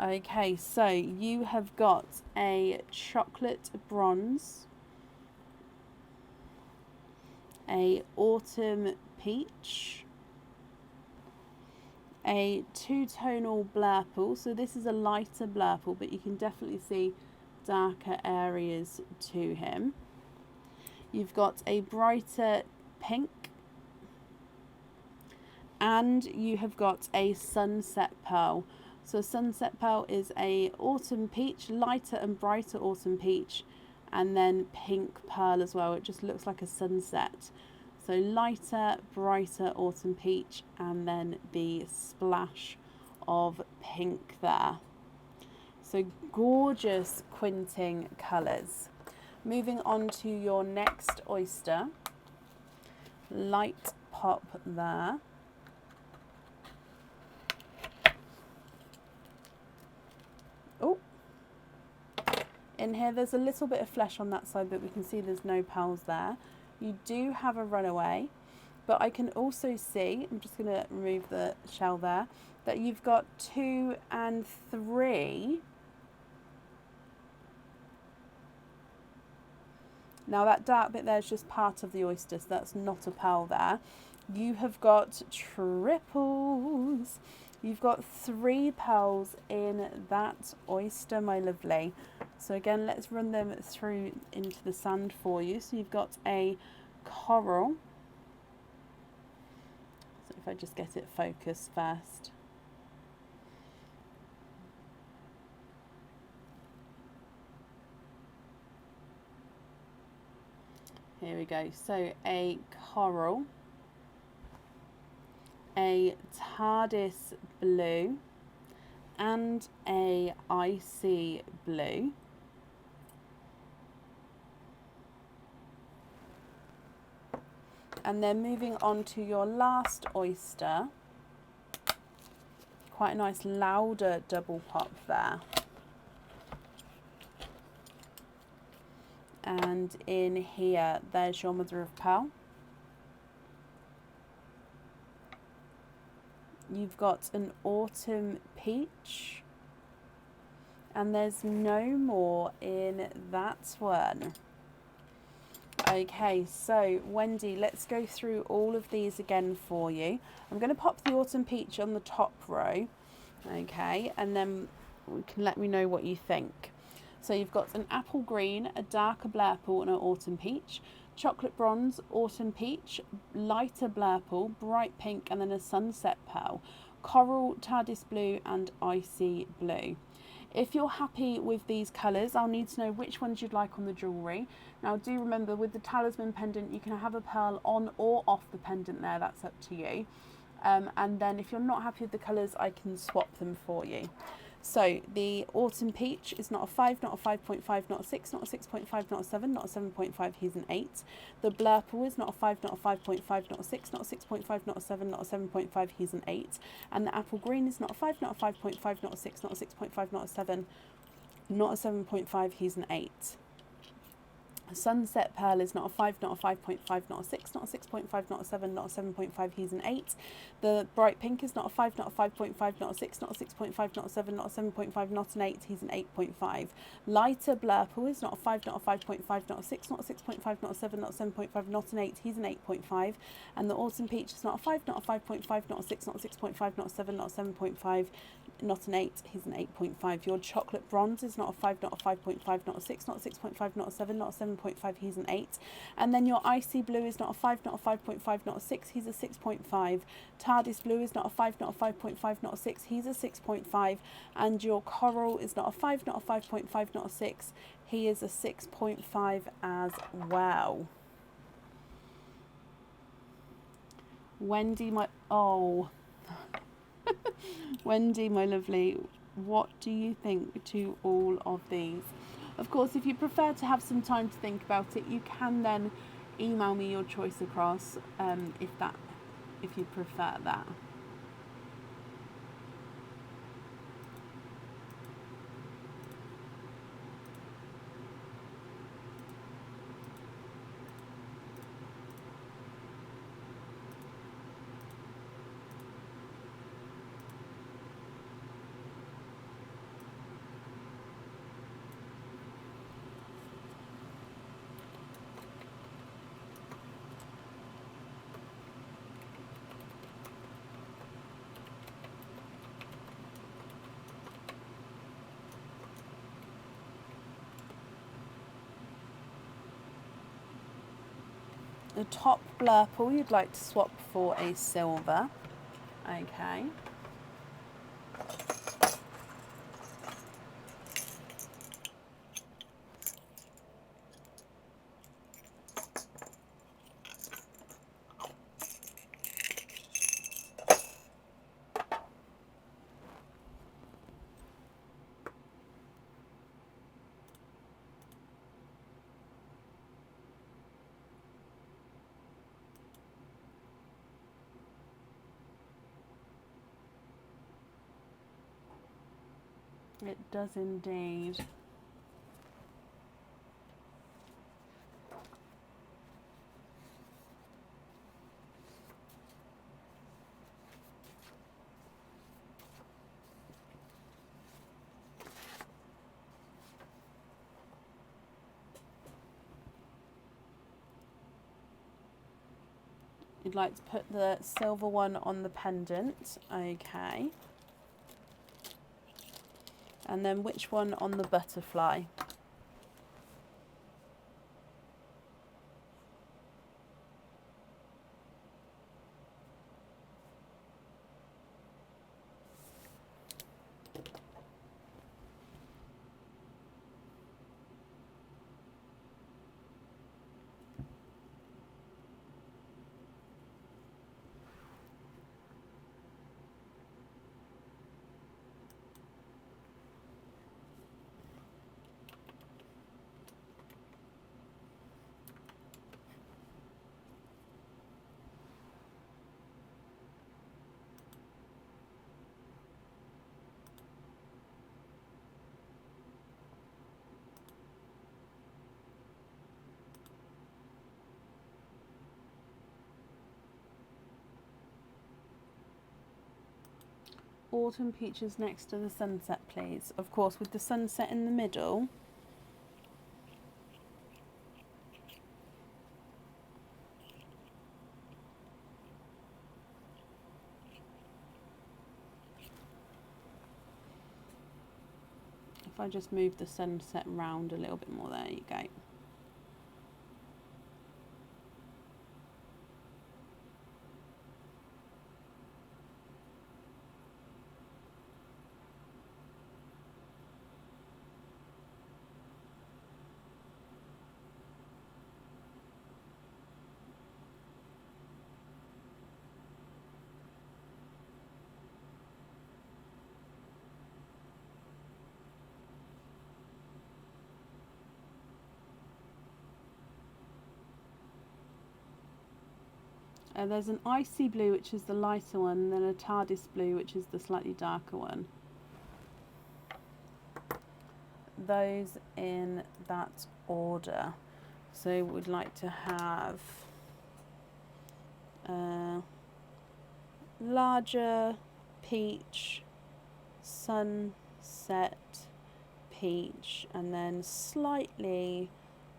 S1: Okay, so you have got a chocolate bronze, a autumn peach, a two-tonal blurple. So this is a lighter blurple, but you can definitely see darker areas to him. You've got a brighter pink, and you have got a sunset pearl. So sunset pearl is a autumn peach, lighter and brighter autumn peach, and then pink pearl as well. It just looks like a sunset. So lighter, brighter autumn peach, and then the splash of pink there. So gorgeous quinting colours. Moving on to your next oyster. Light pop there. Oh, in here there's a little bit of flesh on that side, but we can see there's no pearls there. You do have a runaway, but I can also see, I'm just going to remove the shell there, that you've got 2 and 3. Now that dark bit there is just part of the oyster, so that's not a pearl there. You have got triples. You've got 3 pearls in that oyster, my lovely. So again, let's run them through into the sand for you. So you've got a coral. So if I just get it focused first. Here we go. So a coral, a TARDIS blue, and a icy blue. And then moving on to your last oyster, quite a nice louder double pop there. And in here, there's your mother of pearl. You've got an autumn peach, and there's no more in that one. Okay, so Wendy, let's go through all of these again for you. I'm going to pop the autumn peach on the top row, okay, and then you can let me know what you think. So you've got an apple green, a darker blurple, and an autumn peach, chocolate bronze, autumn peach, lighter blurple, bright pink, and then a sunset pearl, coral, TARDIS blue, and icy blue. If you're happy with these colours, I'll need to know which ones you'd like on the jewellery. Now do remember, with the talisman pendant, you can have a pearl on or off the pendant there, that's up to you. And then if you're not happy with the colours, I can swap them for you. So the Autumn Peach is not a 5, not a 5.5, not a 6, not a 6.5, not a 7, not a 7.5, he's an 8. The Blurple is not a 5, not a 5.5, not a 6, not a 6.5, not a 7, not a 7.5, he's an 8. And the Apple Green is not a 5, not a 5.5, not a 6, not a 6.5, not a 7, not a 7.5, he's an 8. Sunset Pearl is not a 5, not a 5.5, not a 6, not a 6.5, not a 7, not a 7.5, he's an 8. The Bright Pink is not a 5, not a 5.5, not a 6, not a 6.5, not a 7, not a 7.5, not an 8, he's an 8.5. Lighter Blurple is not a 5, not a 5.5, not a 6, not a 6.5, not a 7, not a 7.5, not an 8, he's an 8.5. And the Autumn Peach is not a 5, not a 5.5, not a 6, not a 6.5, not a 7, not a 7.5, not an 8, he's an 8.5. Your Chocolate Bronze is not a 5, not a 5.5, not a 6, not a 6.5, not a 7, not a 7.5, he's an 8. And then your Icy Blue is not a 5, not a 5.5, not a 6, he's a 6.5. TARDIS Blue is not a 5, not a 5.5, not a 6, he's a 6.5. And your Coral is not a 5, not a 5.5, not a 6, he is a 6.5 as well. Wendy, Wendy, my lovely, what do you think to all of these? Of course, if you prefer to have some time to think about it, you can then email me your choice across, if you prefer that. The top Blurple you'd like to swap for a silver. Okay. It does indeed. You'd like to put the silver one on the pendant, okay. And then which one on the butterfly? Autumn Peaches next to the sunset, please. Of course, with the sunset in the middle. If I just move the sunset round a little bit more, there you go. There's an icy blue, which is the lighter one, and then a TARDIS blue, which is the slightly darker one. Those in that order. So we'd like to have larger peach, sunset peach, and then slightly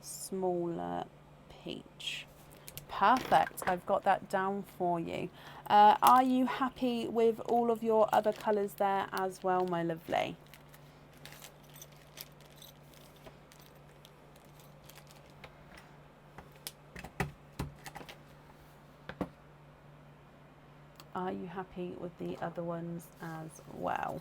S1: smaller peach. Perfect, I've got that down for you. Are you happy with all of your other colours there as well, my lovely? Are you happy with the other ones as well?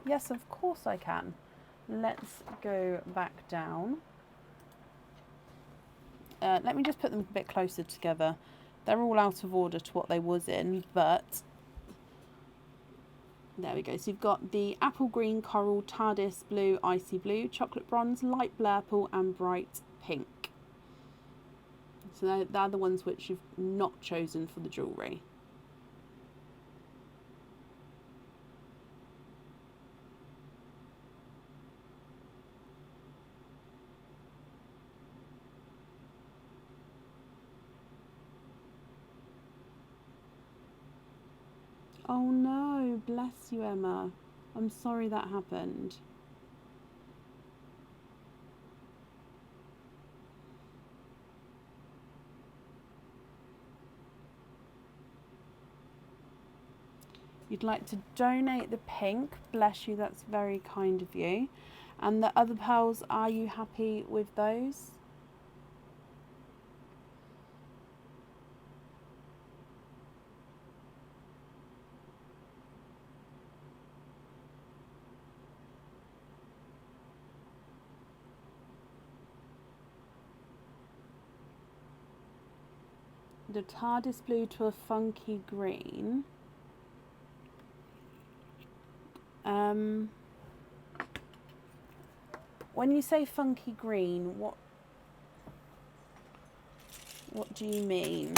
S1: Yes, of course I can. Let's go back down. Let me just put them a bit closer together. They're all out of order to what they was in, but there we go. So you've got the apple green, coral, TARDIS blue, icy blue, chocolate bronze, light purple, and bright pink. So they're the ones which you've not chosen for the jewellery. Oh no, bless you, Emma. I'm sorry that happened. You'd like to donate the pink, bless you, that's very kind of you. And the other pearls, are you happy with those? The TARDIS blue to a funky green. When you say funky green, what do you mean?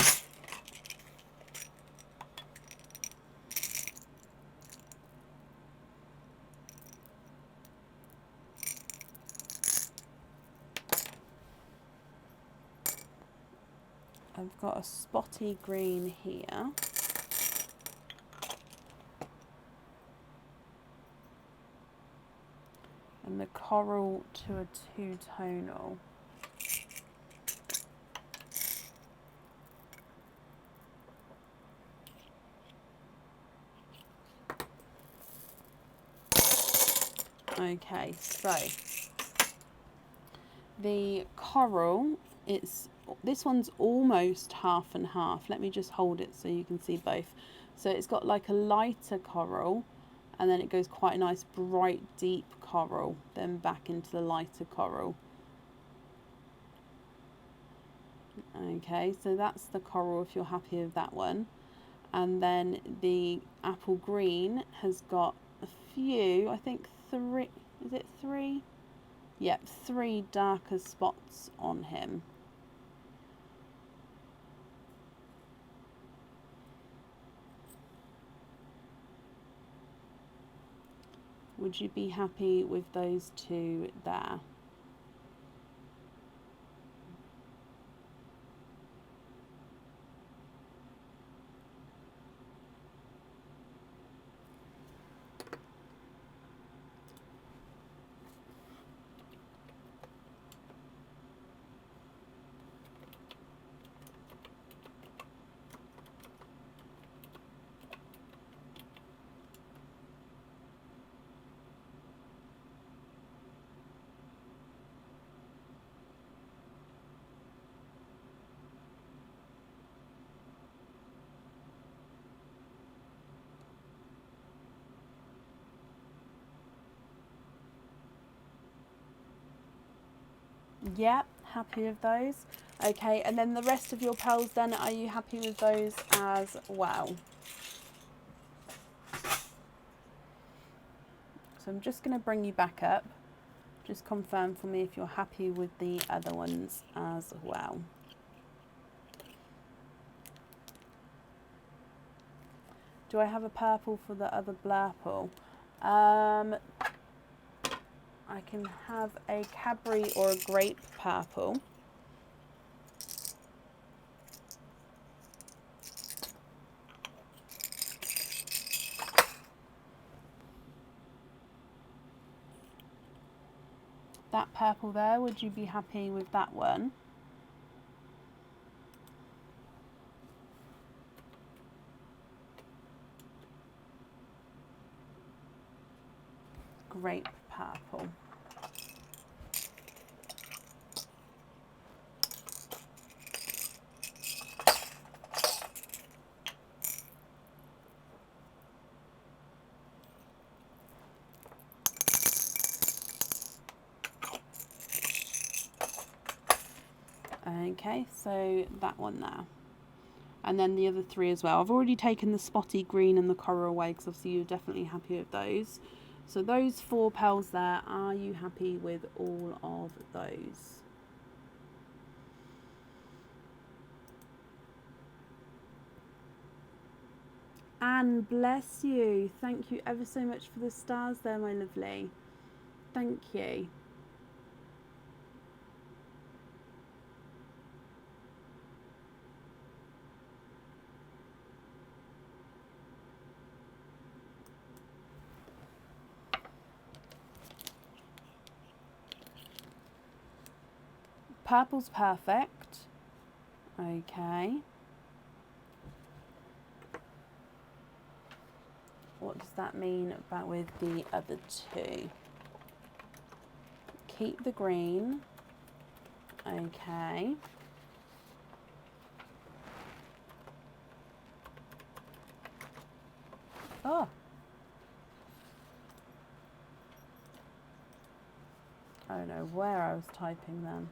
S1: I've got a spotty green here. And the coral to a two-tonal. Okay, so the coral, this one's almost half and half. Let me just hold it so you can see both. So it's got like a lighter coral, and then it goes quite a nice bright deep coral, then back into the lighter coral. Okay, so that's the coral if you're happy with that one. And then the apple green has got a few, I think three, is it three? Yep, three darker spots on him. Would you be happy with those two there? Yep, Happy with those? Okay, and then the rest of your pearls then, are you happy with those as well? So I'm just going to bring you back up. Just confirm for me if you're happy with the other ones as well. Do I have a purple for the other blurple? I can have a Cadbury or a grape purple. That purple there, would you be happy with that one? Grape purple. Okay, so that one there. And then the other three as well. I've already taken the spotty green and the coral away because obviously you're definitely happy with those. So those 4 pearls there, are you happy with all of those? Anne, bless you. Thank you ever so much for the stars there, my lovely. Thank you. Purple's perfect. Okay. What does that mean about with the other 2? Keep the green. Okay. Oh. I don't know where I was typing then.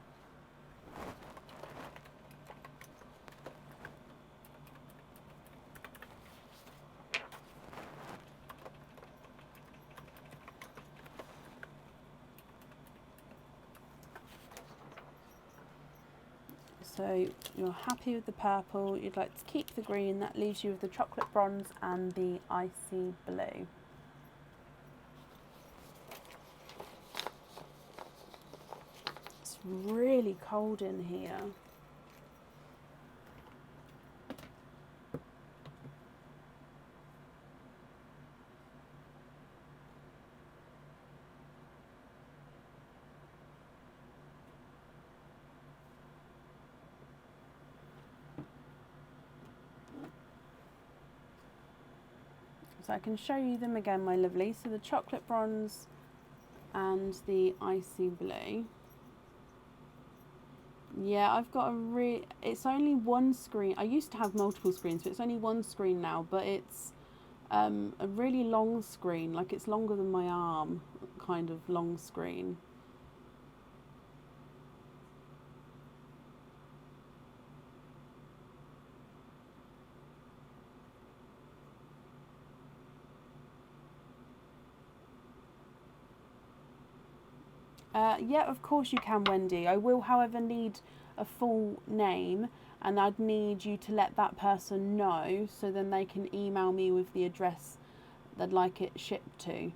S1: So you're happy with the purple, you'd like to keep the green, that leaves you with the chocolate bronze and the icy blue. It's really cold in here. So I can show you them again, my lovely. So the chocolate bronze and the icy blue. Yeah, I've got it's only one screen. I used to have multiple screens, but it's only one screen now, but it's a really long screen, like it's longer than my arm, kind of long screen. Yeah, of course you can, Wendy. I will, however, need a full name, and I'd need you to let that person know so then they can email me with the address they'd like it shipped to.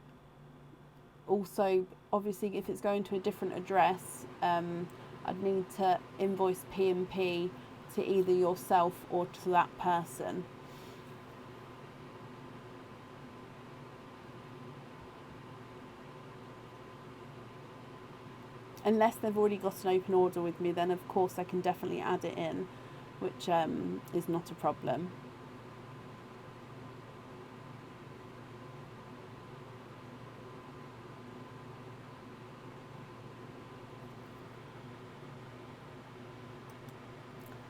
S1: Also, obviously, if it's going to a different address, I'd need to invoice P&P to either yourself or to that person. Unless they've already got an open order with me, then of course I can definitely add it in, which is not a problem.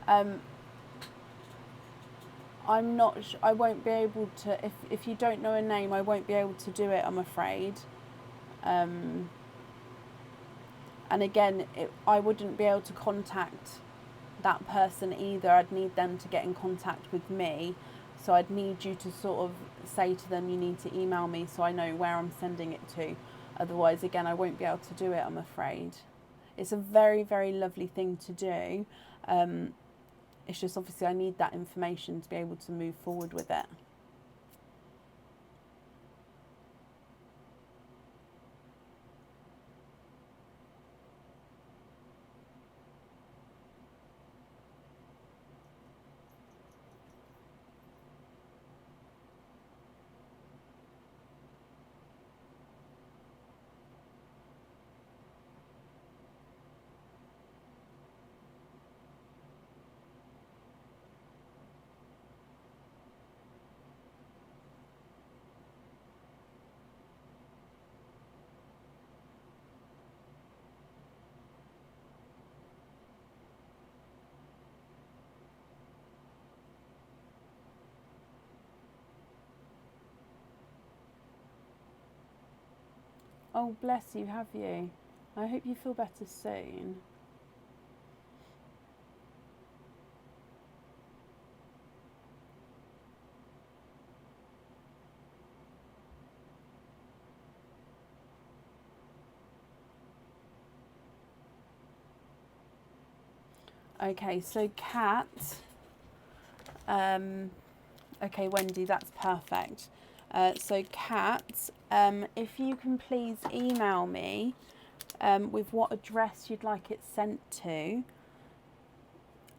S1: I'm not. I won't be able to. If you don't know a name, I won't be able to do it, I'm afraid. And And again, I wouldn't be able to contact that person either. I'd need them to get in contact with me. So I'd need you to sort of say to them, you need to email me so I know where I'm sending it to. Otherwise, again, I won't be able to do it, I'm afraid. It's a very, very lovely thing to do. It's just obviously I need that information to be able to move forward with it. Oh, bless you, have you? I hope you feel better soon. Okay, so Kat, okay, Wendy, that's perfect. So Kat, if you can please email me with what address you'd like it sent to,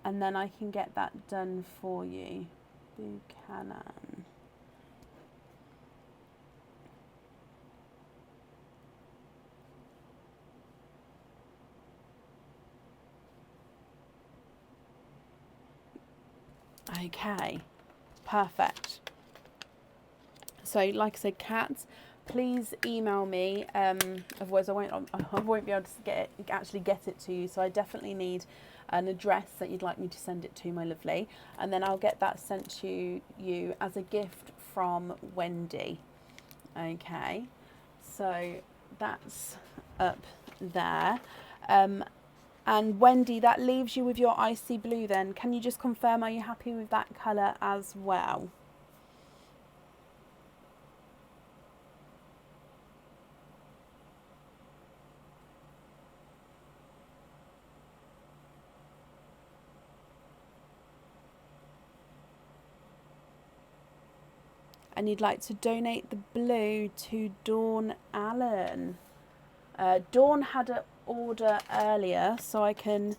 S1: and then I can get that done for you. Buchanan. Okay, perfect. So, like I said, Kat, please email me. Otherwise, I won't be able to actually get it to you. So, I definitely need an address that you'd like me to send it to, my lovely, and then I'll get that sent to you as a gift from Wendy. Okay, so that's up there. And Wendy, that leaves you with your icy blue then. Can you just confirm, are you happy with that colour as well? And you'd like to donate the blue to Dawn Allen. Dawn had an order earlier, so I can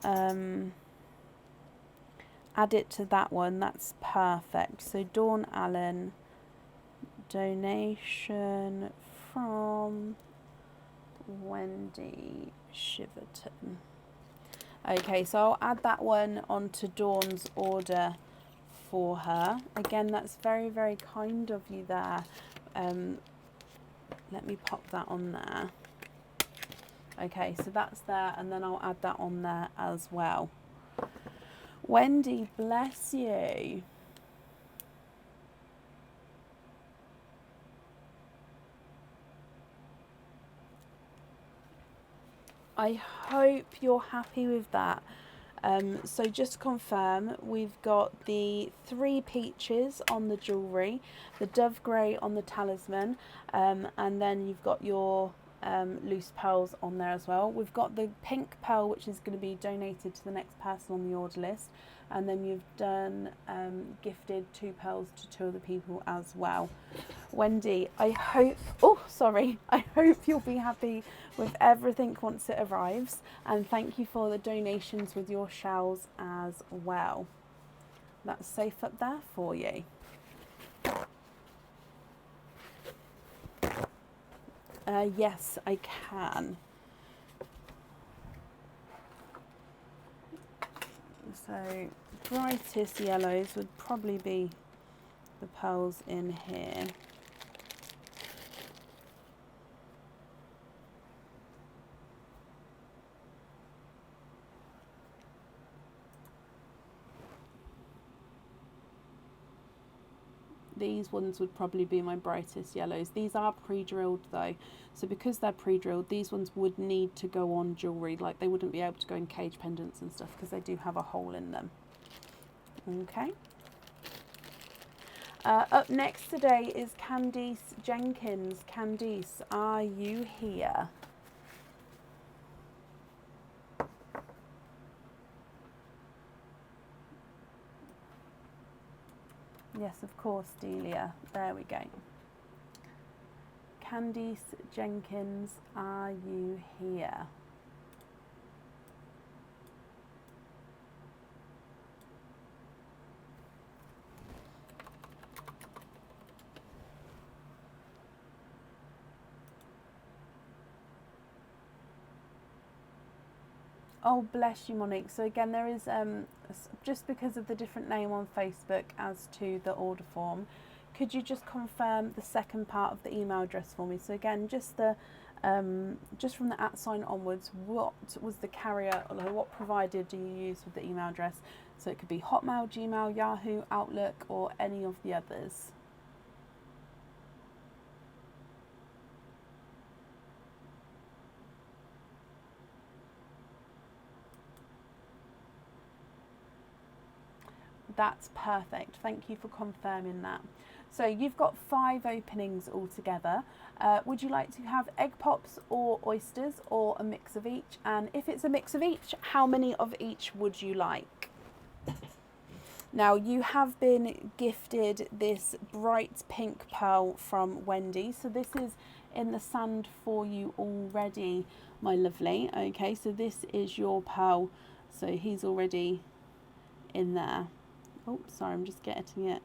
S1: add it to that one. That's perfect. So Dawn Allen, donation from Wendy Shiverton. Okay, so I'll add that one onto Dawn's order for her. Again, that's very, very kind of you there. Let me pop that on there. Okay, so that's there, and then I'll add that on there as well. Wendy, bless you. I hope you're happy with that. So just to confirm, we've got the 3 peaches on the jewellery, the dove grey on the talisman, and then you've got your loose pearls on there as well. We've got the pink pearl, which is going to be donated to the next person on the order list, and then you've done gifted 2 pearls to 2 other people as well. Wendy, I hope you'll be happy with everything once it arrives, and thank you for the donations with your shells as well. That's safe up there for you. Yes, I can. So brightest yellows would probably be the pearls in here. These ones would probably be my brightest yellows. These are pre-drilled though, so because they're pre-drilled, these ones would need to go on jewellery, like they wouldn't be able to go in cage pendants and stuff because they do have a hole in them. Okay. Up next today is Candice Jenkins. Candice, are you here? Yes, of course, Delia. There we go. Candice Jenkins, are you here? Oh, bless you, Monique. So again, there is, just because of the different name on Facebook as to the order form, could you just confirm the second part of the email address for me? So again, just the, just from the @ sign onwards, what was the carrier, or what provider do you use with the email address? So it could be Hotmail, Gmail, Yahoo, Outlook, or any of the others. That's perfect. Thank you for confirming that. So you've got 5 openings altogether. Would you like to have egg pops or oysters or a mix of each? And if it's a mix of each, how many of each would you like? Now you have been gifted this bright pink pearl from Wendy. So this is in the sand for you already, my lovely. Okay, so this is your pearl. So he's already in there. Oh, sorry, I'm just getting it.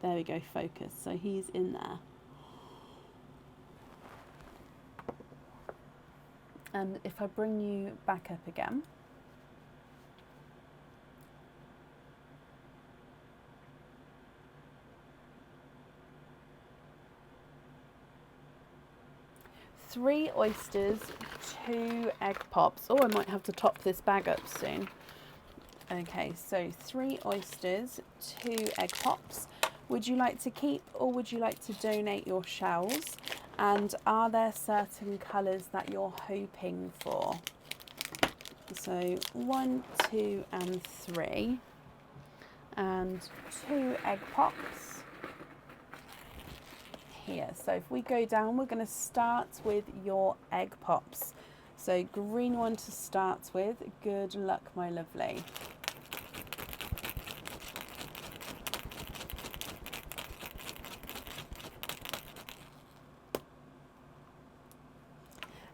S1: There we go, focus. So he's in there. And if I bring you back up again. Three oysters, 2 egg pops. Oh, I might have to top this bag up soon. Okay, so 3 oysters, 2 egg pops. Would you like to keep or would you like to donate your shells? And are there certain colours that you're hoping for? So 1, 2 and 3. And 2 egg pops here. So if we go down, we're going to start with your egg pops. So green one to start with. Good luck, my lovely.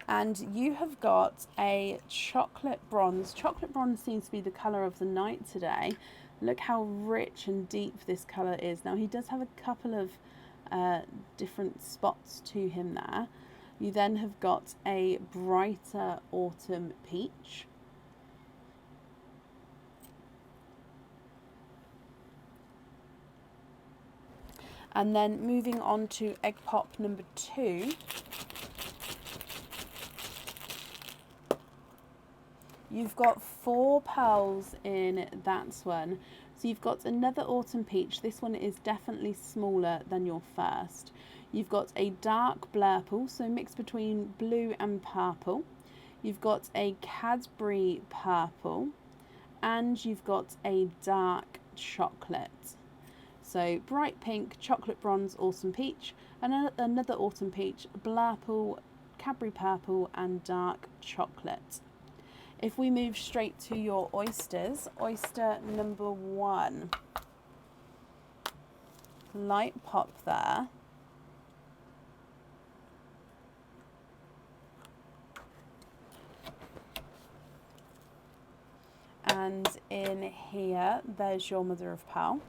S1: And you have got a chocolate bronze. Chocolate bronze seems to be the colour of the night today. Look how rich and deep this colour is. Now he does have a couple of different spots to him there. You then have got a brighter autumn peach. And then moving on to egg pop number 2. You've got 4 pearls in that one. So you've got another autumn peach. This one is definitely smaller than your first. You've got a dark blurple, so mixed between blue and purple. You've got a Cadbury purple. And you've got a dark chocolate. So bright pink, chocolate bronze, autumn peach. And another autumn peach, blurple, Cadbury purple and dark chocolate. If we move straight to your oysters, oyster number 1. Light pop there. And in here, there's your mother of pearl.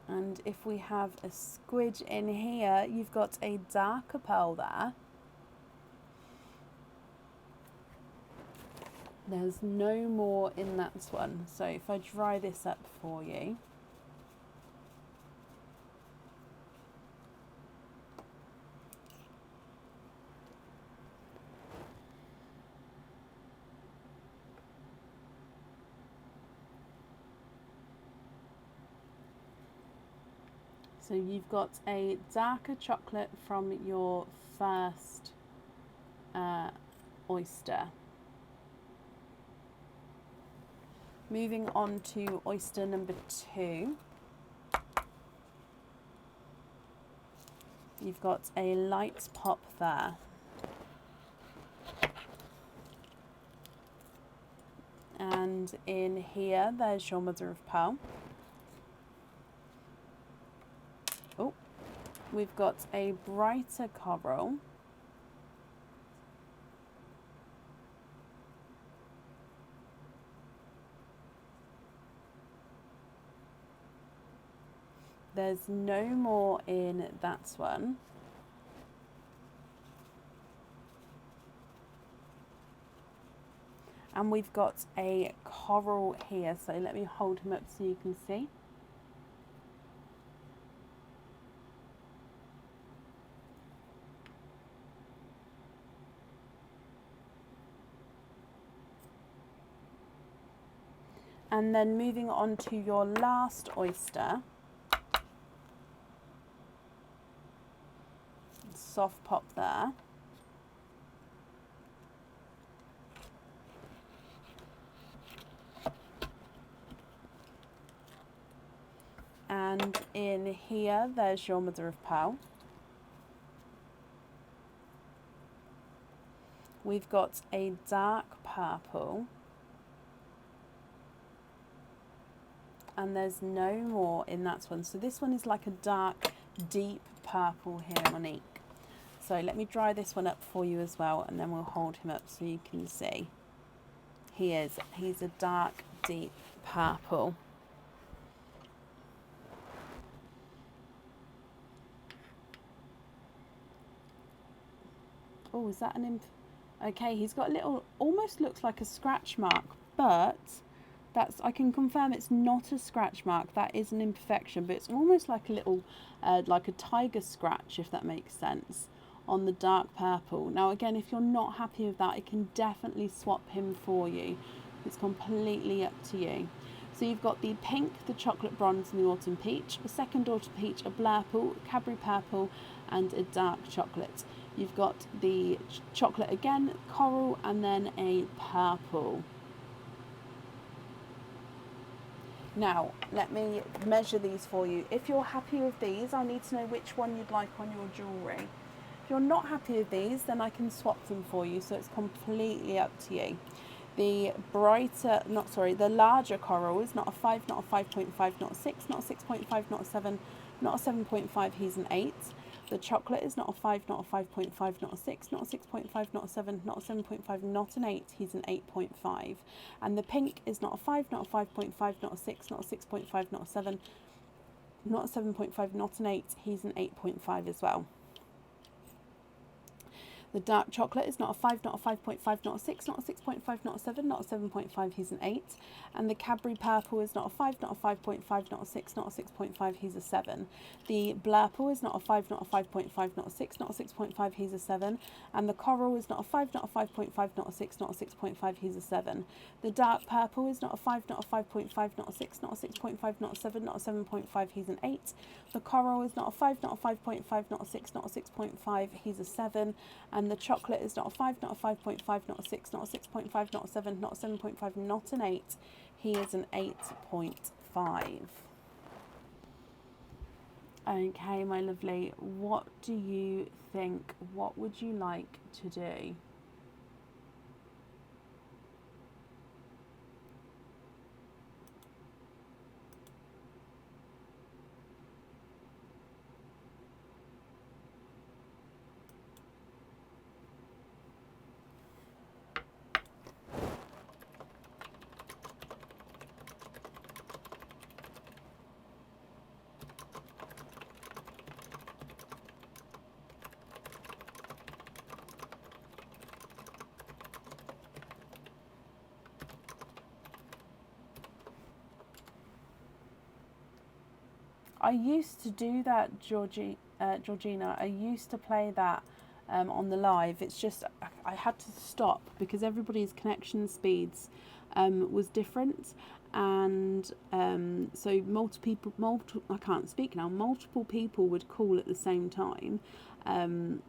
S1: And if we have a squidge in here, you've got a darker pearl there. There's no more in that one. So if I dry this up for you. So you've got a darker chocolate from your first oyster. Moving on to oyster number 2. You've got a light pop there. And in here, there's your mother of pearl. Oh, we've got a brighter coral. There's no more in that one. And we've got a coral here. So let me hold him up so you can see. And then moving on to your last oyster. Soft pop there. And in here, there's your mother of pearl. We've got a dark purple. And there's no more in that one. So this one is like a dark, deep purple here, Monique. So let me dry this one up for you as well, and then we'll hold him up so you can see. He's a dark, deep purple. Oh, is that an imp? Okay, he's got a little, almost looks like a scratch mark, but I can confirm it's not a scratch mark. That is an imperfection, but it's almost like a little, like a tiger scratch, if that makes sense, on the dark purple. Now, again, if you're not happy with that, I can definitely swap him for you. It's completely up to you. So you've got the pink, the chocolate bronze, and the autumn peach. The second autumn peach, a blurple, Cadbury purple, and a dark chocolate. You've got the chocolate again, coral, and then a purple. Now, let me measure these for you. If you're happy with these, I need to know which one you'd like on your jewellery. If you're not happy with these, then I can swap them for you, so it's completely up to you. The the larger coral is not a 5, not a 5.5, not a 6, not a 6.5, not a 7, not a 7.5, he's an 8. The chocolate is not a 5, not a 5.5, not a 6, not a 6.5, not a 7, not a 7.5, not an 8, he's an 8.5. And the pink is not a 5, not a 5.5, not a 6, not a 6.5, not a 7, not a 7.5, not an 8, he's an 8.5 as well. The dark chocolate is not a 5, not a 5.5, not a 6, not a 6.5, not a 7, not a 7.5, he's an 8. And the Cadbury purple is not a 5, not a 5.5, not a 6, not a 6.5, he's a 7. The blurple is not a 5, not a 5.5, not a 6, not a 6.5, he's a 7. And the coral is not a 5, not a 5.5, not a 6, not a 6.5, he's a 7. The dark purple is not a 5, not a 5.5, not a 6, not a 6.5, not a 7, not a 7.5, he's an 8. The coral is not a 5, not a 5.5, not a 6, not a 6.5, he's a 7. And the chocolate is not a 5, not a 5.5, not a 6, not a 6.5, not a 7, not a 7.5, not an 8. He is an 8.5. Okay, my lovely, what do you think? What would you like to do? I used to do that, Georgina. I used to play that on the live. It's just I had to stop because everybody's connection speeds was different, and so I can't speak now. Multiple people would call at the same time, and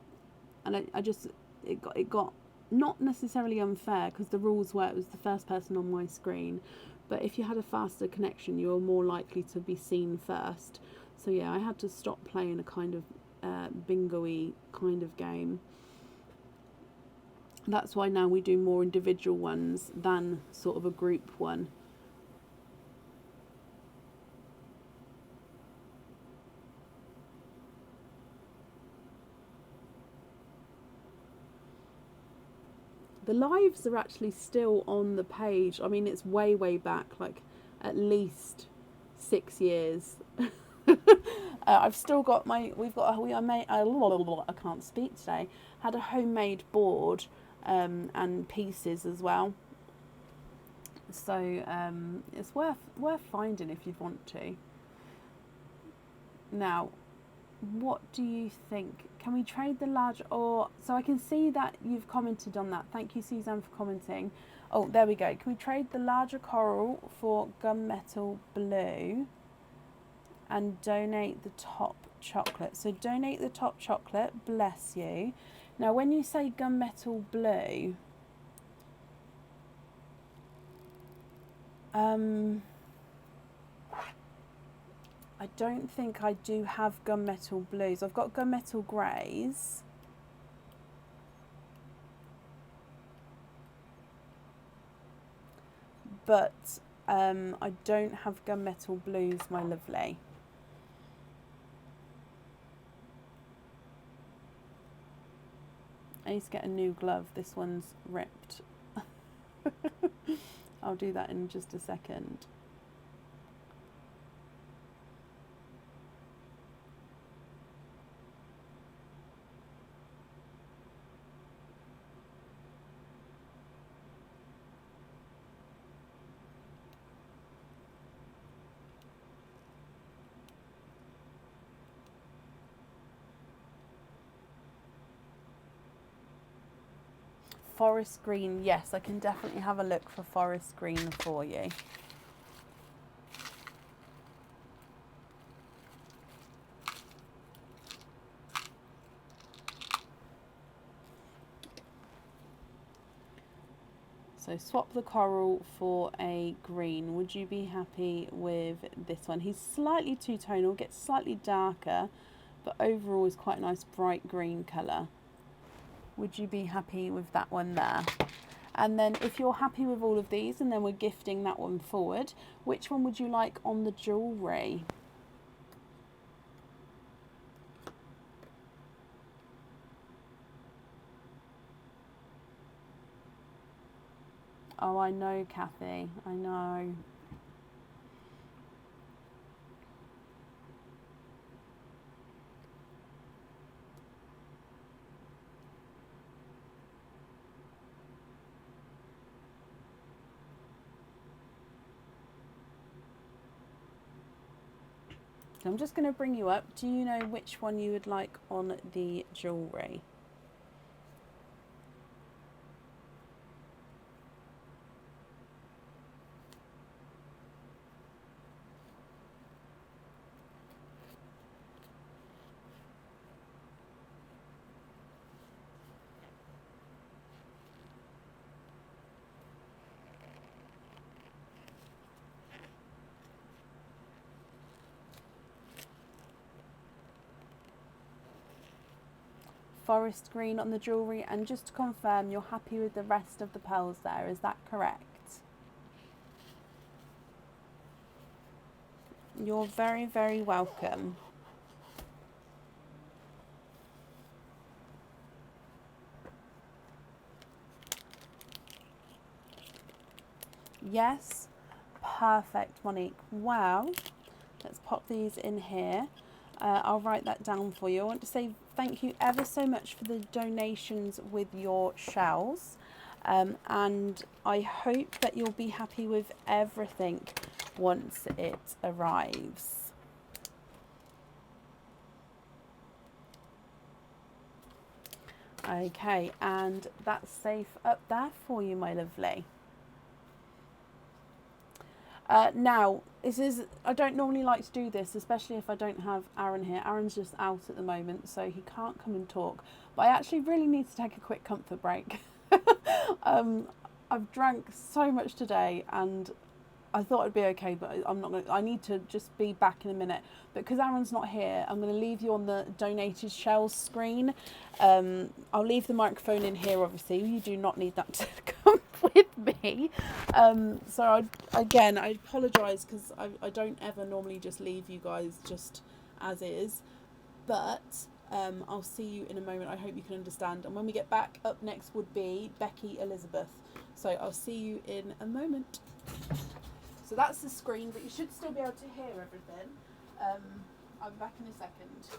S1: I just it got not necessarily unfair, because the rules were it was the first person on my screen, but if you had a faster connection, you were more likely to be seen first. So yeah, I had to stop playing a kind of bingo-y kind of game. That's why now we do more individual ones than sort of a group one. The lives are actually still on the page. I mean, it's way back, like at least 6 years. I've still got I can't speak today. Had a homemade board and pieces as well. So it's worth finding if you want to. Now, what do you think? Can we trade the large, or so I can see that you've commented on that. Thank you, Suzanne, for commenting. Oh, there we go. Can we trade the larger coral for gunmetal blue and donate the top chocolate? So donate the top chocolate, bless you. Now, when you say gunmetal blue, I don't think I do have gunmetal blues. I've got gunmetal greys. But I don't have gunmetal blues, my lovely. I need to get a new glove. This one's ripped. I'll do that in just a second. Forest green, yes, I can definitely have a look for forest green for you. So swap the coral for a green. Would you be happy with this one? He's slightly two-tonal, gets slightly darker, but overall is quite a nice bright green colour. Would you be happy with that one there? And then if you're happy with all of these, and then we're gifting that one forward, which one would you like on the jewellery? Oh, I know, Kathy, I know. So I'm just going to bring you up. Do you know which one you would like on the jewellery? Forest green on the jewellery, and just to confirm, you're happy with the rest of the pearls there, is that correct? You're very welcome. Yes, perfect, Monique. Wow, let's pop these in here. I'll write that down for you. I want to say thank you ever so much for the donations with your shells, and I hope that you'll be happy with everything once it arrives. Okay, and that's safe up there for you, my lovely. Now, I don't normally like to do this, especially if I don't have Aaron here. Aaron's just out at the moment, so he can't come and talk. But I actually really need to take a quick comfort break. I've drank so much today, and I thought it'd be okay, but I'm not going to. I need to just be back in a minute. But because Aaron's not here, I'm going to leave you on the donated shells screen. I'll leave the microphone in here, obviously. You do not need that to come with me. So I apologise because I don't ever normally just leave you guys just as is. But I'll see you in a moment. I hope you can understand. And when we get back, up next would be Becky Elizabeth. So I'll see you in a moment. So that's the screen, but you should still be able to hear everything. I'll be back in a second.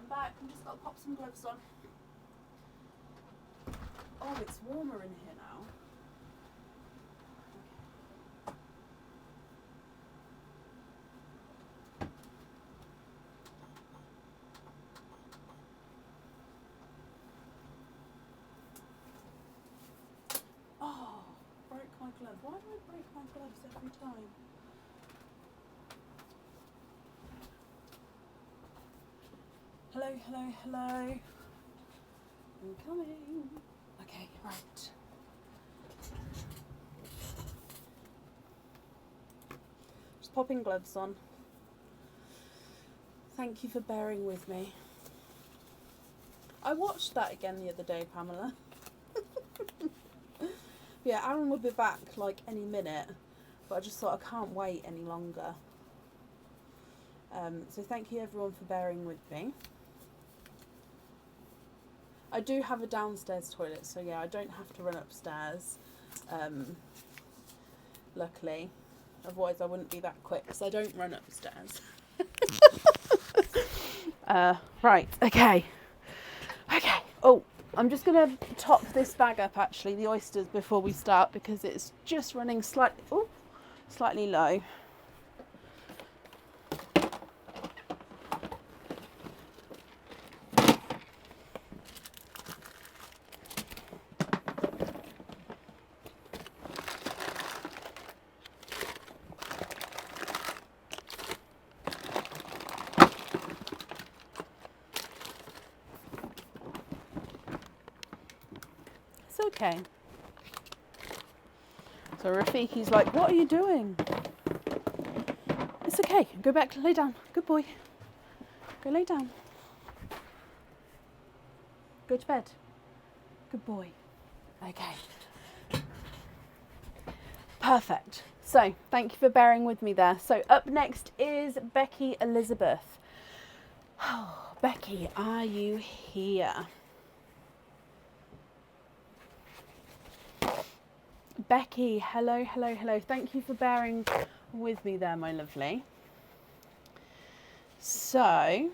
S1: Back. I'm just got to pop some gloves on. Oh, it's warmer in here now. Okay. Oh, broke my glove. Why do I break my gloves every time? Hello, hello, hello. I'm coming. Okay, right. Just popping gloves on. Thank you for bearing with me. I watched that again the other day, Pamela. Yeah, Aaron will be back like any minute, but I just thought I can't wait any longer. So thank you everyone for bearing with me. I do have a downstairs toilet, so yeah, I don't have to run upstairs, luckily. Otherwise I wouldn't be that quick, because I don't run upstairs. Right, okay. Oh, I'm just going to top this bag up, actually, the oysters, before we start, because it's just running slightly low. Okay. So Rafiki's like, what are you doing? It's okay. Go back, lay down. Good boy. Go lay down. Go to bed. Good boy. Okay. Perfect. So thank you for bearing with me there. So up next is Becky Elizabeth. Oh, Becky, are you here? Becky, hello. Thank you for bearing with me there, my lovely. So,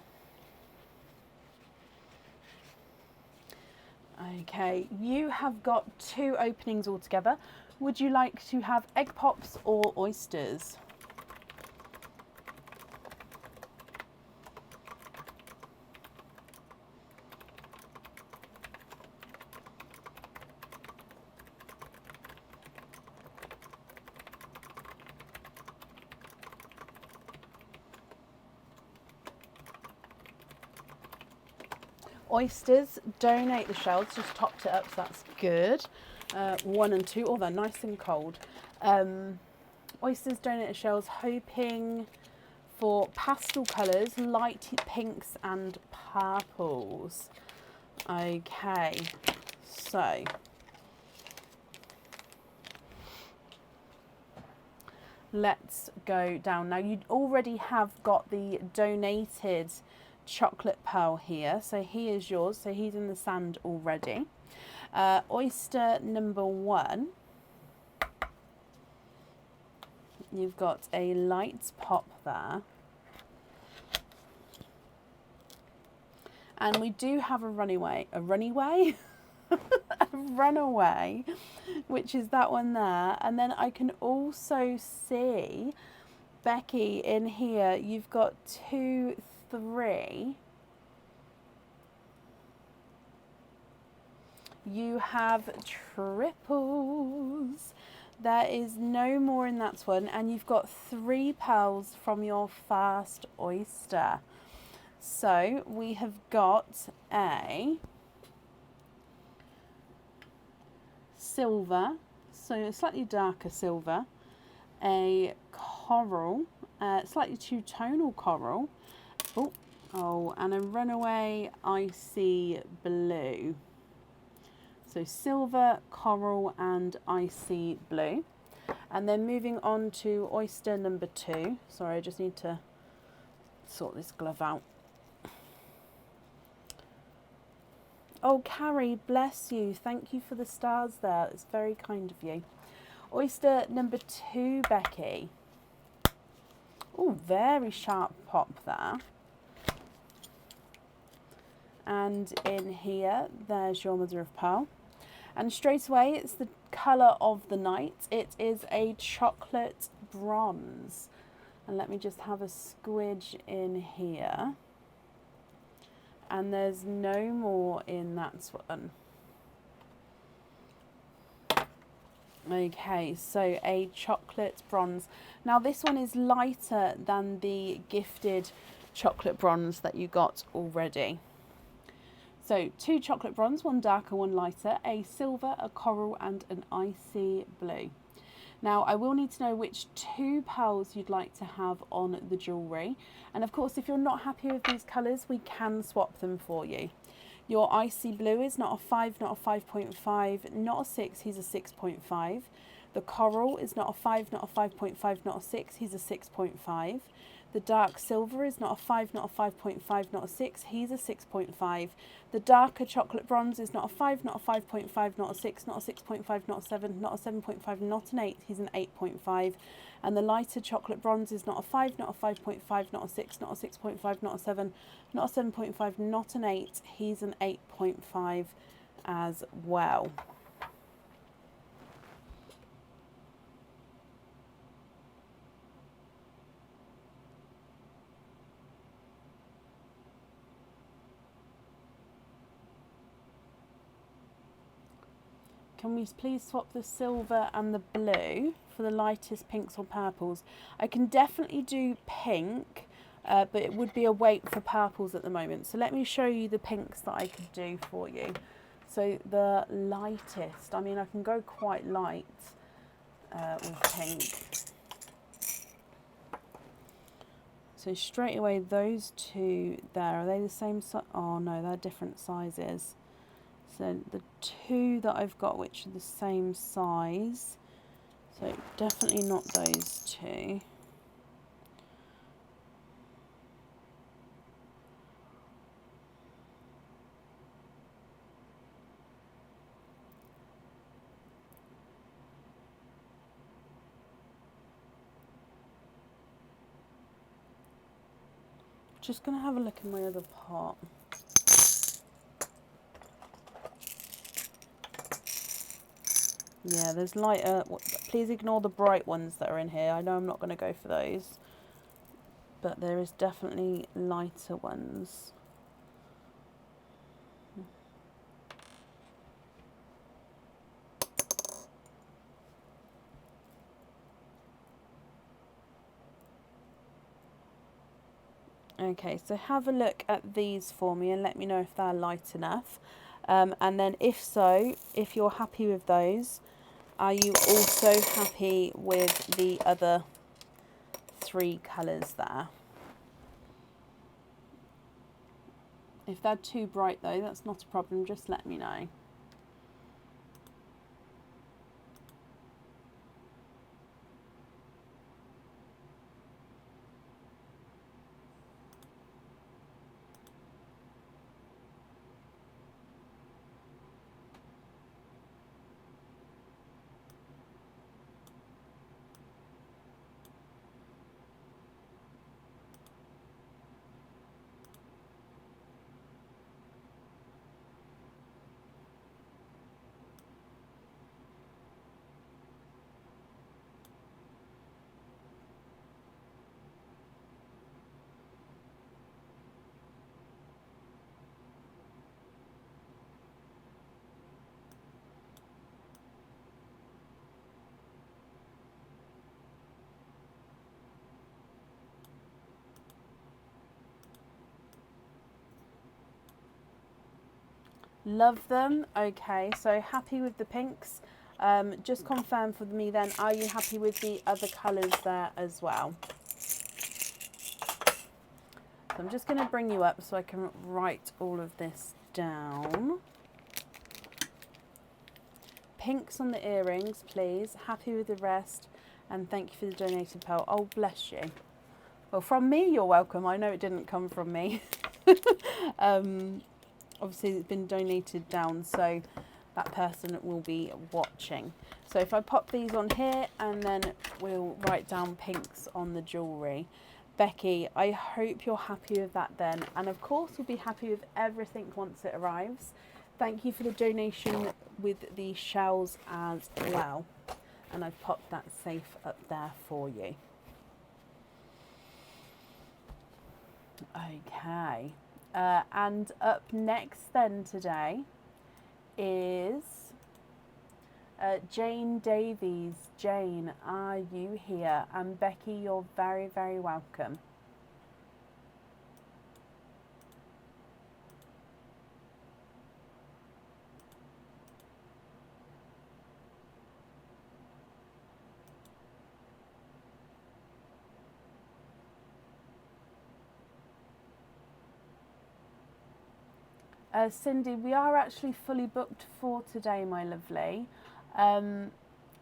S1: okay, you have got 2 openings altogether. Would you like to have egg pops or oysters? Oysters, donate the shells, just topped it up, so that's good. 1 and 2, oh, they're nice and cold. Oysters, donate the shells, hoping for pastel colours, light pinks and purples. Okay, so let's go down. Now, you already have got the donated chocolate pearl here, so he is yours, so he's in the sand already. Oyster number 1, you've got a light pop there, and we do have a runaway, a runaway, which is that one there. And then I can also see, Becky, in here you've got 2, 3. You have triples. There is no more in that one, and you've got 3 pearls from your first oyster. So we have got a silver, so a slightly darker silver, a coral, slightly two-tonal coral, oh, and a runaway icy blue. So silver, coral and icy blue. And then moving on to oyster number 2. Sorry, I just need to sort this glove out. Oh, Carrie, bless you. Thank you for the stars there. It's very kind of you. Oyster number 2, Becky. Oh, very sharp pop there. And in here, there's your mother of pearl. And straight away, it's the colour of the night. It is a chocolate bronze. And let me just have a squidge in here. And there's no more in that one. Okay, so a chocolate bronze. Now this one is lighter than the gifted chocolate bronze that you got already. So 2 chocolate bronze, 1 darker, 1 lighter, a silver, a coral and an icy blue. Now I will need to know which 2 pearls you'd like to have on the jewellery. And of course, if you're not happy with these colours, we can swap them for you. Your icy blue is not a 5, not a 5.5, not a 6, he's a 6.5. The coral is not a 5, not a 5.5, not a 6, he's a 6.5. The dark silver is not a 5, not a 5.5, not a 6, he's a 6.5. The darker chocolate bronze is not a 5, not a 5.5, not a 6, not a 6.5, not a 7, not a 7.5, not an 8, he's an 8.5. And the lighter chocolate bronze is not a 5, not a 5.5, not a 6, not a 6.5, not a 7, not a 7.5, not an 8, he's an 8.5 as well. Can we please swap the silver and the blue for the lightest pinks or purples? I can definitely do pink, but it would be a wait for purples at the moment. So let me show you the pinks that I could do for you. So the lightest, I mean, I can go quite light with pink. So straight away, those 2 there, are they the same size? Oh no, they're different sizes. So the 2 that I've got, which are the same size, so definitely not those 2. Just going to have a look in my other pot. Yeah, there's lighter. Please ignore the bright ones that are in here. I know I'm not going to go for those, but there is definitely lighter ones. Okay, so have a look at these for me and let me know if they're light enough. And then if so, if you're happy with those, are you also happy with the other 3 colours there? If they're too bright though, that's not a problem, just let me know. Love them. Okay, so happy with the pinks. Just confirm for me then, are you happy with the other colours there as well? So I'm just going to bring you up so I can write all of this down. Pinks on the earrings, please. Happy with the rest. And thank you for the donated pearl. Oh, bless you. Well, from me, you're welcome. I know it didn't come from me. Obviously it's been donated down, so that person will be watching. So if I pop these on here and then we'll write down pinks on the jewellery. Becky, I hope you're happy with that then. And of course we'll be happy with everything once it arrives. Thank you for the donation with the shells as well. And I've popped that safe up there for you. Okay. And up next then today is Jane Davies. Jane, are you here? And Becky, you're very, very welcome. Cindy, we are actually fully booked for today, my lovely.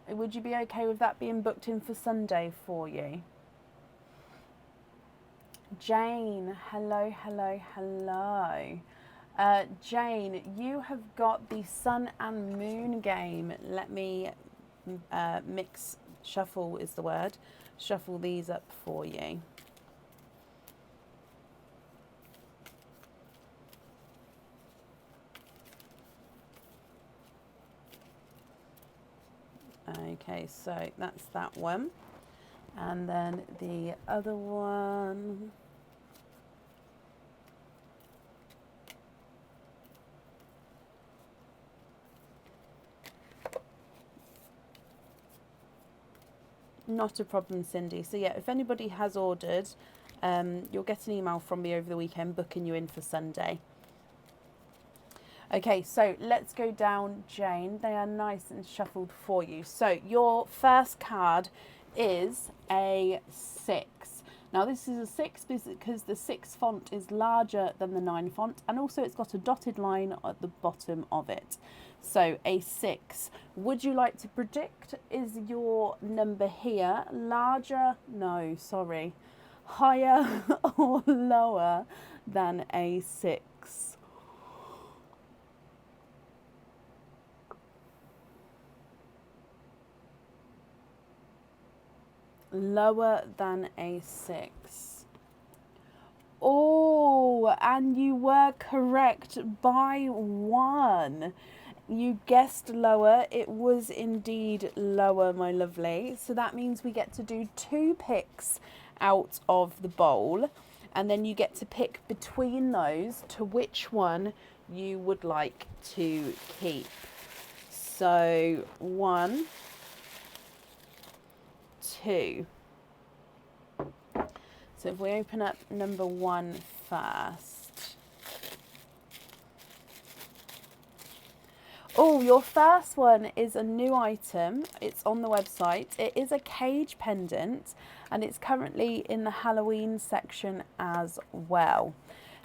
S1: Would you be okay with that being booked in for Sunday for you? Jane, hello, hello, hello. Jane, you have got the Sun and Moon game. Let me shuffle is the word. Shuffle these up for you. Okay, so that's that one. And then the other one. Not a problem, Cindy. So yeah, if anybody has ordered, you'll get an email from me over the weekend booking you in for Sunday. Okay, so let's go down, Jane. They are nice and shuffled for you. So your first card is a 6. Now this is a 6 because the 6 font is larger than the 9 font, and also it's got a dotted line at the bottom of it. So a 6. Would you like to predict, is your number here larger? No, sorry. Higher or lower than a 6? Lower than a 6. and you were correct by 1. You guessed lower. It was indeed lower, my lovely. So that means we get to do 2 picks out of the bowl, and then you get to pick between those to which one you would like to keep. So 1, 2. So if we open up number 1 first. Oh, your first one is a new item. It's on the website. It is a cage pendant, and it's currently in the Halloween section as well.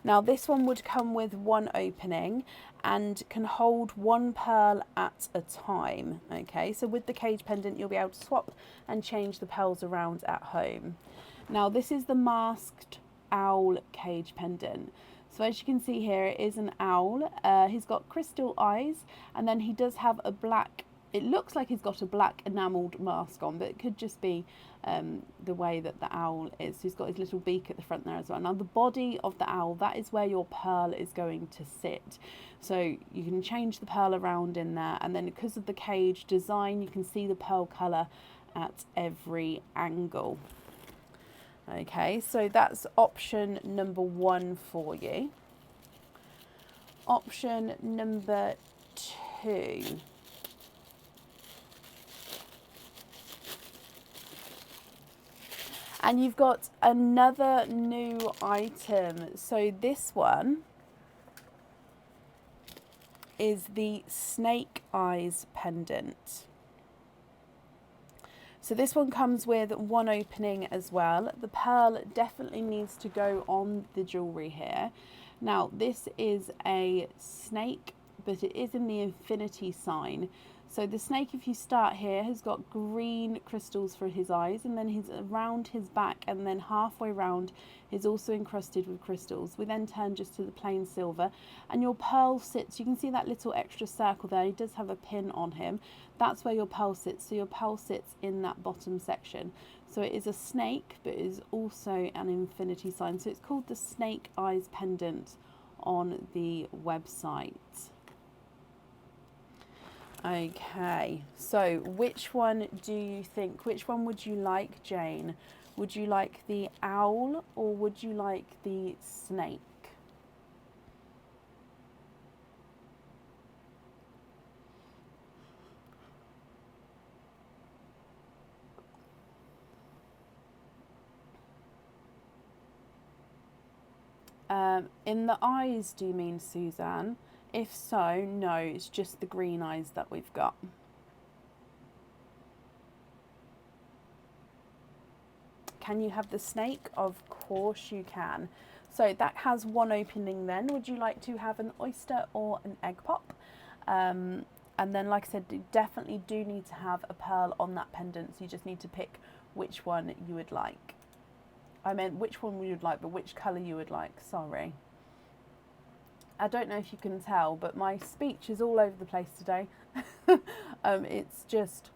S1: Now this one would come with 1 opening and can hold 1 pearl at a time. Okay, so with the cage pendant you'll be able to swap and change the pearls around at home. Now this is the masked owl cage pendant. So as you can see here, it is an owl. He's got crystal eyes, and then he does have a black, it looks like he's got a black enamelled mask on, but it could just be the way that the owl is. So he's got his little beak at the front there as well. Now the body of the owl, that is where your pearl is going to sit. So you can change the pearl around in there, and then because of the cage design, you can see the pearl colour at every angle. Okay, so that's option number 1 for you. Option number 2. And you've got another new item. So this one is the snake eyes pendant. So this one comes with 1 opening as well. The pearl definitely needs to go on the jewellery here. Now this is a snake, but it is in the infinity sign. So the snake, if you start here, has got green crystals for his eyes, and then he's around his back, and then halfway round is also encrusted with crystals. We then turn just to the plain silver, and your pearl sits, you can see that little extra circle there, he does have a pin on him. That's where your pearl sits, so your pearl sits in that bottom section. So it is a snake, but it is also an infinity sign. So it's called the Snake Eyes Pendant on the website. Okay, so which one do you think, which one would you like, Jane? Would you like the owl or would you like the snake? In the eyes, do you mean, Suzanne? If so, no, it's just the green eyes that we've got. Can you have the snake? Of course you can. So that has 1 opening then. Would you like to have an oyster or an egg pop? And then, like I said, you definitely do need to have a pearl on that pendant. So you just need to pick which one you would like. I meant which one you would like, but which colour you would like. Sorry. I don't know if you can tell, but my speech is all over the place today. It's just...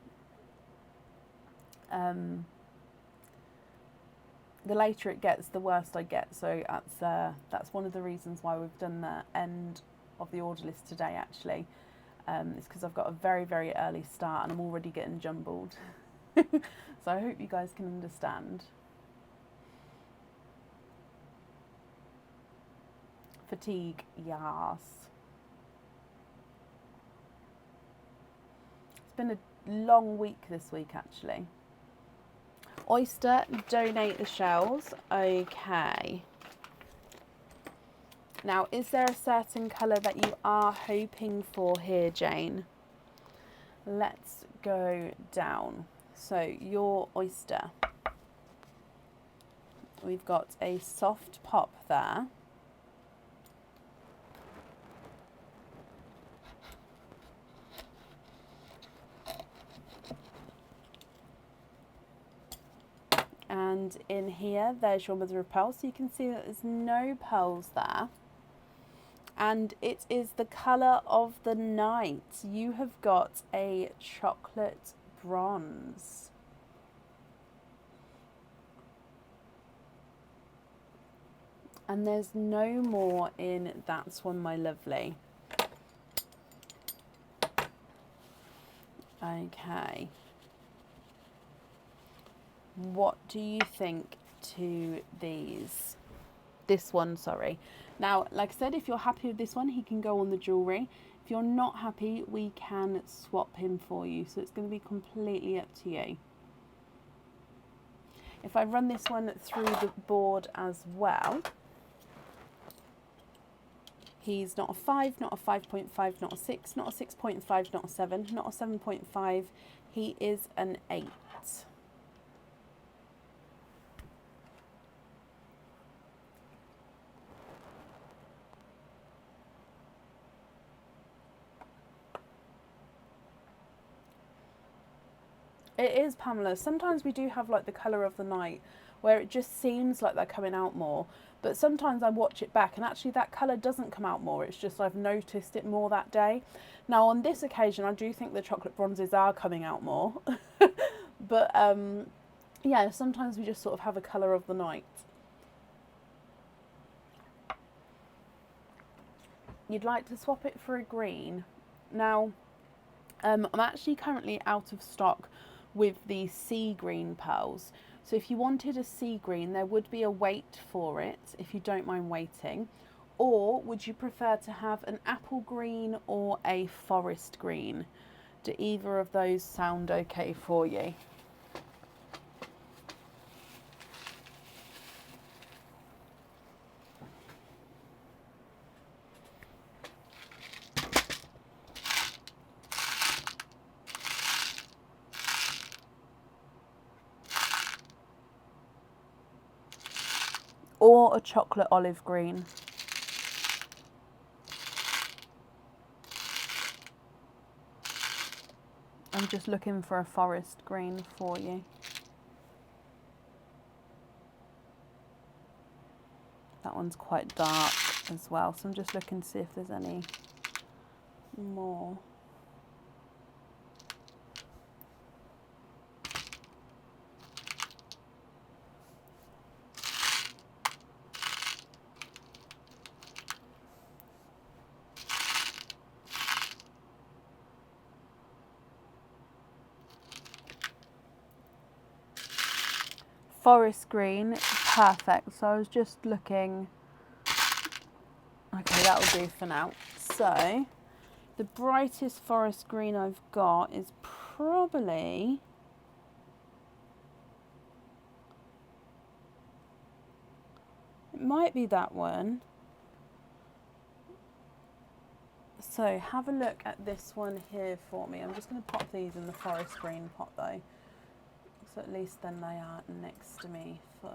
S1: the later it gets, the worse I get. So that's one of the reasons why we've done the end of the order list today, actually. It's because I've got a very, very early start and I'm already getting jumbled. So I hope you guys can understand. Fatigue, yes. It's been a long week this week, actually. Oyster, donate the shells. Okay. Now, is there a certain colour that you are hoping for here, Jane? Let's go down. So, your oyster. We've got a soft pop there. And in here, there's your mother of pearl. So you can see that there's no pearls there. And it is the colour of the night. You have got a chocolate bronze. And there's no more in That's One, My Lovely. Okay. What do you think to these? This one, sorry. Now, like I said, if you're happy with this one, he can go on the jewellery. If you're not happy, we can swap him for you. So it's going to be completely up to you. If I run this one through the board as well, he's not a 5, not a 5.5, not a 6, not a 6.5, not a 7, not a 7.5. He is an 8. It is, Pamela. Sometimes we do have like the colour of the night where it just seems like they're coming out more. But sometimes I watch it back and actually that colour doesn't come out more. It's just I've noticed it more that day. Now on this occasion, I do think the chocolate bronzes are coming out more. But yeah, sometimes we just sort of have a colour of the night. You'd like to swap it for a green. Now, I'm actually currently out of stock with the sea green pearls. So if you wanted a sea green, there would be a wait for it if you don't mind waiting. Or would you prefer to have an apple green or a forest green? Do either of those sound okay for you? Or a chocolate olive green? I'm just looking for a forest green for you. That one's quite dark as well, so I'm just looking to see if there's any more. Forest green, perfect. So I was just looking. Okay, that will do for now. So the brightest forest green I've got is probably it might be that one. So have a look at this one here for me. I'm just going to pop these in the forest green pot though. So at least then they are next to me for...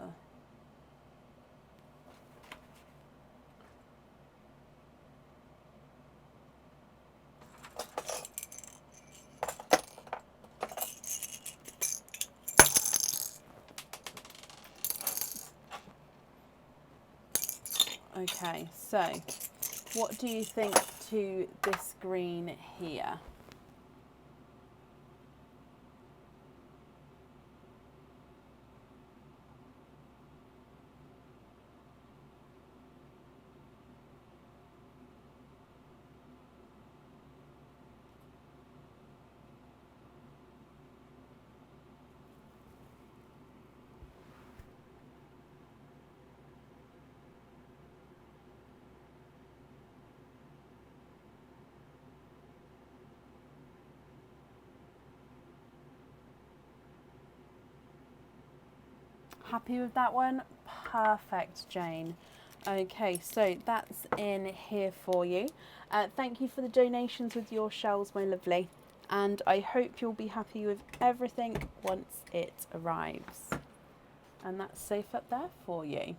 S1: Okay, so what do you think to this green here? Happy with that one? Perfect, Jane. Okay, so that's in here for you. Thank you for the donations with your shells, my lovely. And I hope you'll be happy with everything once it arrives. And that's safe up there for you.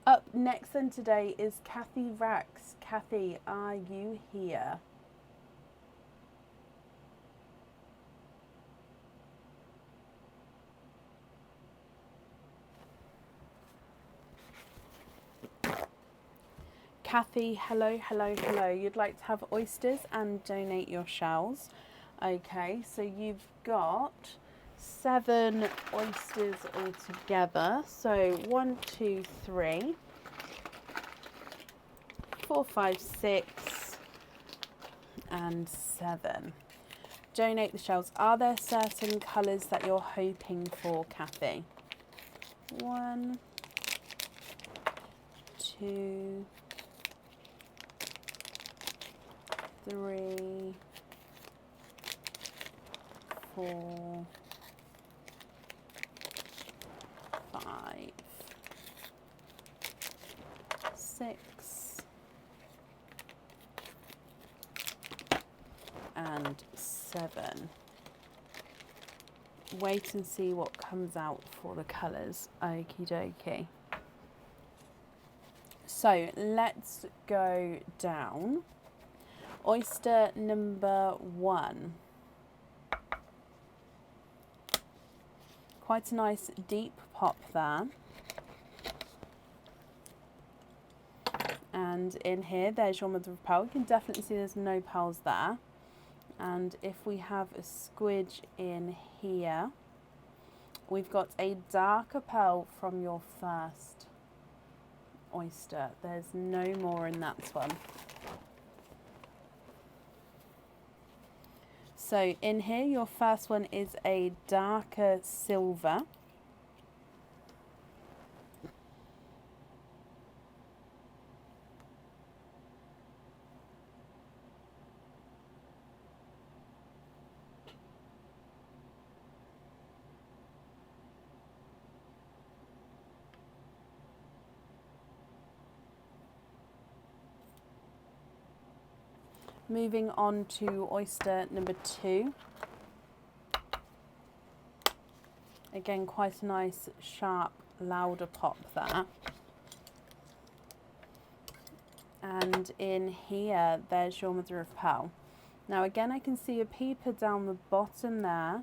S1: Up next then today is Kathy Rax. Kathy, are you here? Kathy, hello, hello, hello. You'd like to have oysters and donate your shells. Okay, so you've got 7 oysters altogether. So 1, 2, 3, 4, 5, 6, and 7. Donate the shells. Are there certain colours that you're hoping for, Kathy? 1, 2, 3, 4, 5, 6, and 7. Wait and see what comes out for the colours. Okie dokie. So let's go down. Oyster number 1. Quite a nice deep pop there. And in here, there's your mother of pearl. You can definitely see there's no pearls there. And if we have a squidge in here, we've got a darker pearl from your first oyster. There's no more in that one. So in here, your first one is a darker silver. Moving on to oyster number 2. Again, quite a nice, sharp, louder pop there. And in here, there's your mother of pearl. Now again, I can see a peeper down the bottom there.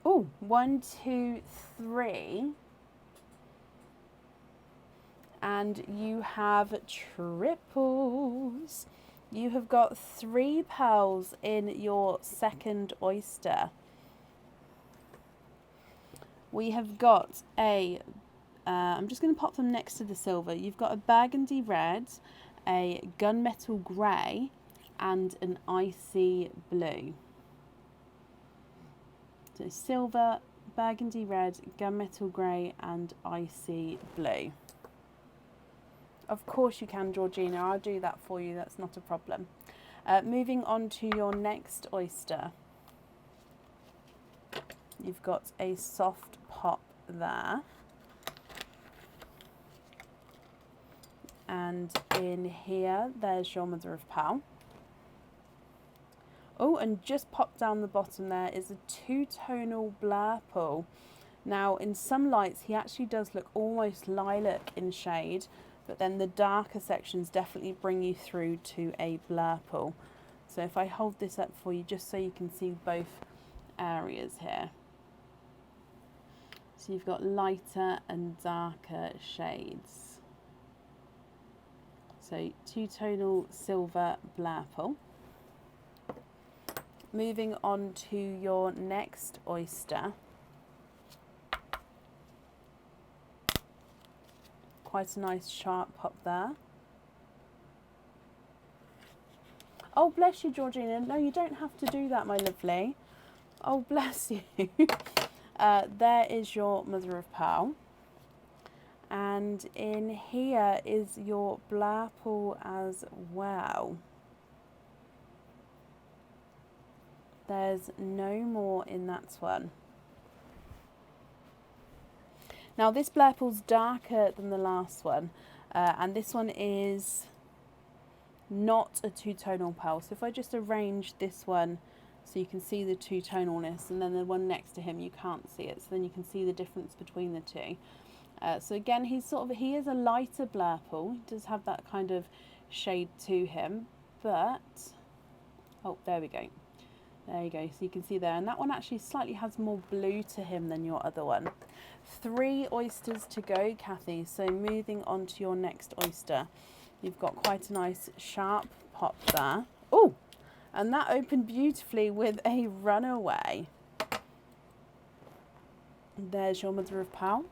S1: Oh, 1, 2, 3. And you have triples. You have got 3 pearls in your second oyster. We have got a, I'm just going to pop them next to the silver. You've got a burgundy red, a gunmetal grey, and an icy blue. So silver, burgundy red, gunmetal grey, and icy blue. Of course you can, Georgina. I'll do that for you. That's not a problem. Moving on to your next oyster. You've got a soft pop there. And in here, there's your mother of pearl. Oh, and just pop down the bottom there is a 2-tonal blurple. Now, in some lights, he actually does look almost lilac in shade, but then the darker sections definitely bring you through to a blurple. So if I hold this up for you, just so you can see both areas here. So you've got lighter and darker shades. So 2-tonal silver blurple. Moving on to your next oyster. Quite a nice sharp pop there. Oh, bless you, Georgina. No, you don't have to do that, my lovely. Oh, bless you. There is your mother of pearl. And in here is your blurple as well. There's no more in that one. Now this blurple's darker than the last one, and this one is not a 2-tonal pearl. So if I just arrange this one so you can see the 2-tonalness, and then the one next to him you can't see it, so then you can see the difference between the two. So again, he is a lighter blurple. He does have that kind of shade to him, but oh, there we go. There you go, so you can see there, and that one actually slightly has more blue to him than your other one. 3 oysters to go, Kathy, so moving on to your next oyster. You've got quite a nice sharp pop there. Oh, And that opened beautifully with a runaway. There's your mother of pearl.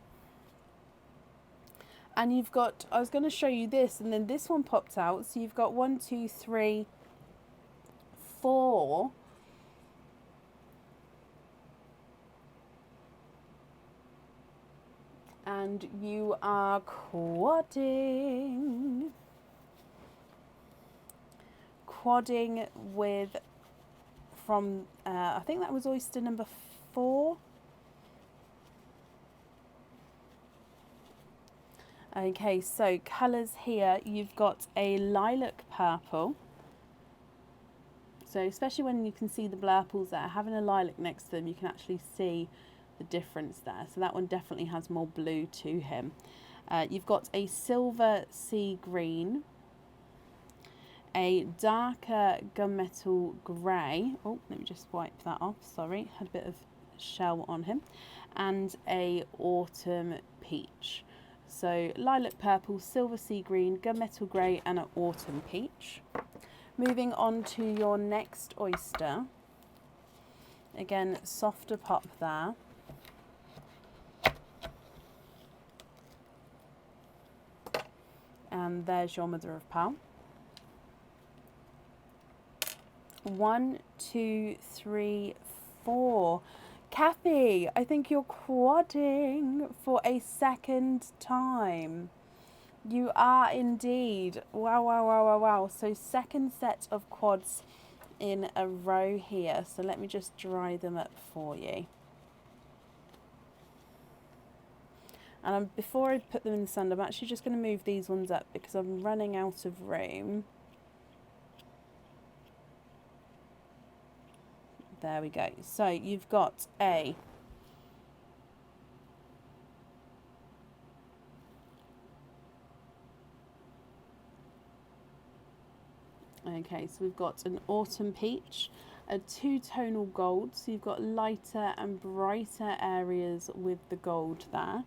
S1: And you've got, I was going to show you this, and then this one popped out. So you've got 1, 2, 3, 4. And you are quadding. Quadding with, from, I think that was oyster number 4. Okay, so colours here, you've got a lilac purple. So especially when you can see the blurples there, having a lilac next to them, you can actually see the difference there. So that one definitely has more blue to him. You've got a silver sea green, a darker gunmetal grey. Oh, let me just wipe that off, sorry, had a bit of shell on him. And a autumn peach. So lilac purple, silver sea green, gunmetal grey and an autumn peach. Moving on to your next oyster. Again, softer pop there. And there's your mother of pearl. 1, 2, 3, 4. Kathy, I think you're quadding for a second time. You are indeed. Wow, wow, wow, wow, wow. So second set of quads in a row here. So let me just dry them up for you. And before I put them in the sun, I'm actually just going to move these ones up because I'm running out of room. There we go. So you've got a okay, so we've got an autumn peach, a two-tonal gold, so you've got lighter and brighter areas with the gold there.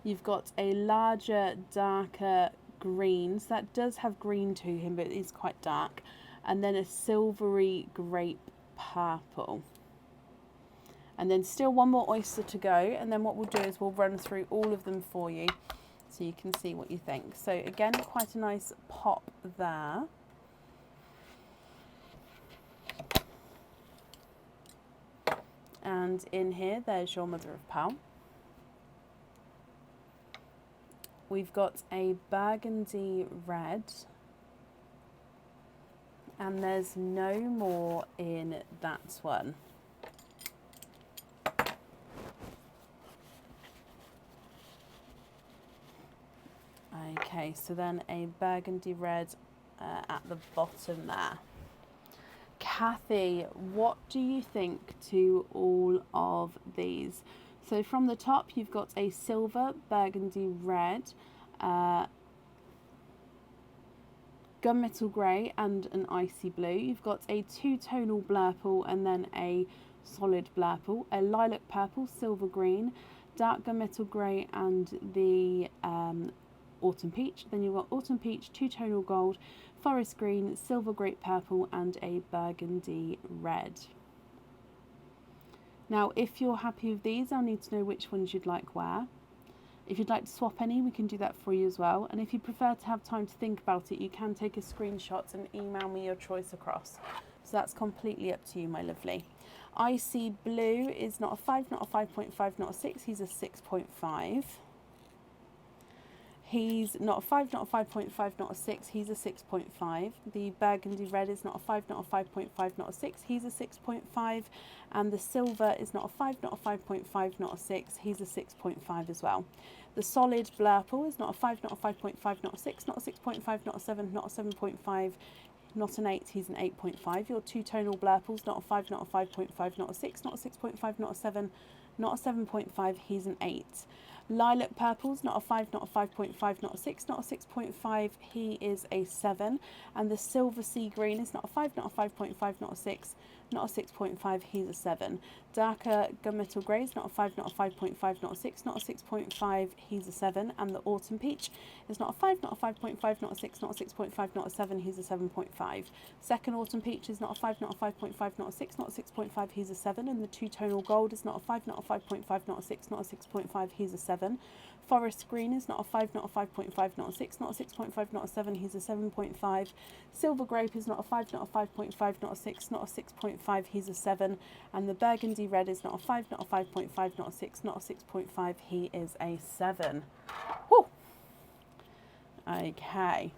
S1: You've got a larger, darker green, so that does have green to him, but it is quite dark, and then a silvery grape purple. And then still one more oyster to go, and then what we'll do is we'll run through all of them for you so you can see what you think. So again, quite a nice pop there. And in here, there's your mother of pearl. We've got a burgundy red. And there's no more in that one. Okay, so then a burgundy red at the bottom there. Kathy, what do you think to all of these? So from the top, you've got a silver, burgundy red, gunmetal grey and an icy blue. You've got a two-tonal blurple and then a solid blurple, a lilac purple, silver green, dark gunmetal grey and the autumn peach. Then you've got autumn peach, two-tonal gold, forest green, silver grape purple and a burgundy red. Now if you're happy with these, I'll need to know which ones you'd like where. If you'd like to swap any, we can do that for you as well. And if you prefer to have time to think about it, you can take a screenshot and email me your choice across. So that's completely up to you, my lovely. Icy blue is not a 5, not a 5.5, not a 6. He's a 6.5. He's not a 5, not a 5.5, not a 6. He's a 6.5. The burgundy red is not a 5, not a 5.5, not a 6. He's a 6.5. And the silver is not a 5, not a 5.5, not a 6. He's a 6.5 as well. The solid blurple is not a 5, not a 5.5, not a 6, not a 6.5, not a 7, not a 7.5, not an 8. He's an 8.5. Your two-tonal blurple's not a 5, not a 5.5, not a 6, not a 6.5, not a 7, not a 7.5. He's an 8. Lilac purple's not a 5, not a 5.5, not a 6, not a 6.5. He is a 7. And the silver sea green is not a 5, not a 5.5, not a 6, not a 6.5, he's a 7. Darker gunmetal grey is not a 5, not a 5.5, not a 6, not a 6.5, he's a 7. And the autumn peach is not a 5, not a 5.5, not a 6, not a 6.5, not a 7, he's a 7.5. Second autumn peach is not a 5, not a 5.5, not a 6, not a 6.5, he's a 7. And the two-tonal gold is not a 5, not a 5.5, not a 6, not a 6.5, he's a 7. Forest green is not a 5, not a 5.5, not a 6, not a 6.5, not a 7, he's a 7.5. Silver grape is not a 5, not a 5.5, not a 6, not a 6.5, he's a 7. And the burgundy red is not a 5, not a 5.5, not a 6, not a 6.5, he is a 7. Whew. Okay.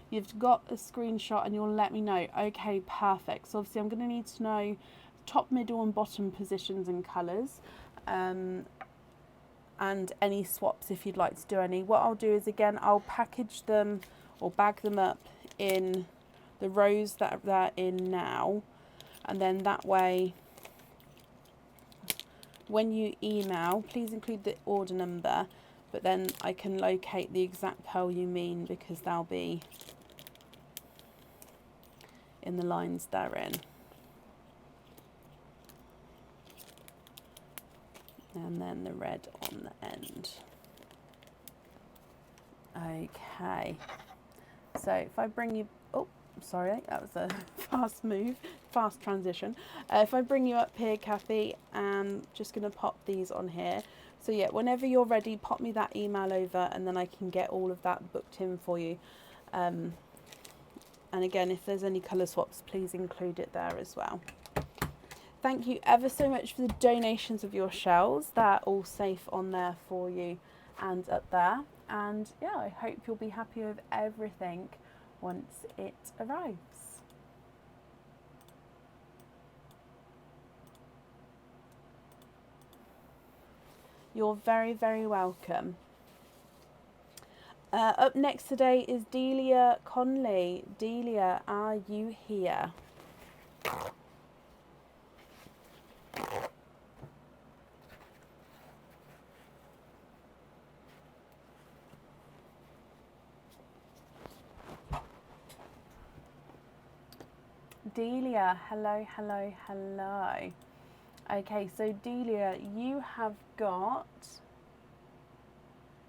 S1: You've got a screenshot and you'll let me know. Okay, perfect. So obviously I'm going to need to know top, middle and bottom positions and colours. And any swaps if you'd like to do any. What I'll do is, again, I'll package them or bag them up in the rows that they're in now, and then that way when you email, please include the order number, but then I can locate the exact pearl you mean, because they'll be in the lines they're in. And then the red on the end. Okay, so if I bring you, oh sorry, that was a fast move, fast transition. If I bring you up here, Kathy, I'm just going to pop these on here. So yeah, whenever you're ready, pop me that email over and then I can get all of that booked in for you. And again, if there's any colour swaps, please include it there as well. Thank you ever so much for the donations of your shells. They're all safe on there for you and up there. And yeah, I hope you'll be happy with everything once it arrives. You're very, very welcome. Up next today is Delia Conley. Delia, are you here? Delia, hello, hello, hello. Okay, so Delia, you have got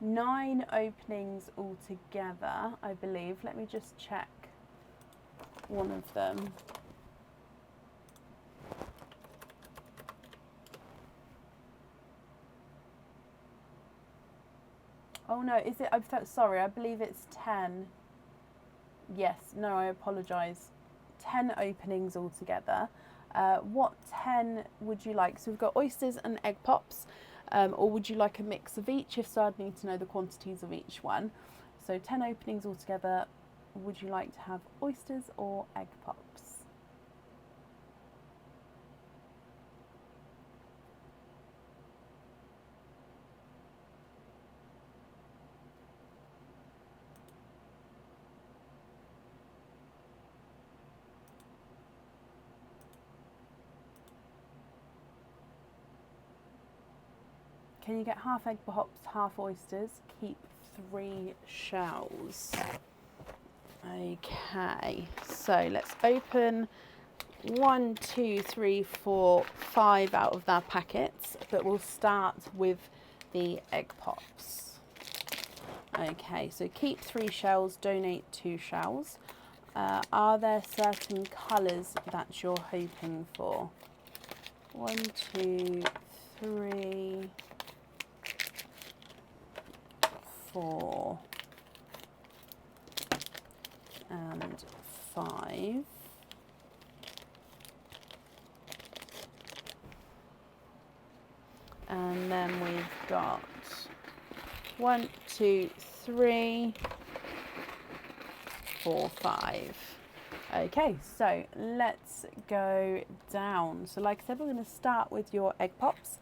S1: 9 openings altogether, I believe. Let me just check one of them. Oh no, is it? I'm sorry, I believe it's 10. Yes, no, I apologise. 10 openings altogether. What 10 would you like? So we've got oysters and egg pops, or would you like a mix of each? If so, I'd need to know the quantities of each one. So 10 openings altogether. Would you like to have oysters or egg pops? Can you get half egg pops, half oysters? Keep 3 shells. Okay, so let's open 1, 2, 3, 4, 5 out of their packets, but we'll start with the egg pops. Okay, so keep 3 shells, donate 2 shells. Are there certain colours that you're hoping for? 1, 2, 3, 4 and 5. And then we've got 1, 2, 3, 4, 5. Okay, so let's go down. So like I said, we're going to start with your egg pops.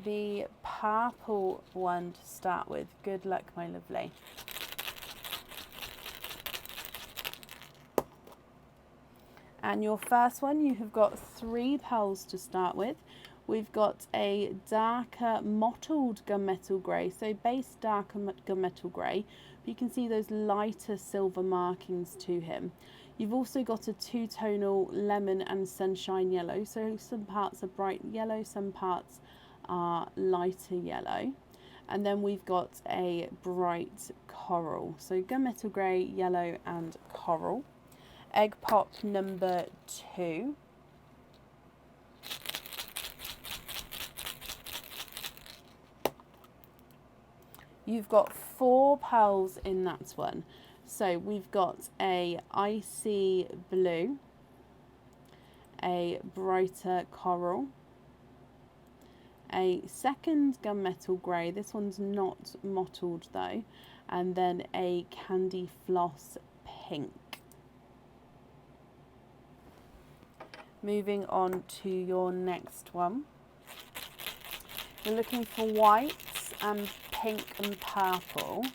S1: The purple one to start with. Good luck, my lovely. And your first one, you have got 3 pearls to start with. We've got a darker mottled gunmetal grey, so base darker gunmetal grey. You can see those lighter silver markings to him. You've also got a two-tonal lemon and sunshine yellow. So some parts are bright yellow, some parts are lighter yellow. And then we've got a bright coral. So gunmetal grey, yellow and coral. Egg pop number 2. You've got 4 pearls in that one. So we've got a icy blue, a brighter coral, a second gunmetal grey, this one's not mottled though, and then a candy floss pink. Moving on to your next one. You're looking for whites and pink and purple.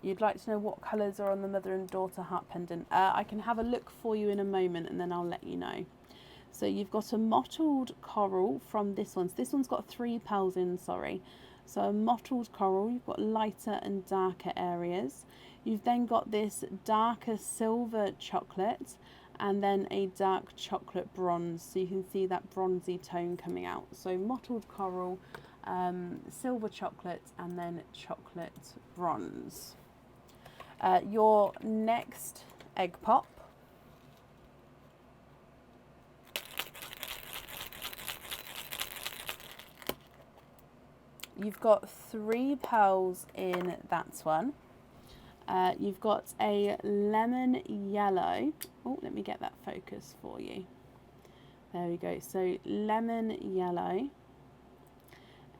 S1: You'd like to know what colours are on the mother and daughter heart pendant. I can have a look for you in a moment and then I'll let you know. So you've got a mottled coral from this one. So this one's got 3 pearls in, sorry. So a mottled coral, you've got lighter and darker areas. You've then got this darker silver chocolate and then a dark chocolate bronze. So you can see that bronzy tone coming out. So mottled coral, silver chocolate and then chocolate bronze. Your next egg pop. You've got 3 pearls in that one. You've got a lemon yellow. Oh, let me get that focus for you. There we go. So lemon yellow.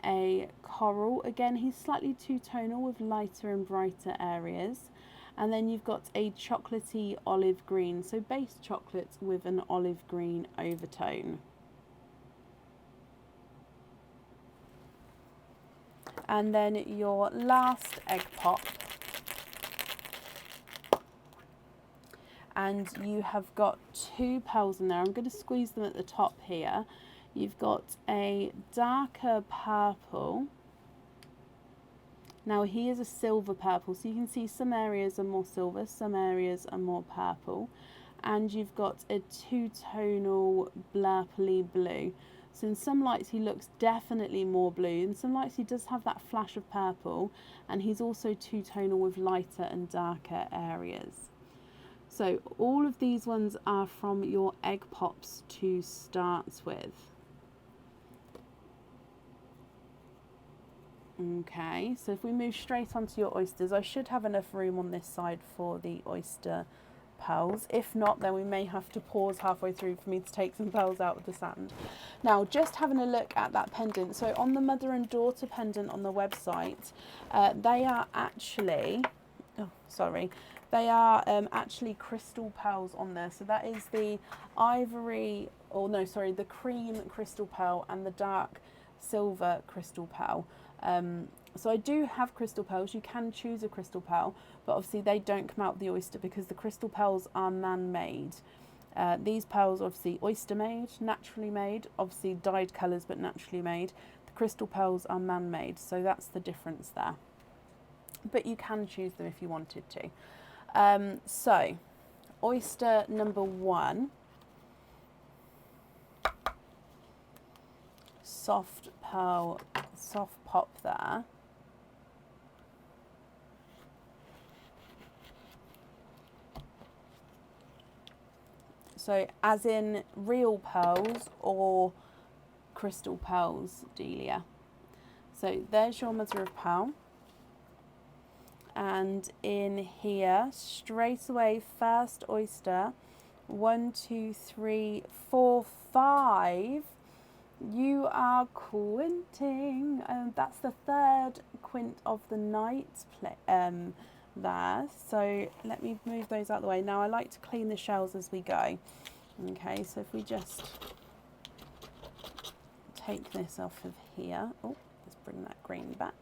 S1: A coral. Again, he's slightly two-tonal with lighter and brighter areas. And then you've got a chocolatey olive green. So base chocolate with an olive green overtone. And then your last egg pop. And you have got 2 pearls in there. I'm going to squeeze them at the top here. You've got a darker purple. Now he is a silver purple, so you can see some areas are more silver, some areas are more purple. And you've got a two-tonal blurply blue. So in some lights he looks definitely more blue, in some lights he does have that flash of purple, and he's also two-tonal with lighter and darker areas. So all of these ones are from your egg pops to start with. Okay, so if we move straight onto your oysters, I should have enough room on this side for the oyster pearls. If not, then we may have to pause halfway through for me to take some pearls out of the sand. Now, just having a look at that pendant. So on the mother and daughter pendant on the website, they are actually, actually crystal pearls on there. So that is the ivory, the cream crystal pearl and the dark silver crystal pearl. So I do have crystal pearls. You can choose a crystal pearl, but obviously they don't come out of the oyster because the crystal pearls are man-made. These pearls are obviously oyster-made, naturally made, obviously dyed colours but naturally made. The crystal pearls are man-made, so that's the difference there. But you can choose them if you wanted to. So, oyster number 1. Soft pearl, soft pop there. So as in real pearls or crystal pearls, Delia. So there's your mother of pearl. And in here, straight away, first oyster, 1, 2, 3, 4, 5. You are quinting. That's the 3rd quint of the night there. So let me move those out of the way. Now I like to clean the shells as we go. Okay, so if we just take this off of here. Oh, let's bring that green back.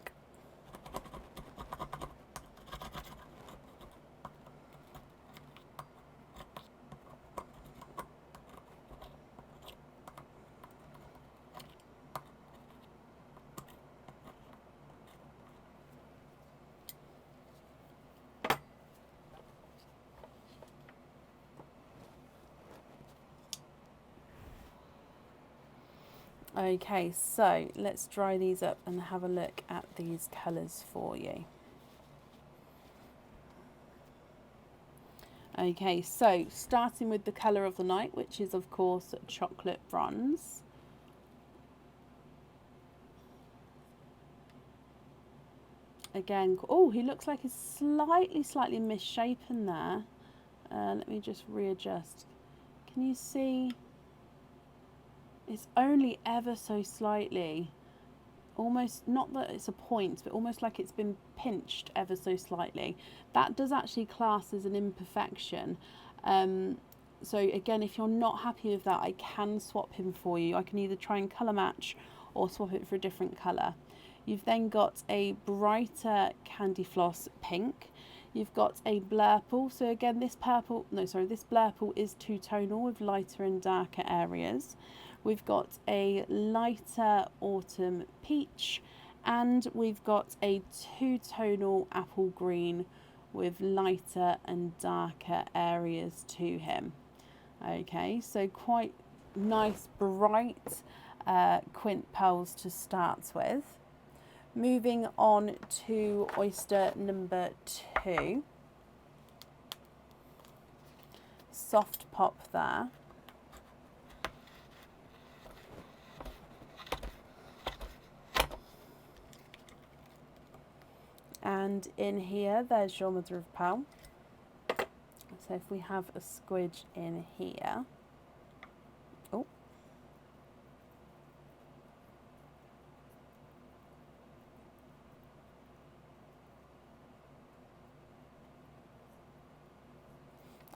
S1: Okay, so let's dry these up and have a look at these colours for you. Okay, so starting with the colour of the night, which is of course chocolate bronze. Again, oh, he looks like he's slightly misshapen there. Let me just readjust. Can you see? It's only ever so slightly. Almost, not that it's a point, but almost like it's been pinched ever so slightly. That does actually class as an imperfection. So again, if you're not happy with that, I can swap him for you. I can either try and colour match or swap it for a different colour. You've then got a brighter candy floss pink. You've got a blurple. So again, this blurple is two-tonal with lighter and darker areas. We've got a lighter autumn peach, and we've got a two-tonal apple green with lighter and darker areas to him. Okay, so quite nice bright quint pearls to start with. Moving on to oyster number 2. Soft pop there. And in here, there's your mother of pearl. So if we have a squidge in here. Oh.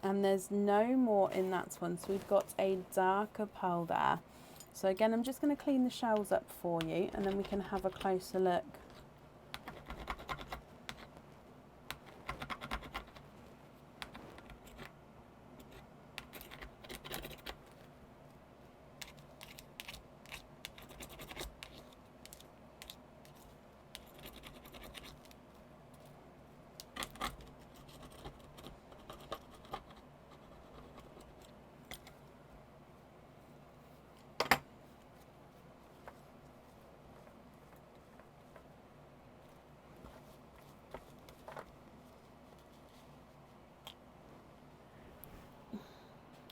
S1: And there's no more in that one. So we've got a darker pearl there. So again, I'm just going to clean the shells up for you, and then we can have a closer look.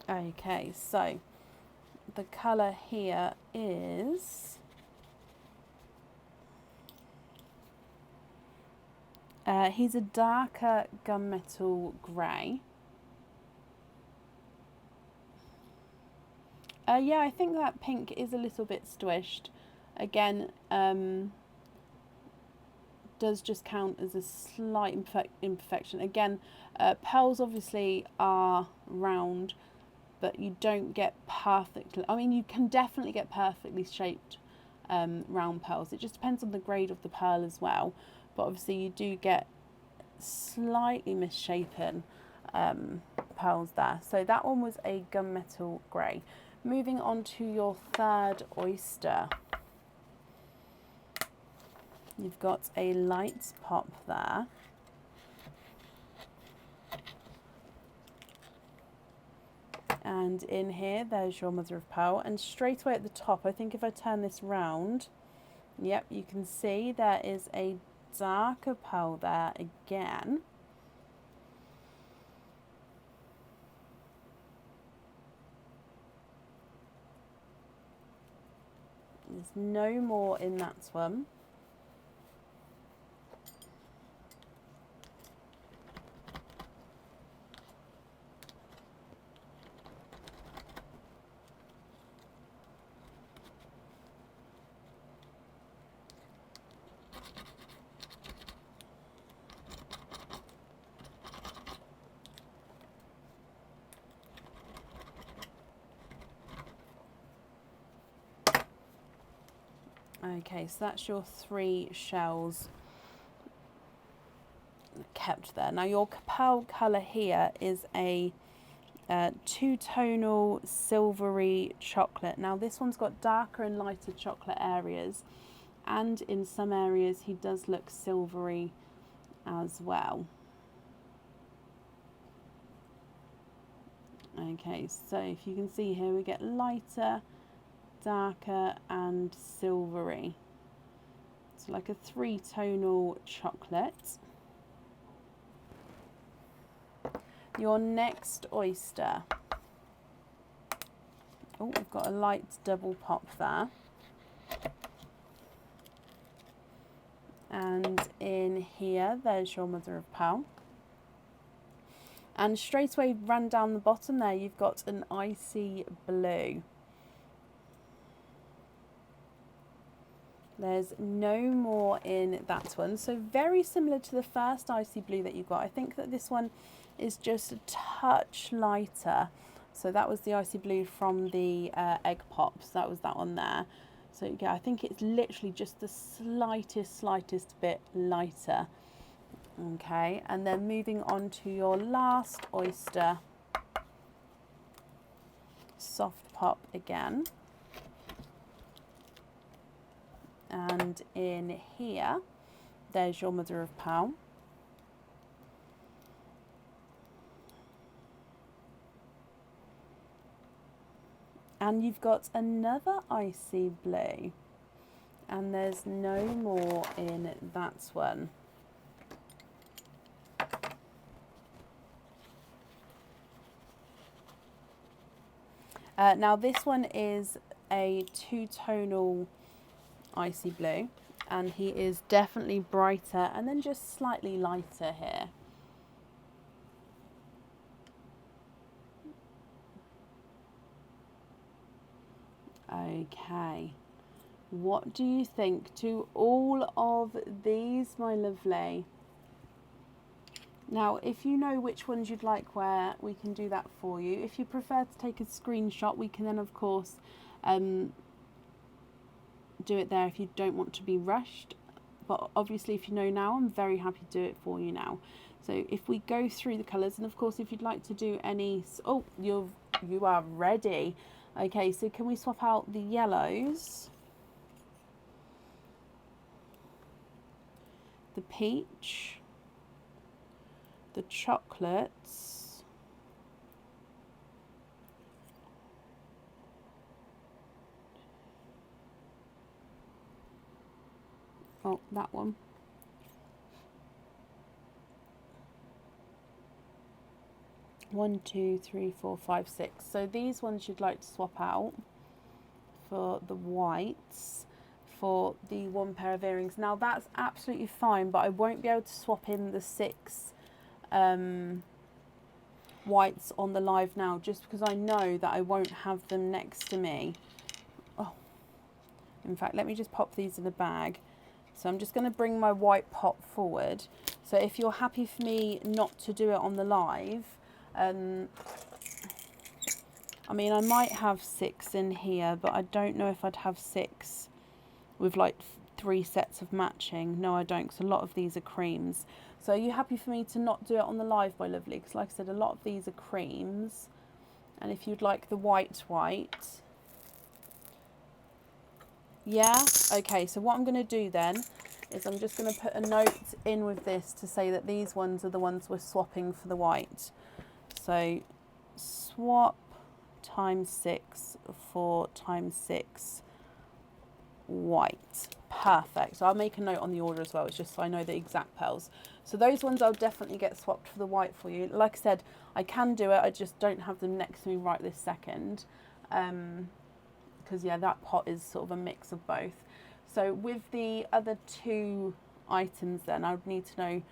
S1: Okay, so the colour here is he's a darker gunmetal grey. Yeah, I think that pink is a little bit squished. Again, does just count as a slight imperfection. Again, pearls obviously are round, but you don't get perfectly, I mean, you can definitely get perfectly shaped round pearls. It just depends on the grade of the pearl as well. But obviously you do get slightly misshapen pearls there. So that one was a gunmetal grey. Moving on to your third oyster. You've got a light pop there. And in here, there's your mother of pearl. And straight away at the top, I think if I turn this round, yep, you can see there is a darker pearl there again. There's no more in that one. Okay, so that's your 3 shells kept there. Now your pearl colour here is a two-tonal silvery chocolate. Now this one's got darker and lighter chocolate areas, and in some areas he does look silvery as well. Okay, so if you can see here, we get lighter, darker and silvery. So like a 3-tonal chocolate. Your next oyster. Oh, we've got a light double pop there. And in here, there's your mother of pearl. And straight away, run down the bottom there, you've got an icy blue. There's no more in that one. So very similar to the first icy blue that you got. I think that this one is just a touch lighter. So that was the icy blue from the egg pops. That was that one there. So yeah, I think it's literally just the slightest bit lighter. Okay, and then moving on to your last oyster. Soft pop again. And in here, there's your mother of pearl. And you've got another icy blue. And there's no more in that one. Now this one is a 2-tonal icy blue, and he is definitely brighter and then just slightly lighter here. Okay, what do you think to all of these, my lovely? Now, if you know which ones you'd like where, we can do that for you. If you prefer to take a screenshot, we can then, of course, do it there if you don't want to be rushed. But obviously, if you know now, I'm very happy to do it for you now. So if we go through the colours, and of course, if you'd like to do any... Oh, you are ready. Okay, so can we swap out the yellows? The peach. The chocolates. Oh, that one. One, two, three, four, five, six. So these ones you'd like to swap out for the whites for the one pair of earrings. Now that's absolutely fine, but I won't be able to swap in the 6 whites on the live now, just because I know that I won't have them next to me. Oh, in fact, let me just pop these in a bag. So I'm just going to bring my white pot forward. So if you're happy for me not to do it on the live, I mean, I might have 6 in here, but I don't know if I'd have 6 with like 3 sets of matching. No, I don't, because a lot of these are creams. So are you happy for me to not do it on the live, my lovely? Because like I said, a lot of these are creams. And if you'd like the white. Yeah? Okay, so what I'm going to do then is I'm just going to put a note in with this to say that these ones are the ones we're swapping for the white. So swap ×6 for ×6 white. Perfect. So I'll make a note on the order as well. It's just so I know the exact pearls. So those ones I'll definitely get swapped for the white for you. Like I said, I can do it. I just don't have them next to me right this second. Because yeah, that pot is sort of a mix of both. So with the other 2 items then, I would need to know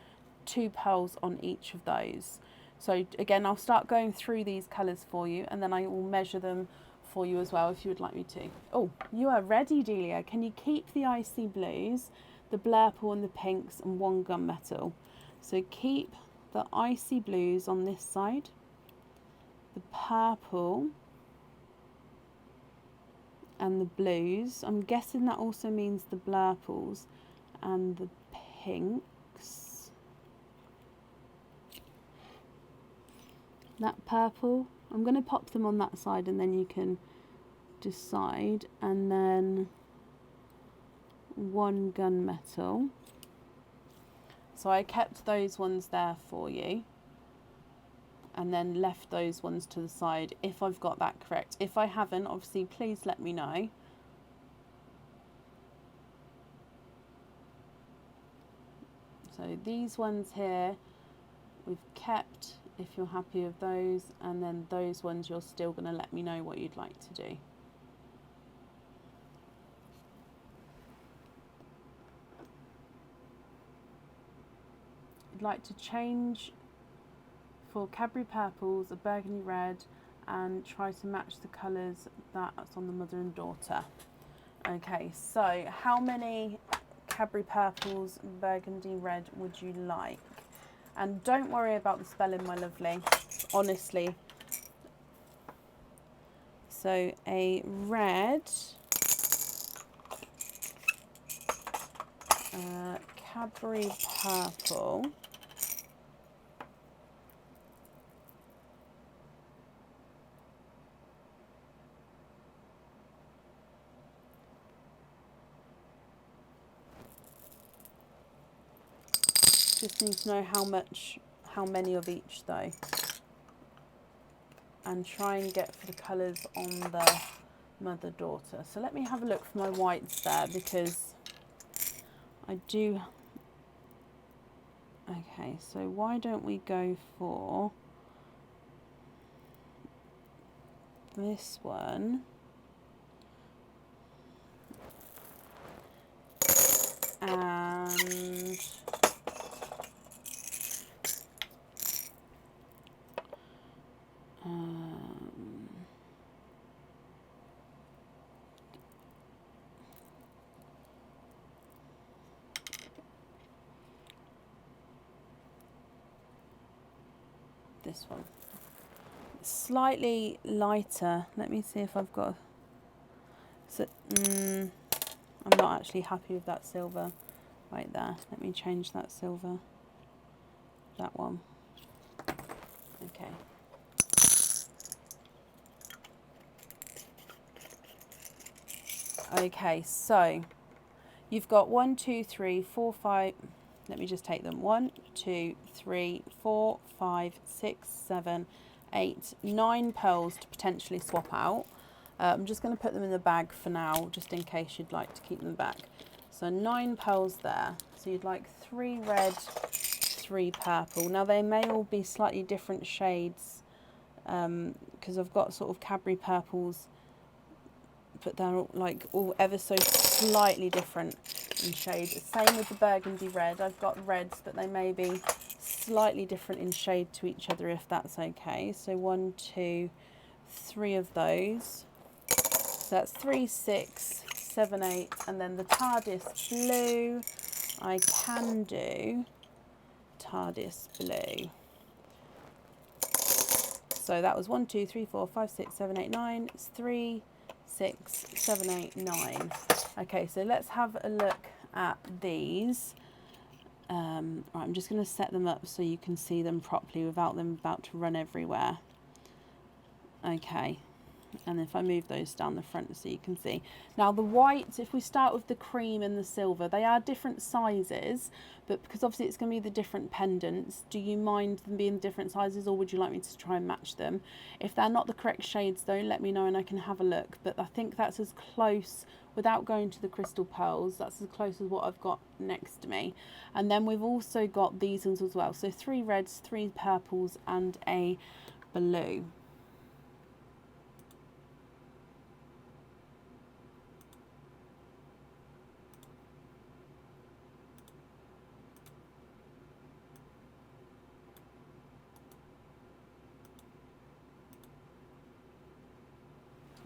S1: 2 pearls on each of those. So again, I'll start going through these colours for you, and then I will measure them for you as well if you would like me to. Oh, you are ready, Delia. Can you keep the icy blues, the blurple and the pinks, and 1 gunmetal? So keep the icy blues on this side, the purple and the blues. I'm guessing that also means the blurples and the pinks. That purple, I'm going to pop them on that side and then you can decide. And then 1 gunmetal. So I kept those ones there for you and then left those ones to the side if I've got that correct. If I haven't, obviously please let me know. So these ones here we've kept, if you're happy with those, and then those ones you're still going to let me know what you'd like to do. I'd like to change for Cadbury purples, a burgundy red, and try to match the colours that's on the mother and daughter. Okay, so how many Cadbury purples, burgundy red would you like? And don't worry about the spelling, my lovely, honestly. So a red, Cadbury purple, just need to know how many of each though, and try and get for the colours on the mother-daughter. So let me have a look for my whites there, because I do. Okay, so why don't we go for this one, and this one. Slightly lighter. Let me see if I've got. So, I'm not actually happy with that silver right there. Let me change that silver. That one. Okay. Okay, so you've got 1, 2, 3, 4, 5. Let me just take them. 1, 2, 3, 4, 5, 6, 7, 8, 9 pearls to potentially swap out. I'm just going to put them in the bag for now, just in case you'd like to keep them back. So 9 pearls there. So you'd like 3 red, 3 purple. Now they may all be slightly different shades, because I've got sort of Cadbury purples, but they're all ever so slightly different in shade. Same with the burgundy red. I've got reds, but they may be slightly different in shade to each other, if that's okay. So 1, 2, 3 of those. So that's 3, 6, 7, 8, and then the TARDIS blue. I can do TARDIS blue. So that was 1, 2, 3, 4, 5, 6, 7, 8, 9. It's 3, 6, 7, 8, 9. Okay, so let's have a look at these. Right, I'm just going to set them up so you can see them properly without them about to run everywhere. Okay, and if I move those down the front so you can see. Now the whites, if we start with the cream and the silver, they are different sizes, but because obviously it's going to be the different pendants, do you mind them being different sizes, or would you like me to try and match them? If they're not the correct shades though, let me know and I can have a look, but I think that's as close, without going to the crystal pearls, that's as close as what I've got next to me. And then we've also got these ones as well, so 3 reds, 3 purples and a blue.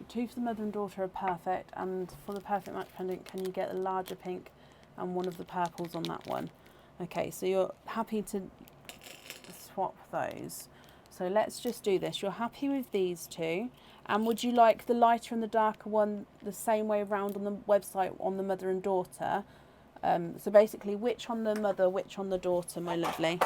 S1: Two for the mother and daughter are perfect, and for the perfect match pendant, can you get a larger pink and one of the purples on that one? Okay, so you're happy to swap those. So let's just do this. You're happy with these two, and would you like the lighter and the darker one the same way around on the website on the mother and daughter? So basically, which on the mother, which on the daughter, my lovely?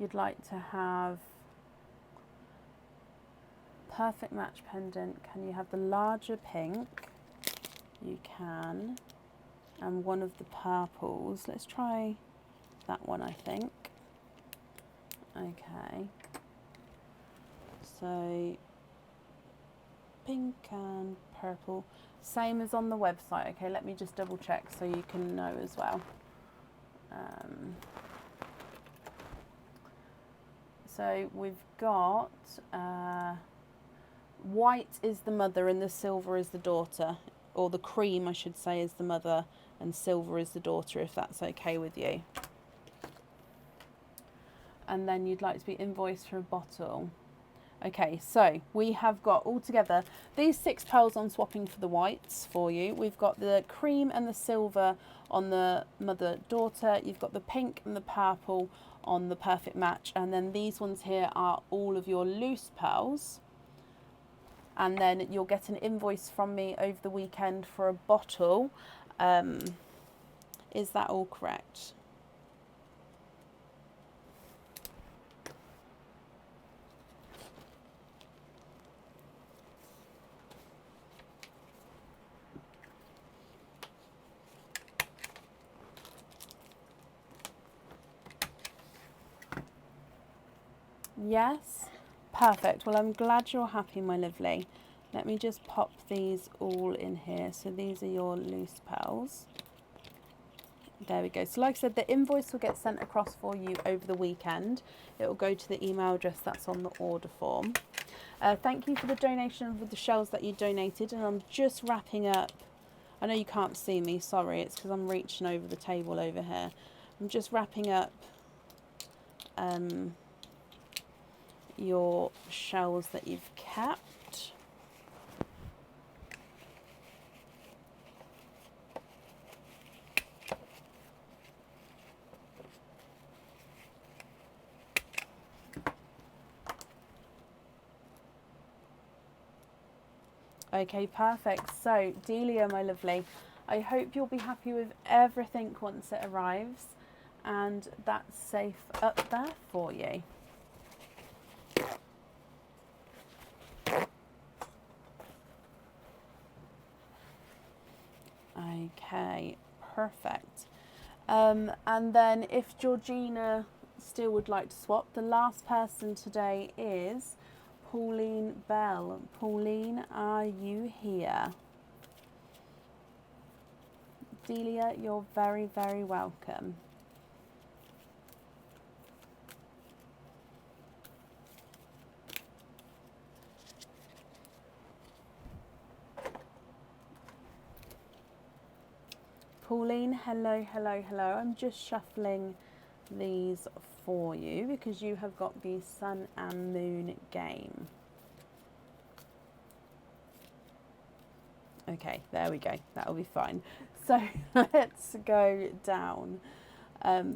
S1: You'd like to have perfect match pendant. Can you have the larger pink? You can. And one of the purples. Let's try that one, I think. Okay. So pink and purple, same as on the website. Okay, let me just double check so you can know as well. So we've got white is the mother and the silver is the daughter, or the cream I should say is the mother and silver is the daughter, if that's okay with you. And then you'd like to be invoiced for a bottle. Okay, so we have got altogether these 6 pearls on swapping for the whites for you. We've got the cream and the silver on the mother-daughter. You've got the pink and the purple on the perfect match. And then these ones here are all of your loose pearls. And then you'll get an invoice from me over the weekend for a bottle. Is that all correct? Yes, perfect. Well, I'm glad you're happy, my lovely. Let me just pop these all in here. So these are your loose pearls. There we go. So like I said, the invoice will get sent across for you over the weekend. It will go to the email address that's on the order form. Thank you for the donation of the shells that you donated. And I'm just wrapping up. I know you can't see me, sorry. It's because I'm reaching over the table over here. I'm just wrapping up your shells that you've kept. Okay, perfect. So, Delia, my lovely, I hope you'll be happy with everything once it arrives, and that's safe up there for you. Okay, perfect. And then if Georgina still would like to swap, the last person today is Pauline Bell. Pauline, are you here? Delia, you're very, very welcome. Pauline, hello, hello, hello. I'm just shuffling these for you because you have got the Sun and Moon game. Okay, there we go. That'll be fine. So let's go down.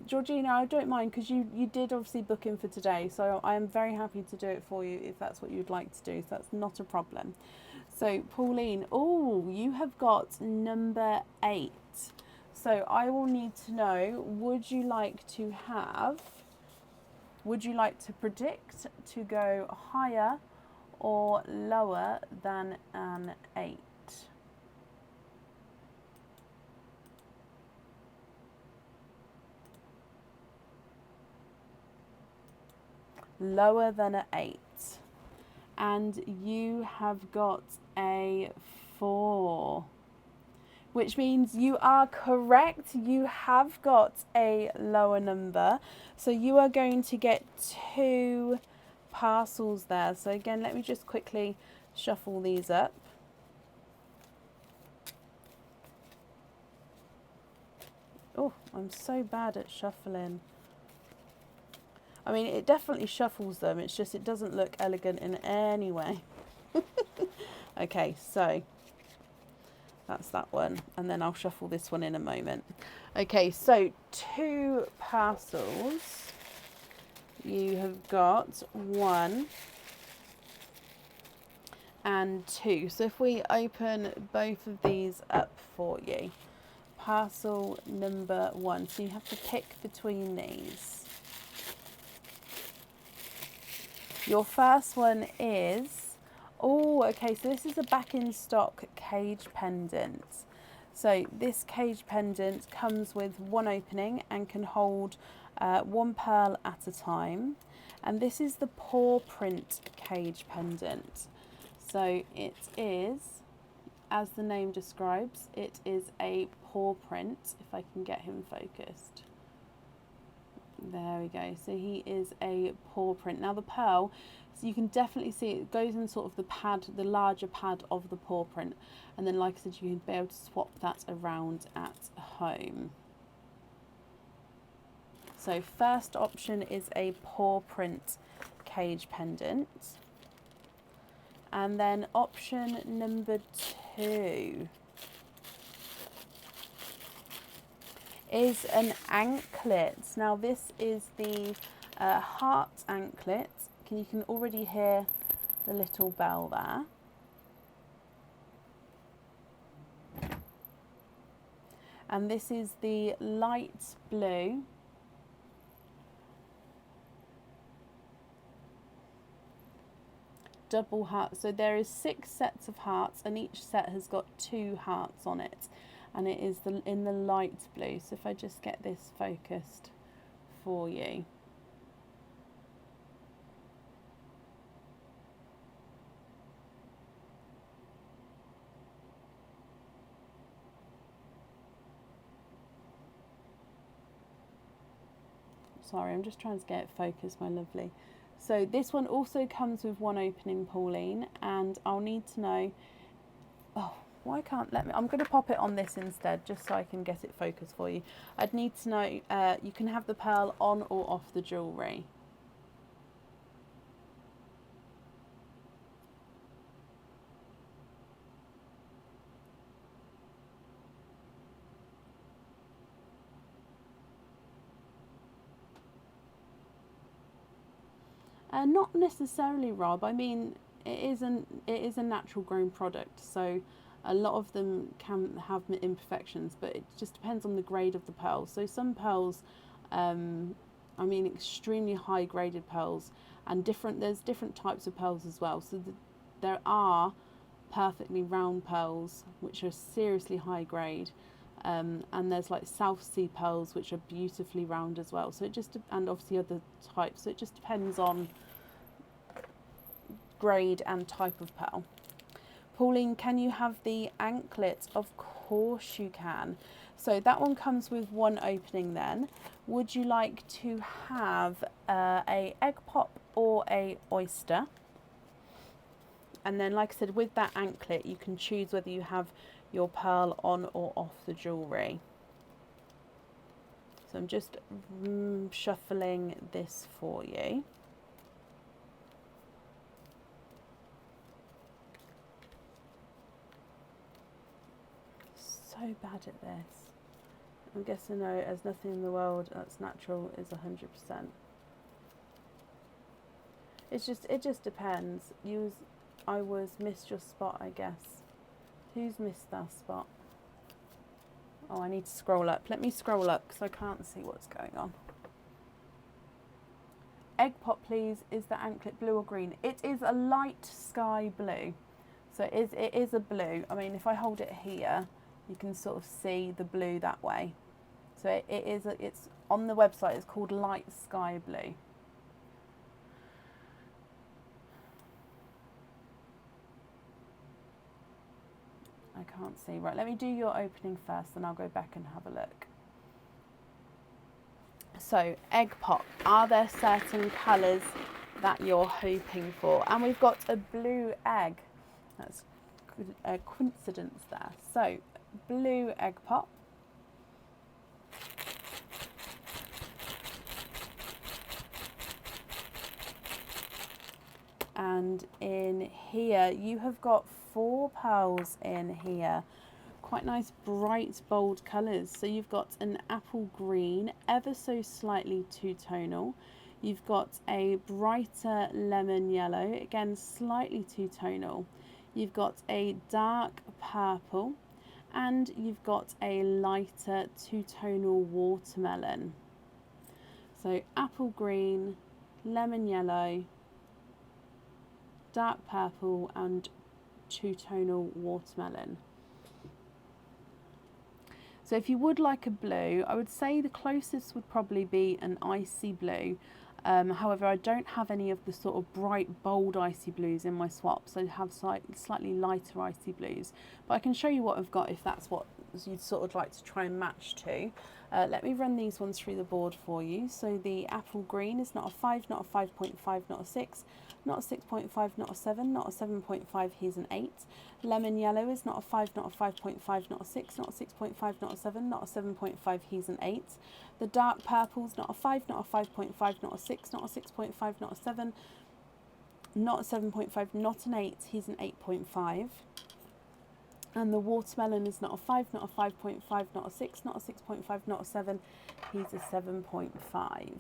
S1: Georgina, I don't mind because you did obviously book in for today, so I am very happy to do it for you if that's what you'd like to do. So that's not a problem. So Pauline, oh, you have got number 8. So I will need to know, would you like to predict to go higher or lower than an 8? Lower than an 8. And you have got a 4. Which means you are correct. You have got a lower number. So you are going to get 2 parcels there. So again, let me just quickly shuffle these up. Oh, I'm so bad at shuffling. I mean, it definitely shuffles them. It's just it doesn't look elegant in any way. Okay, so that's that one, and then I'll shuffle this one in a moment. Okay, so 2 parcels. You have got 1 and 2. So if we open both of these up for you, parcel number 1. So you have to pick between these. Your first one is, oh, okay, so this is a back in stock cage pendant. So this cage pendant comes with one opening and can hold one pearl at a time. And this is the paw print cage pendant. So it is, as the name describes, it is a paw print, if I can get him focused. There we go. So he is a paw print. Now the pearl, so you can definitely see it goes in sort of the pad, the larger pad of the paw print. And then, like I said, you can be able to swap that around at home. So first option is a paw print cage pendant. And then option number 2 is an anklet. Now this is the heart anklet. You can already hear the little bell there. And this is the light blue. Double heart. So there is 6 sets of hearts and each set has got 2 hearts on it. And it is in the light blue. So if I just get this focused for you. Sorry, I'm just trying to get it focused, my lovely. So this one also comes with one opening, Pauline, and I'll need to know, oh, why can't let me, I'm going to pop it on this instead, just so I can get it focused for you. I'd need to know, you can have the pearl on or off the jewellery. Not necessarily, Rob. I mean, it is a natural grown product, so a lot of them can have imperfections, but it just depends on the grade of the pearl. So some pearls, I mean, extremely high graded pearls, and there's different types of pearls as well. So there are perfectly round pearls which are seriously high grade. And there's like South Sea pearls which are beautifully round as well. So it just, and obviously other types. So it just depends on grade and type of pearl. Pauline, can you have the anklet? Of course you can. So that one comes with one opening then. Would you like to have a egg pop or a oyster? And then, like I said, with that anklet, you can choose whether you have your pearl on or off the jewellery. So I'm just shuffling this for you. So bad at this. I'm guessing no, as nothing in the world that's natural is 100%. It just depends. I missed your spot, I guess. Who's missed that spot? Oh, I need to scroll up. Let me scroll up because I can't see what's going on. Egg pop, please. Is the anklet blue or green? It is a light sky blue. So it is a blue. I mean, if I hold it here, you can sort of see the blue that way. So it's on the website. It's called light sky blue. I can't see. Right, let me do your opening first, and I'll go back and have a look. So, egg pop. Are there certain colours that you're hoping for? And we've got a blue egg. That's a coincidence there. So, blue egg pop. And in here, you have got 4 pearls in here. Quite nice, bright, bold colours. So you've got an apple green, ever so slightly two-tonal. You've got a brighter lemon yellow, again slightly two-tonal. You've got a dark purple, and you've got a lighter two-tonal watermelon. So apple green, lemon yellow, dark purple and two-tonal watermelon. So if you would like a blue, I would say the closest would probably be an icy blue. However, I don't have any of the sort of bright, bold icy blues in my swaps. I have slightly lighter icy blues. But I can show you what I've got if that's what you'd sort of like to try and match to. Let me run these ones through the board for you. So the apple green is not a 5, not a 5.5, not a 6, not a 6.5, not a 7, not a 7.5, here's an 8. Lemon yellow is not a 5, not a 5.5, not a 6, not a 6.5, not a 7, not a 7.5, here's an 8. The dark purple's not a 5, not a 5.5, not a 6, not a 6.5, not a 7, not a 7.5, not an 8, here's an 8.5. And the watermelon is not a 5, not a 5.5, not a 6, not a 6.5, not a 7, here's a 7.5.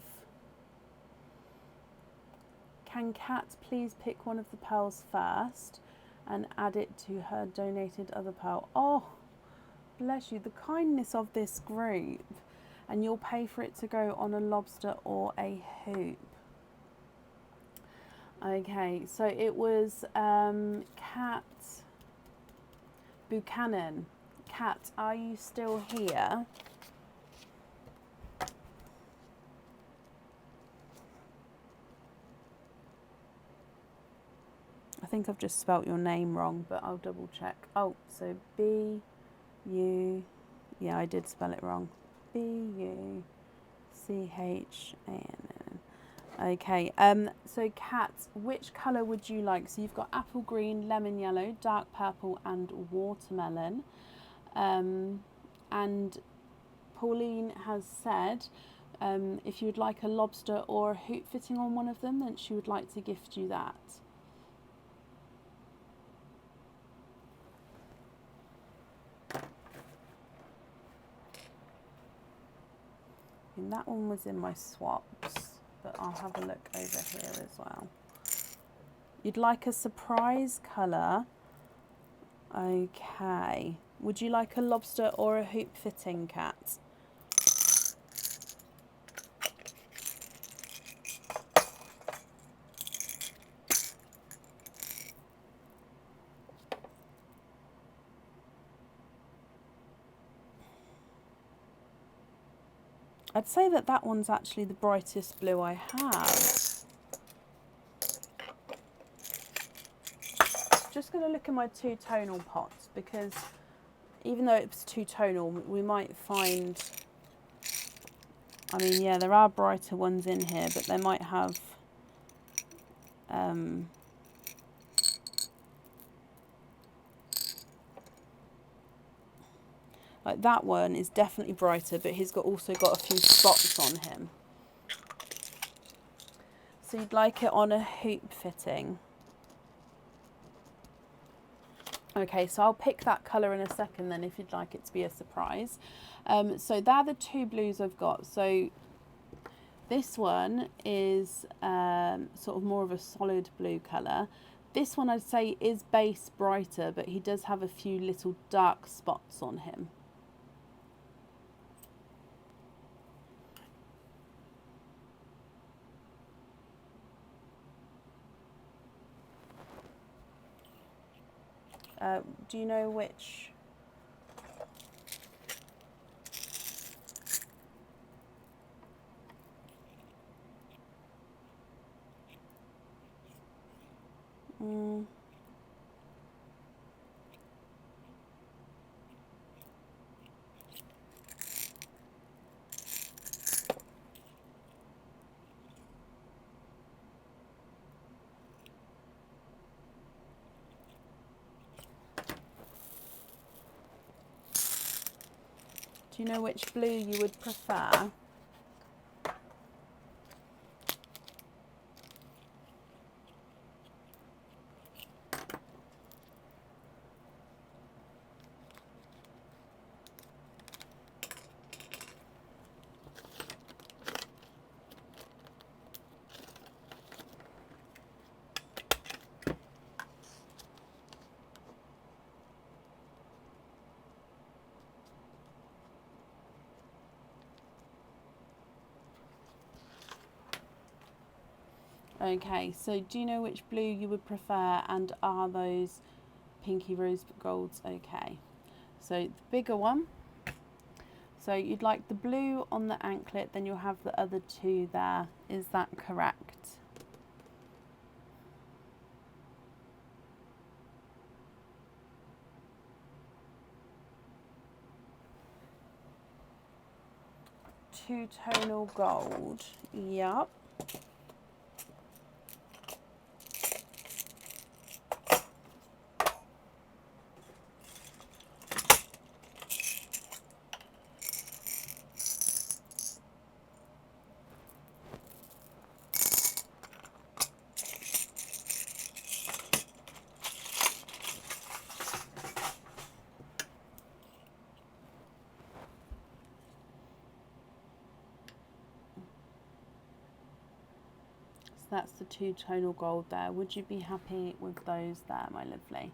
S1: Can Kat please pick one of the pearls first and add it to her donated other pearl? Oh, bless you, the kindness of this group. And you'll pay for it to go on a lobster or a hoop. Okay, so it was Kat Buchanan. Kat, are you still here? I think I've just spelt your name wrong, but I'll double check. Oh, so B-U, yeah, I did spell it wrong. B-U-C-H-A-N-N. Okay, so Kat, which colour would you like? So you've got apple green, lemon yellow, dark purple and watermelon. And Pauline has said if you would like a lobster or a hoop fitting on one of them, then she would like to gift you that. And that one was in my swaps, but I'll have a look over here as well. You'd like a surprise colour? Okay. Would you like a lobster or a hoop fitting, Kat? I'd say that that one's actually the brightest blue I have. Just going to look at my two-tonal pots, because even though it's two-tonal, we might find, I mean, yeah, there are brighter ones in here, but they might have like that one is definitely brighter, but he's also got a few spots on him. So you'd like it on a hoop fitting. Okay, so I'll pick that colour in a second then if you'd like it to be a surprise. So they're the two blues I've got. So this one is sort of more of a solid blue colour. This one I'd say is base brighter, but he does have a few little dark spots on him. Do you know which? Do you know which blue you would prefer? Okay, so do you know which blue you would prefer, and are those pinky rose golds okay? So the bigger one So you'd like the blue on the anklet, then you'll have the other two there. Is that correct? Two-tonal gold. Yep. That's the two-tonal gold there. Would you be happy with those there, my lovely?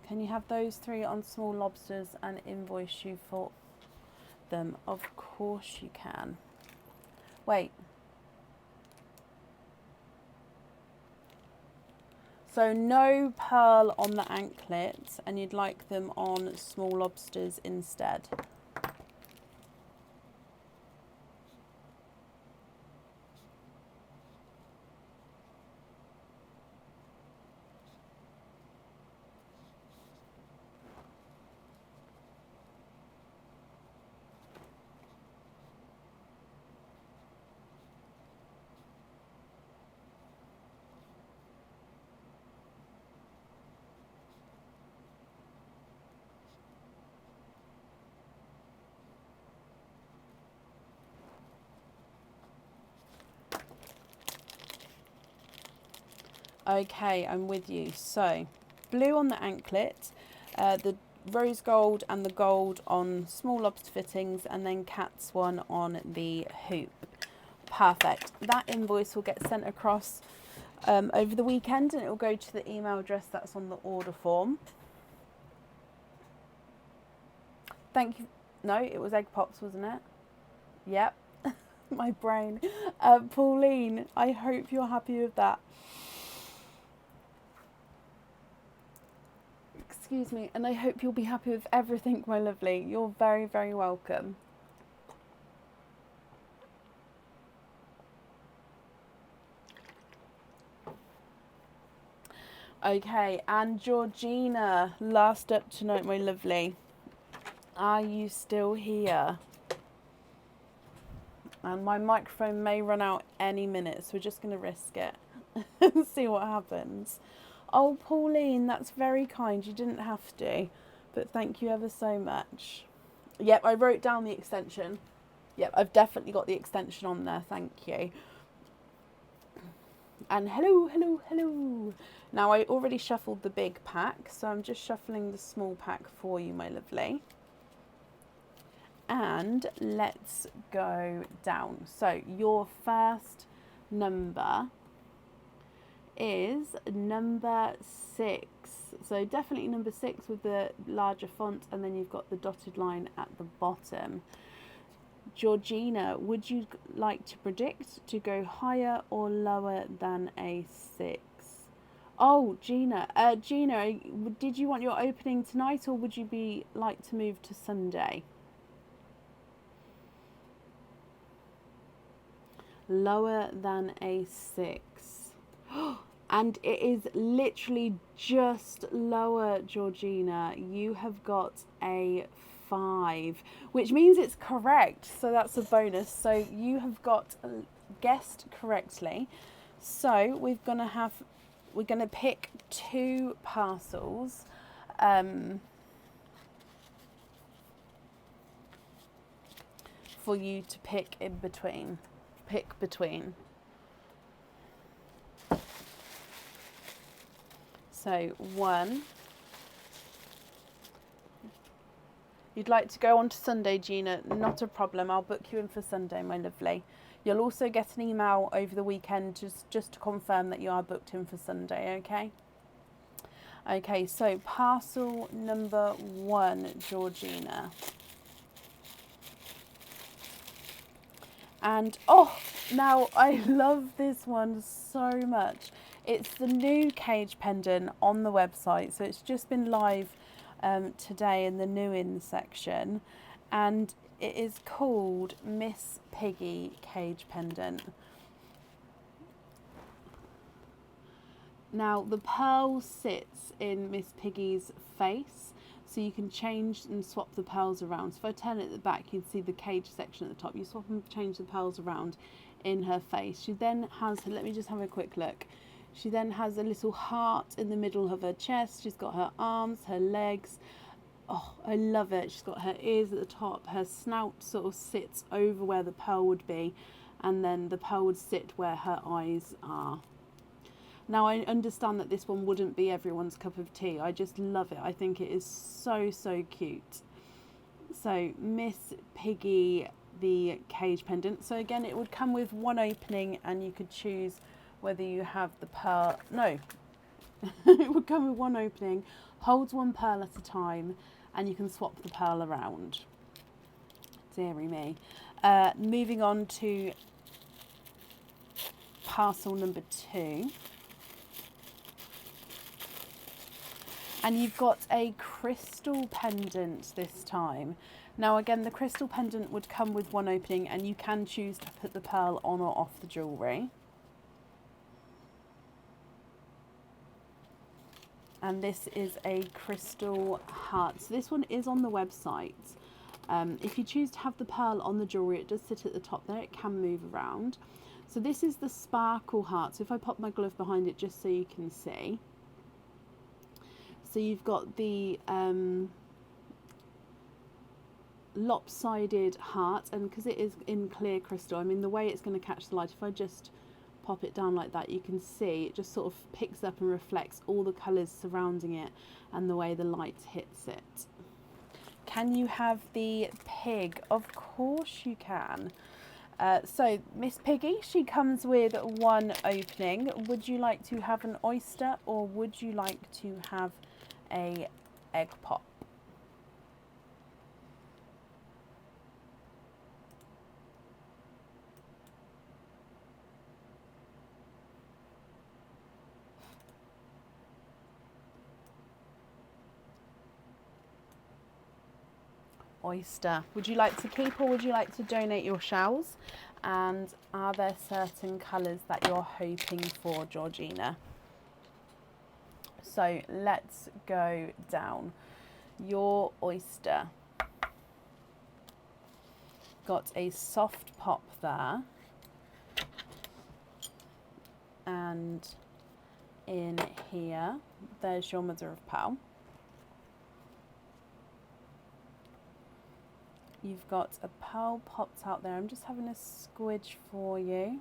S1: Can you have those three on small lobsters and invoice you for them? Of course you can. Wait. So no pearl on the anklets, and you'd like them on small lobsters instead. Okay, I'm with you. So, blue on the anklet, the rose gold and the gold on small lobster fittings, and then cat's one on the hoop. Perfect. That invoice will get sent across over the weekend, and it will go to the email address that's on the order form. Thank you. No, it was egg pops, wasn't it? Yep. My brain. Pauline, I hope you're happy with that. Excuse me, and I hope you'll be happy with everything, my lovely. You're very, very welcome. Okay, and Georgina, last up tonight, my lovely. Are you still here? And my microphone may run out any minute, so we're just going to risk it and see what happens. Oh, Pauline, that's very kind. You didn't have to, but thank you ever so much. Yep, I wrote down the extension. Yep, I've definitely got the extension on there. Thank you. And hello, hello, hello. Now, I already shuffled the big pack, so I'm just shuffling the small pack for you, my lovely. And let's go down. So your first number is number 6. So definitely number 6 with the larger font, and then you've got the dotted line at the bottom. Georgina, would you like to predict to go higher or lower than a 6? Oh, Gina, did you want your opening tonight, or would you be like to move to Sunday? Lower than a 6. And it is literally just lower, Georgina. You have got a 5, which means it's correct. So that's a bonus. So you have got guessed correctly. So we're going to pick 2 parcels. For you to pick between. So 1, You'd like to go on to Sunday, Gina? Not a problem. I'll book you in for Sunday, my lovely. You'll also get an email over the weekend just to confirm that you are booked in for Sunday, okay? Okay, so parcel number 1, Georgina. And oh, now I love this one so much. It's the new cage pendant on the website. So it's just been live today in the new in section. And it is called Miss Piggy Cage Pendant. Now the pearl sits in Miss Piggy's face, so you can change and swap the pearls around. So if I turn it at the back, you can see the cage section at the top. You swap and change the pearls around in her face. She then has, let me just have a quick look. She then has a little heart in the middle of her chest. She's got her arms, her legs. Oh, I love it. She's got her ears at the top. Her snout sort of sits over where the pearl would be, and then the pearl would sit where her eyes are. Now, I understand that this one wouldn't be everyone's cup of tea. I just love it. I think it is so, so cute. So, Miss Piggy, the cage pendant. So again, it would come with one opening, and you could choose whether you have the pearl. No, it would come with one opening, holds one pearl at a time, and you can swap the pearl around. Dearie me. Moving on to parcel number 2. And you've got a crystal pendant this time. Now again, the crystal pendant would come with one opening, and you can choose to put the pearl on or off the jewellery. And this is a crystal heart. So this one is on the website. If you choose to have the pearl on the jewellery, it does sit at the top there. It can move around. So this is the sparkle heart. So if I pop my glove behind it just so you can see. So you've got the lopsided heart, and because it is in clear crystal, I mean, the way it's going to catch the light, if I just pop it down like that, you can see it just sort of picks up and reflects all the colours surrounding it and the way the light hits it. Can you have the pig? Of course you can. So Miss Piggy, she comes with one opening. Would you like to have an oyster, or would you like to have a egg pop? Oyster. Would you like to keep, or would you like to donate your shells? And are there certain colours that you're hoping for, Georgina? So let's go down. Your oyster. Got a soft pop there. And in here, there's your mother of pearl. You've got a pearl popped out there. I'm just having a squidge for you.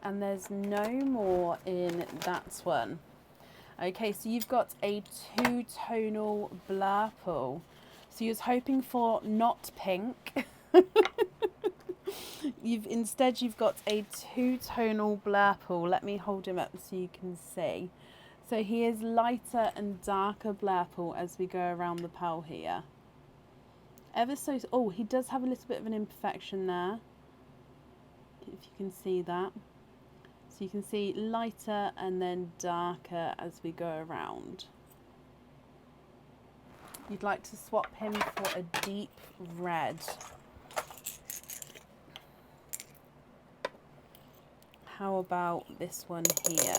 S1: And there's no more in that one. Okay, so you've got a two-tonal blurple. So you was hoping for not pink. Instead you've got a two-tonal blurple. Let me hold him up so you can see. So he is lighter and darker blurple as we go around the pearl here. Ever so, oh, he does have a little bit of an imperfection there, if you can see that. So you can see lighter and then darker as we go around. You'd like to swap him for a deep red. How about this one here?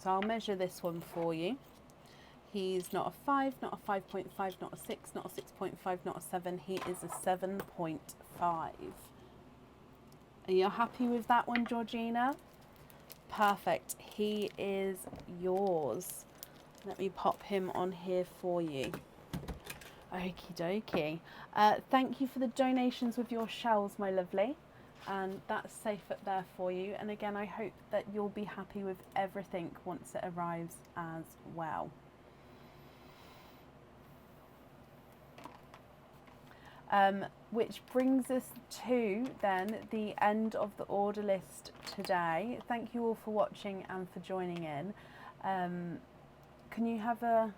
S1: So I'll measure this one for you. He's not a 5, not a 5.5, not a 6, not a 6.5, not a 7. He is a 7.5. Are you happy with that one, Georgina? Perfect. He is yours. Let me pop him on here for you. Okie dokie. Thank you for the donations with your shells, my lovely. And that's safe up there for you. And again, I hope that you'll be happy with everything once it arrives as well. Which brings us to then the end of the order list today. Thank you all for watching and for joining in. Can you have a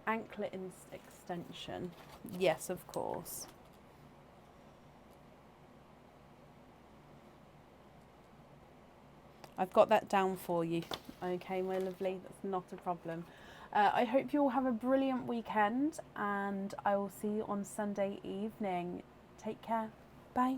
S1: anklet extension? Yes, of course. I've got that down for you. Okay, my lovely, that's not a problem. I hope you all have a brilliant weekend, and I will see you on Sunday evening. Take care. Bye.